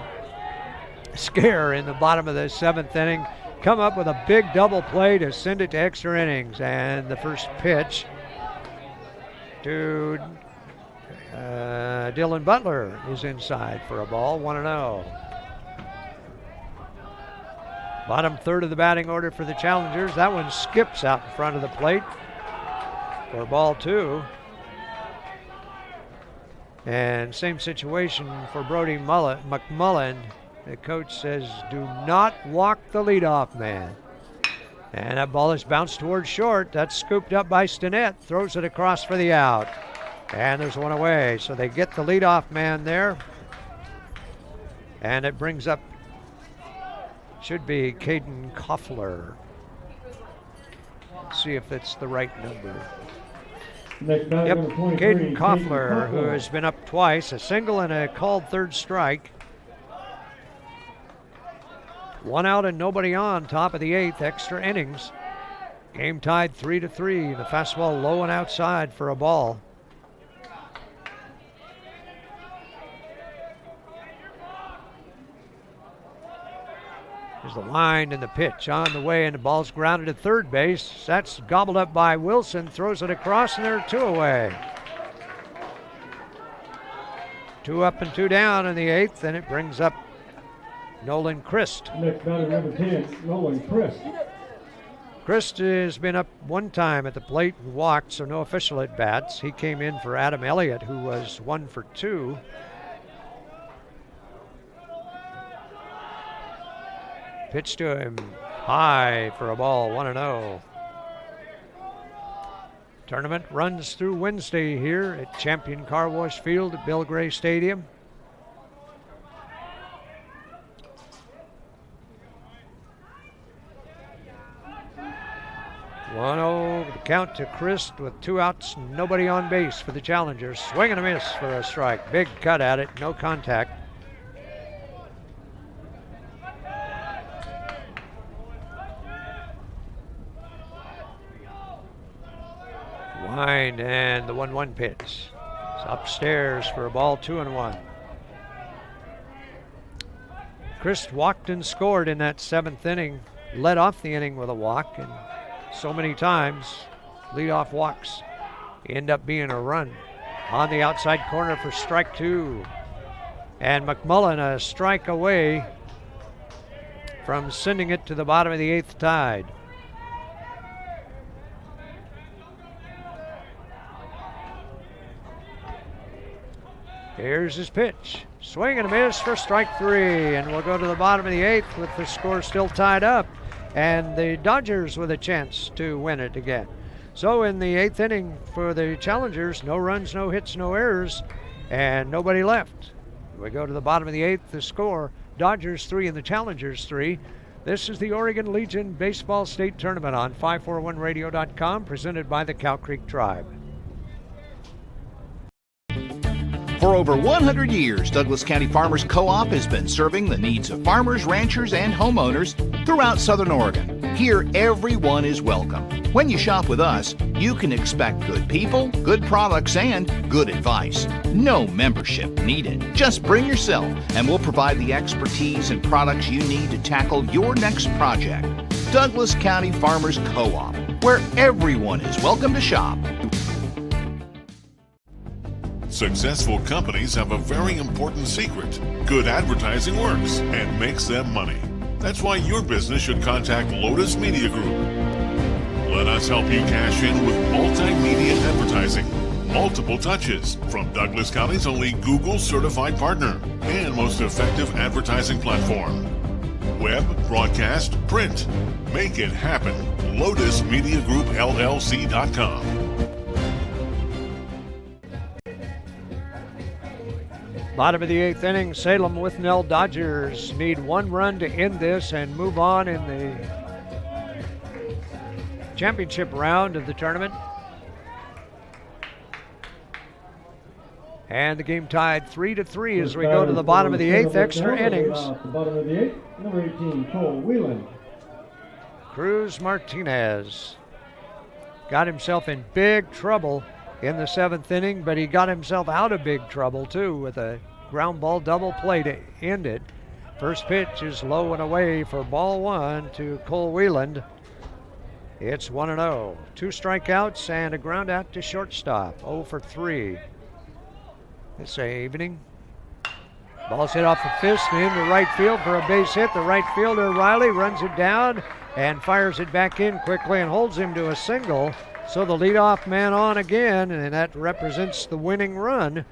scare in the bottom of the 7th inning. Come up with a big double play to send it to extra innings. And the first pitch to Dylan Butler is inside for a ball, 1-0. Bottom third of the batting order for the Challengers. That one skips out in front of the plate for ball 2. And same situation for Brody McMullen. The coach says, do not walk the leadoff man. And that ball is bounced towards short. That's scooped up by Stinnett. Throws it across for the out. And there's one away. So they get the leadoff man there. And it brings up, should be Caden Koffler. See if that's the right number. Yep, Caden Koffler, who has been up twice, a single and a called third strike. 1 out and nobody on, top of the 8th, extra innings. Game tied 3-3. The fastball low and outside for a ball. There's the line and the pitch on the way, and the ball's grounded at third base. That's gobbled up by Wilson, throws it across, and there are 2 away. 2 up and 2 down in the 8th, and it brings up Nolan Christ. Next batter, number 10, Nolan Christ. Christ has been up 1 time at the plate and walked, so no official at bats. He came in for Adam Elliott, who was 1 for 2. Pitch to him high for a ball, 1-0. Tournament runs through Wednesday here at Champion Car Wash Field at Bill Gray Stadium. 1-0 the count to Christ with 2 outs, nobody on base for the Challengers. Swing and a miss for a strike. Big cut at it, no contact. Wind and the 1-1 pitch. It's upstairs for a ball, 2-1. Chris walked and scored in that 7th inning. Led off the inning with a walk, and so many times leadoff walks end up being a run. On the outside corner for strike 2. And McMullen a strike away from sending it to the bottom of the 8th tide. Here's his pitch. Swing and a miss for strike 3. And we'll go to the bottom of the 8th with the score still tied up. And the Dodgers with a chance to win it again. So in the 8th inning for the Challengers, no runs, no hits, no errors, and nobody left. We go to the bottom of the 8th, the score, Dodgers 3 and the Challengers 3. This is the Oregon Legion Baseball State Tournament on 541radio.com, presented by the Cow Creek Tribe. For over 100 years, Douglas County Farmers Co-op has been serving the needs of farmers, ranchers, and homeowners throughout Southern Oregon. Here, everyone is welcome. When you shop with us, you can expect good people, good products, and good advice. No membership needed. Just bring yourself, and we'll provide the expertise and products you need to tackle your next project. Douglas County Farmers Co-op, where everyone is welcome to shop. Successful companies have a very important secret. Good advertising works and makes them money. That's why your business should contact Lotus Media Group. Let us help you cash in with multimedia advertising. Multiple touches from Douglas County's only Google certified partner and most effective advertising platform. Web, broadcast, print. Make it happen. LotusMediaGroupLLC.com. Bottom of the 8th inning, Salem Withnell Dodgers need 1 run to end this and move on in the championship round of the tournament. And the game tied 3-3 as we go to the bottom of the 8th, extra innings. The bottom of the 8th, number 18, Cole Whelan. Cruz Martinez got himself in big trouble in the 7th inning, but he got himself out of big trouble too with a ground ball double play to end it. First pitch is low and away for ball 1 to Cole Whelan. It's 1-0. 2 strikeouts and a ground out to shortstop. 0 for 3 this evening. Ball's hit off the fist and into right field for a base hit. The right fielder Riley runs it down and fires it back in quickly and holds him to a single. So the leadoff man on again, and that represents the winning run.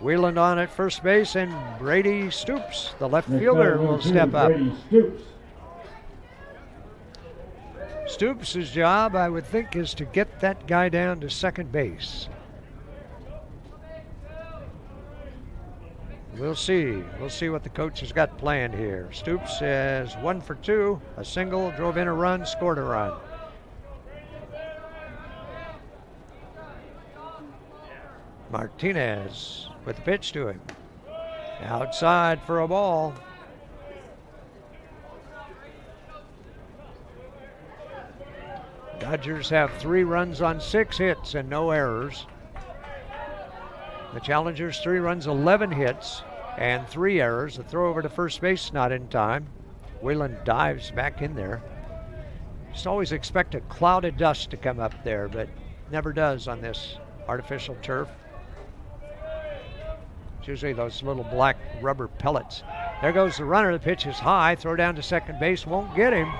Whelan on at first base, and Brady Stoops, the left fielder, will step up. Stoops' job, I would think, is to get that guy down to second base. We'll see. We'll see what the coach has got planned here. Stoops has 1 for 2, a single, drove in a run, scored a run. Martinez with the pitch to him. Outside for a ball. Dodgers have 3 runs on 6 hits and no errors. The Challengers 3 runs, 11 hits and 3 errors. The throw over to first base not in time. Whelan dives back in there. Just always expect a cloud of dust to come up there, but never does on this artificial turf. It's usually those little black rubber pellets. There goes the runner. The pitch is high. Throw down to second base. Won't get him.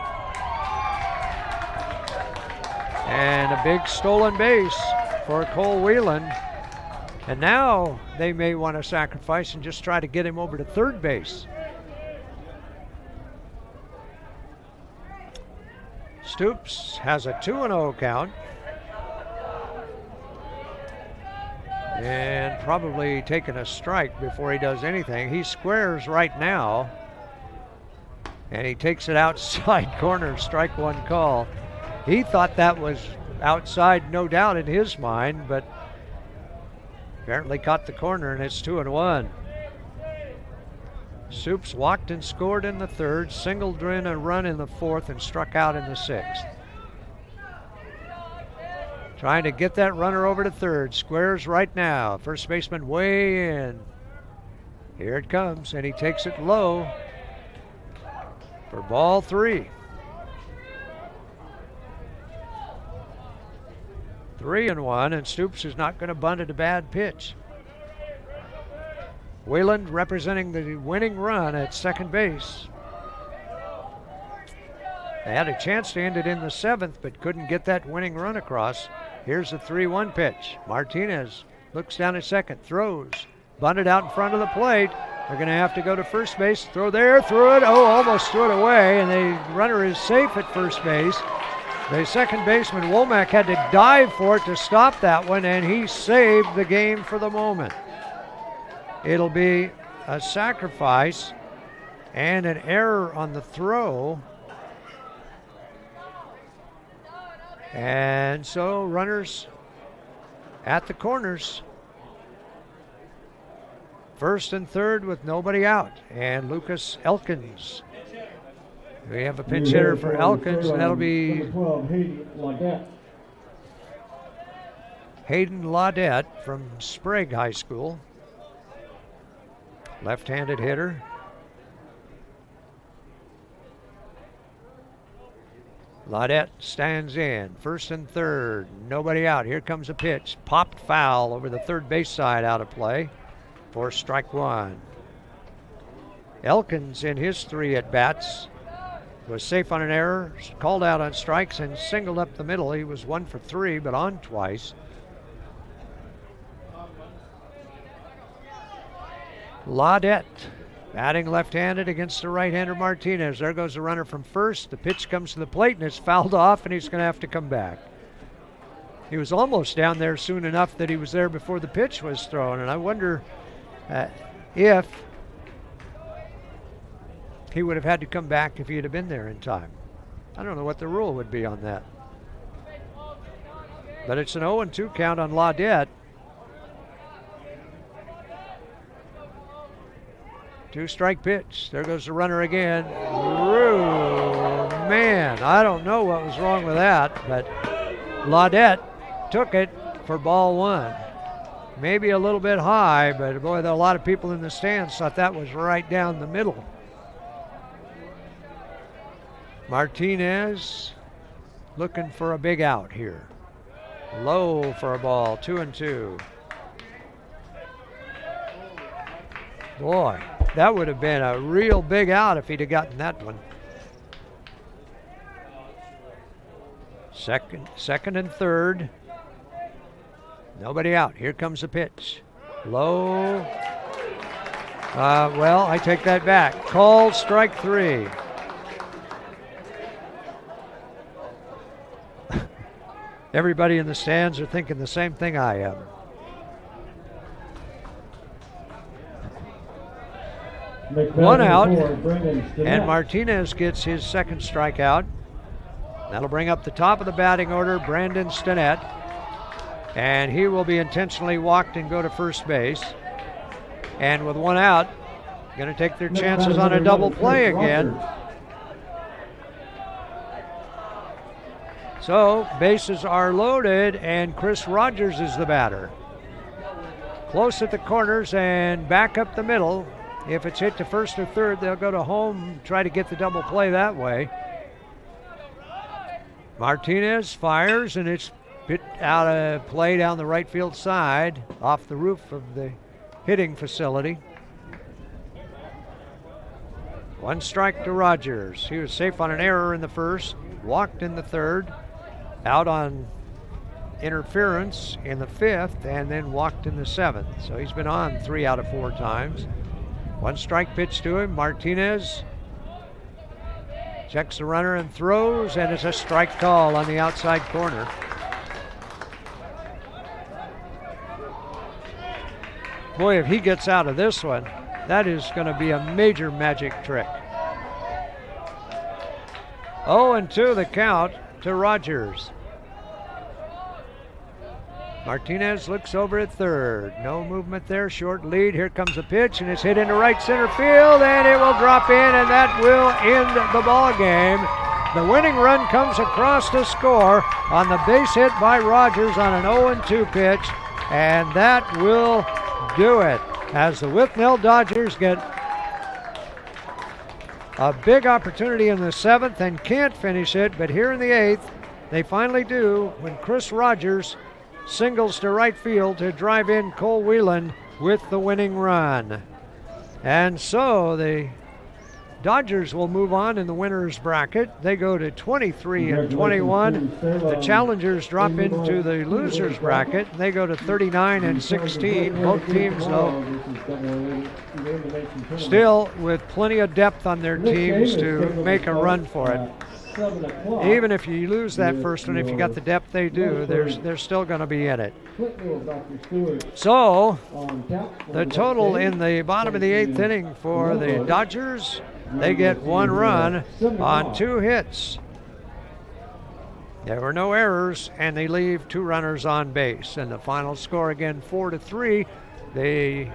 And a big stolen base for Cole Whelan. And now they may want to sacrifice and just try to get him over to third base. Stoops has a 2-0 count. And probably taking a strike before he does anything. He squares right now. And he takes it outside corner, strike 1 call. He thought that was outside, no doubt in his mind, but apparently caught the corner, and it's 2-1. Stoops walked and scored in the 3rd, singled in a run in the 4th, and struck out in the 6th. trying to get that runner over to third. Squares right now. First baseman way in. Here it comes, and he takes it low for ball 3. 3-1, and Stoops is not going to bunt at a bad pitch. Wayland representing the winning run at second base. They had a chance to end it in the 7th, but couldn't get that winning run across. Here's the 3-1 pitch. Martinez looks down at second, throws, bunted out in front of the plate. They're going to have to go to first base. Throw there, threw it. Oh, almost threw it away, and the runner is safe at first base. The second baseman, Womack, had to dive for it to stop that one, and he saved the game for the moment. It'll be a sacrifice and an error on the throw. And so runners at the corners. First and third with nobody out. And Lucas Elkins. We have a pinch hitter for Elkins, and that'll be Hayden Laudette from Sprague High School. Left-handed hitter. Laudette stands in. First and third. Nobody out. Here comes a pitch. Popped foul over the third base side, out of play for strike 1. Elkins in his 3 at-bats was safe on an error, called out on strikes, and singled up the middle. He was 1 for 3, but on twice. Laudette batting left-handed against the right-hander Martinez. There goes the runner from first. The pitch comes to the plate, and it's fouled off, and he's going to have to come back. He was almost down there soon enough that he was there before the pitch was thrown, and I wonder if he would have had to come back if he had been there in time. I don't know what the rule would be on that. But it's an 0-2 count on Laudette. 2-strike pitch. There goes the runner again. Ooh, man, I don't know what was wrong with that, but Laudette took it for ball 1. Maybe a little bit high, but boy, there are a lot of people in the stands thought that was right down the middle. Martinez looking for a big out here. Low for a ball, 2-2. Boy, that would have been a real big out if he'd have gotten that one. Second and third. Nobody out. Here comes the pitch. Low. Well, I take that back. Called strike 3. Everybody in the stands are thinking the same thing I am. One out, and Martinez gets his second strikeout. That'll bring up the top of the batting order, Brandon Stinnett, and he will be intentionally walked and go to first base. And with 1 out, going to take their chances on a double play again. So bases are loaded, and Chris Rogers is the batter. Close at the corners and back up the middle. If it's hit to first or third, they'll go to home, try to get the double play that way. Martinez fires, and it's hit out of play down the right field side, off the roof of the hitting facility. 1 strike to Rogers. He was safe on an error in the first, walked in the third, out on interference in the 5th, and then walked in the 7th. So he's been on 3 out of 4 times. 1 strike pitch to him. Martinez checks the runner and throws, and it's a strike call on the outside corner. Boy, if he gets out of this one, that is going to be a major magic trick. 0-2 the count to Rogers. Martinez looks over at third. No movement there, short lead. Here comes a pitch, and it's hit into right center field, and it will drop in, and that will end the ball game. The winning run comes across to score on the base hit by Rogers on an 0-2 pitch, and that will do it as the Withnell Dodgers get a big opportunity in the 7th and can't finish it, but here in the 8th, they finally do when Chris Rogers singles to right field to drive in Cole Whelan with the winning run. And so the Dodgers will move on in the winners bracket. They go to 23-21. The challengers drop into the losers bracket. They go to 39-16. Both teams, though, still with plenty of depth on their teams to make a run for it. Even if you lose that first one, if you got the depth they do, they're still going to be in it. So the total in the bottom of the 8th inning for the Dodgers, they get 1 run on 2 hits. There were no errors, and they leave 2 runners on base. And the final score again, 4-3. The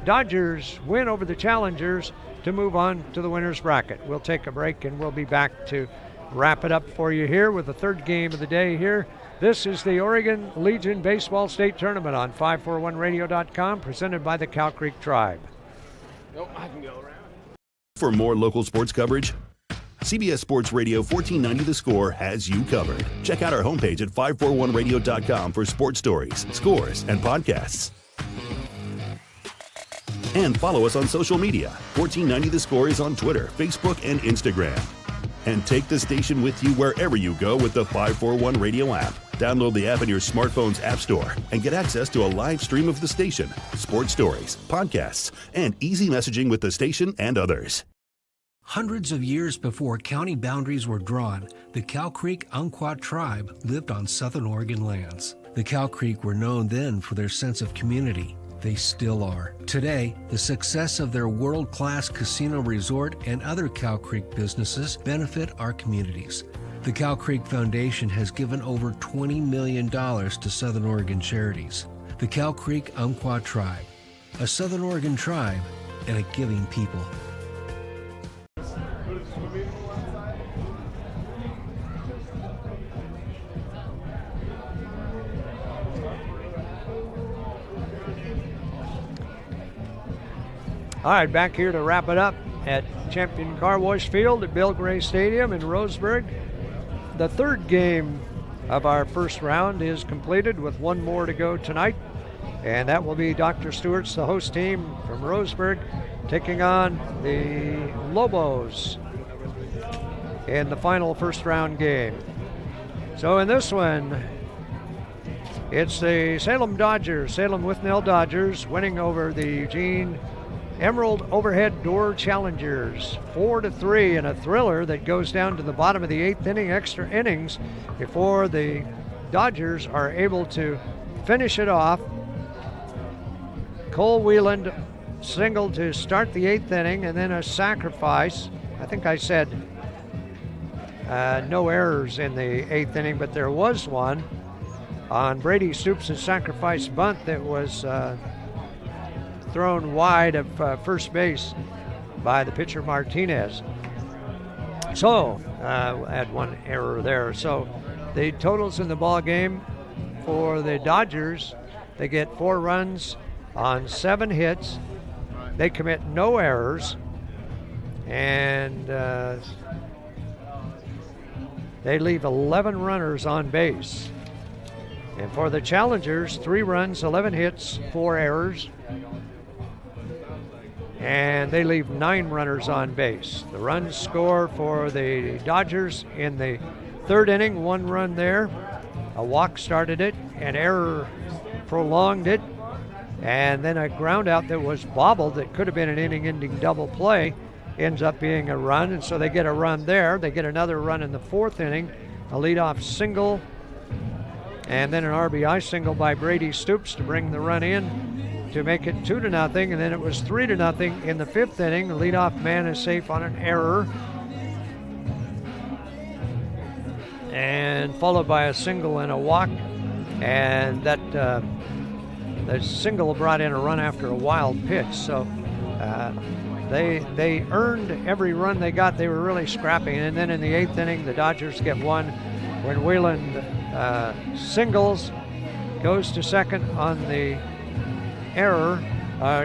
Dodgers win over the challengers to move on to the winner's bracket. We'll take a break, and we'll be back to wrap it up for you here with the 3rd game of the day here. This is the Oregon Legion Baseball State Tournament on 541radio.com, presented by the Cow Creek Tribe. I can go around. For more local sports coverage, CBS Sports Radio 1490 The Score has you covered. Check out our homepage at 541radio.com for sports stories, scores, and podcasts. And follow us on social media. 1490 The Score is on Twitter, Facebook, and Instagram. And take the station with you wherever you go with the 541 Radio app. Download the app in your smartphone's app store and get access to a live stream of the station, sports stories, podcasts, and easy messaging with the station and others. Hundreds of years before county boundaries were drawn, the Cow Creek Umpqua tribe lived on Southern Oregon lands. The Cow Creek were known then for their sense of community. They still are. Today, the success of their world-class casino resort and other Cow Creek businesses benefit our communities. The Cow Creek Foundation has given over $20 million to Southern Oregon charities. The Cow Creek Umpqua Tribe, a Southern Oregon tribe and a giving people. All right, back here to wrap it up at Champion Car Wash Field at Bill Gray Stadium in Roseburg. The 3rd game of our first round is completed with 1 more to go tonight, and that will be Dr. Stewart's, the host team from Roseburg, taking on the Lobos in the final first round game. So in this one, it's the Salem Withnell Dodgers winning over the Eugene Emerald Overhead Door Challengers 4-3 in a thriller that goes down to the bottom of the 8th inning, extra innings, before the Dodgers are able to finish it off. Cole Whelan singled to start the 8th inning, and then a sacrifice. I think I said no errors in the 8th inning, but there was one on Brady Stoops' sacrifice bunt that was thrown wide of first base by the pitcher Martinez. So, had 1 error there. So, the totals in the ball game for the Dodgers, they get 4 runs on 7 hits. They commit no errors, and they leave 11 runners on base. And for the challengers, 3 runs, 11 hits, 4 errors, and they leave 9 runners on base. The runs score for the Dodgers in the 3rd inning, 1 run there. A walk started it, an error prolonged it, and then a ground out that was bobbled that could have been an inning-ending double play ends up being a run, and so they get a run there. They get another run in the 4th inning, a leadoff single, and then an RBI single by Brady Stoops to bring the run in to make it 2-0, and then it was 3-0 in the 5th inning. The leadoff man is safe on an error, and followed by a single and a walk, and that the single brought in a run after a wild pitch. So They earned every run they got. They were really scrappy. And then in the 8th inning, the Dodgers get one when Whelan singles, goes to second on the error,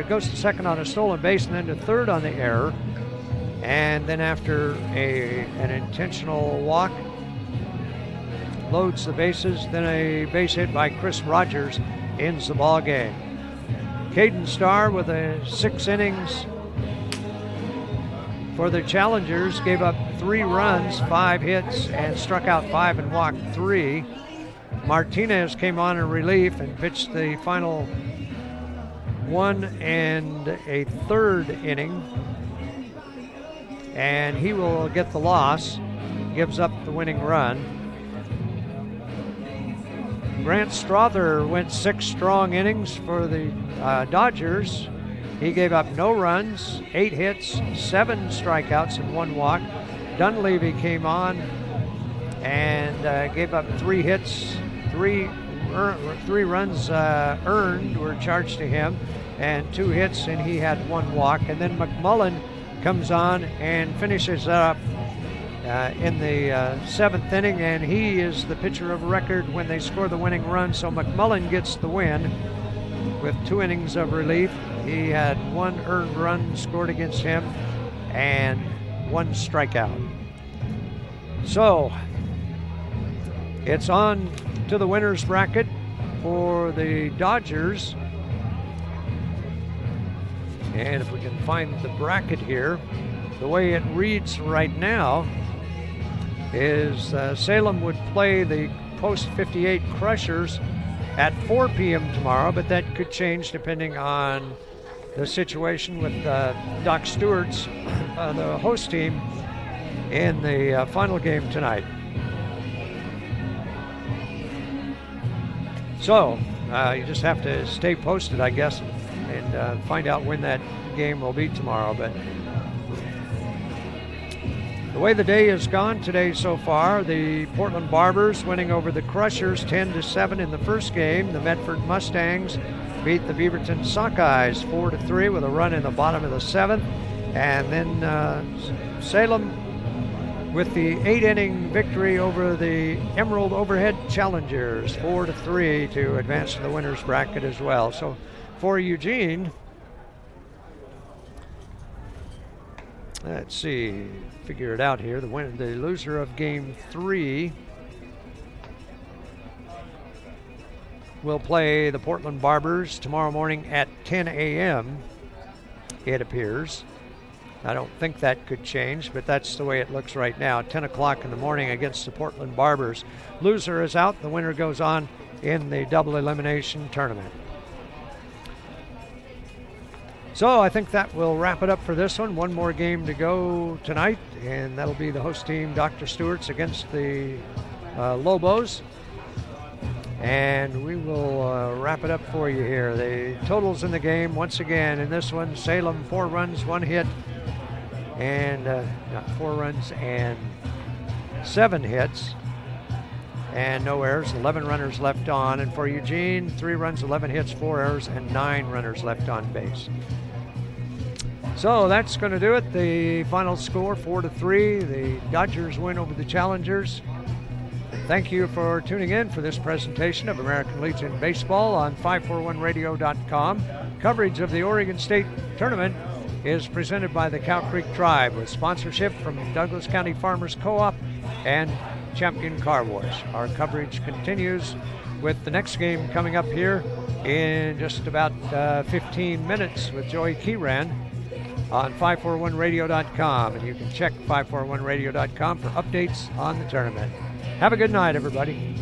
goes to second on a stolen base, and then to third on the error. And then after an intentional walk, loads the bases. Then a base hit by Chris Rogers ends the ball game. Caden Starr with 6 innings for the Challengers, gave up 3 runs, 5 hits, and struck out 5 and walked 3. Martinez came on in relief and pitched the final 1 1/3 inning, and he will get the loss, gives up the winning run. Grant Strother went 6 strong innings for the Dodgers. He gave up no runs, 8 hits, 7 strikeouts, and 1 walk. Dunleavy came on and gave up 3 hits, 3 runs earned were charged to him, and 2 hits, and he had 1 walk. And then McMullen comes on and finishes up in the 7th inning, and he is the pitcher of record when they score the winning run. So McMullen gets the win with 2 innings of relief. He had 1 earned run scored against him and 1 strikeout. So it's on to the winner's bracket for the Dodgers. And if we can find the bracket here, the way it reads right now is Salem would play the Post 58 Crushers at 4 p.m. tomorrow, but that could change depending on the situation with Doc Stewart's, the host team, in the final game tonight. So you just have to stay posted, I guess, and find out when that game will be tomorrow. But the way the day has gone today so far, the Portland Barbers winning over the Crushers 10-7 in the first game. The Medford Mustangs beat the Beaverton Sockeyes 4-3 with a run in the bottom of the 7th. And then Salem with the 8-inning victory over the Emerald Overhead Challengers 4-3 to advance to the winner's bracket as well. So for Eugene, let's see, figure it out here. The loser of game 3 will play the Portland Barbers tomorrow morning at 10 a.m., it appears. I don't think that could change, but that's the way it looks right now. 10 o'clock in the morning against the Portland Barbers. Loser is out. The winner goes on in the double elimination tournament. So I think that will wrap it up for this one. One more game to go tonight, and that'll be the host team, Dr. Stewart's, against the Lobos. And we will wrap it up for you here. The totals in the game, once again, in this one, Salem 4 runs, 1 hit, and not 4 runs and 7 hits, and no errors, 11 runners left on. And for Eugene, 3 runs, 11 hits, 4 errors, and 9 runners left on base. So that's going to do it. The final score, 4-3. The Dodgers win over the Challengers. Thank you for tuning in for this presentation of American Legion Baseball on 541radio.com. Coverage of the Oregon State Tournament is presented by the Cow Creek Tribe with sponsorship from Douglas County Farmers Co-op and Champion Car Wash. Our coverage continues with the next game coming up here in just about 15 minutes with Joey Keyran on 541radio.com. And you can check 541radio.com for updates on the tournament. Have a good night, everybody.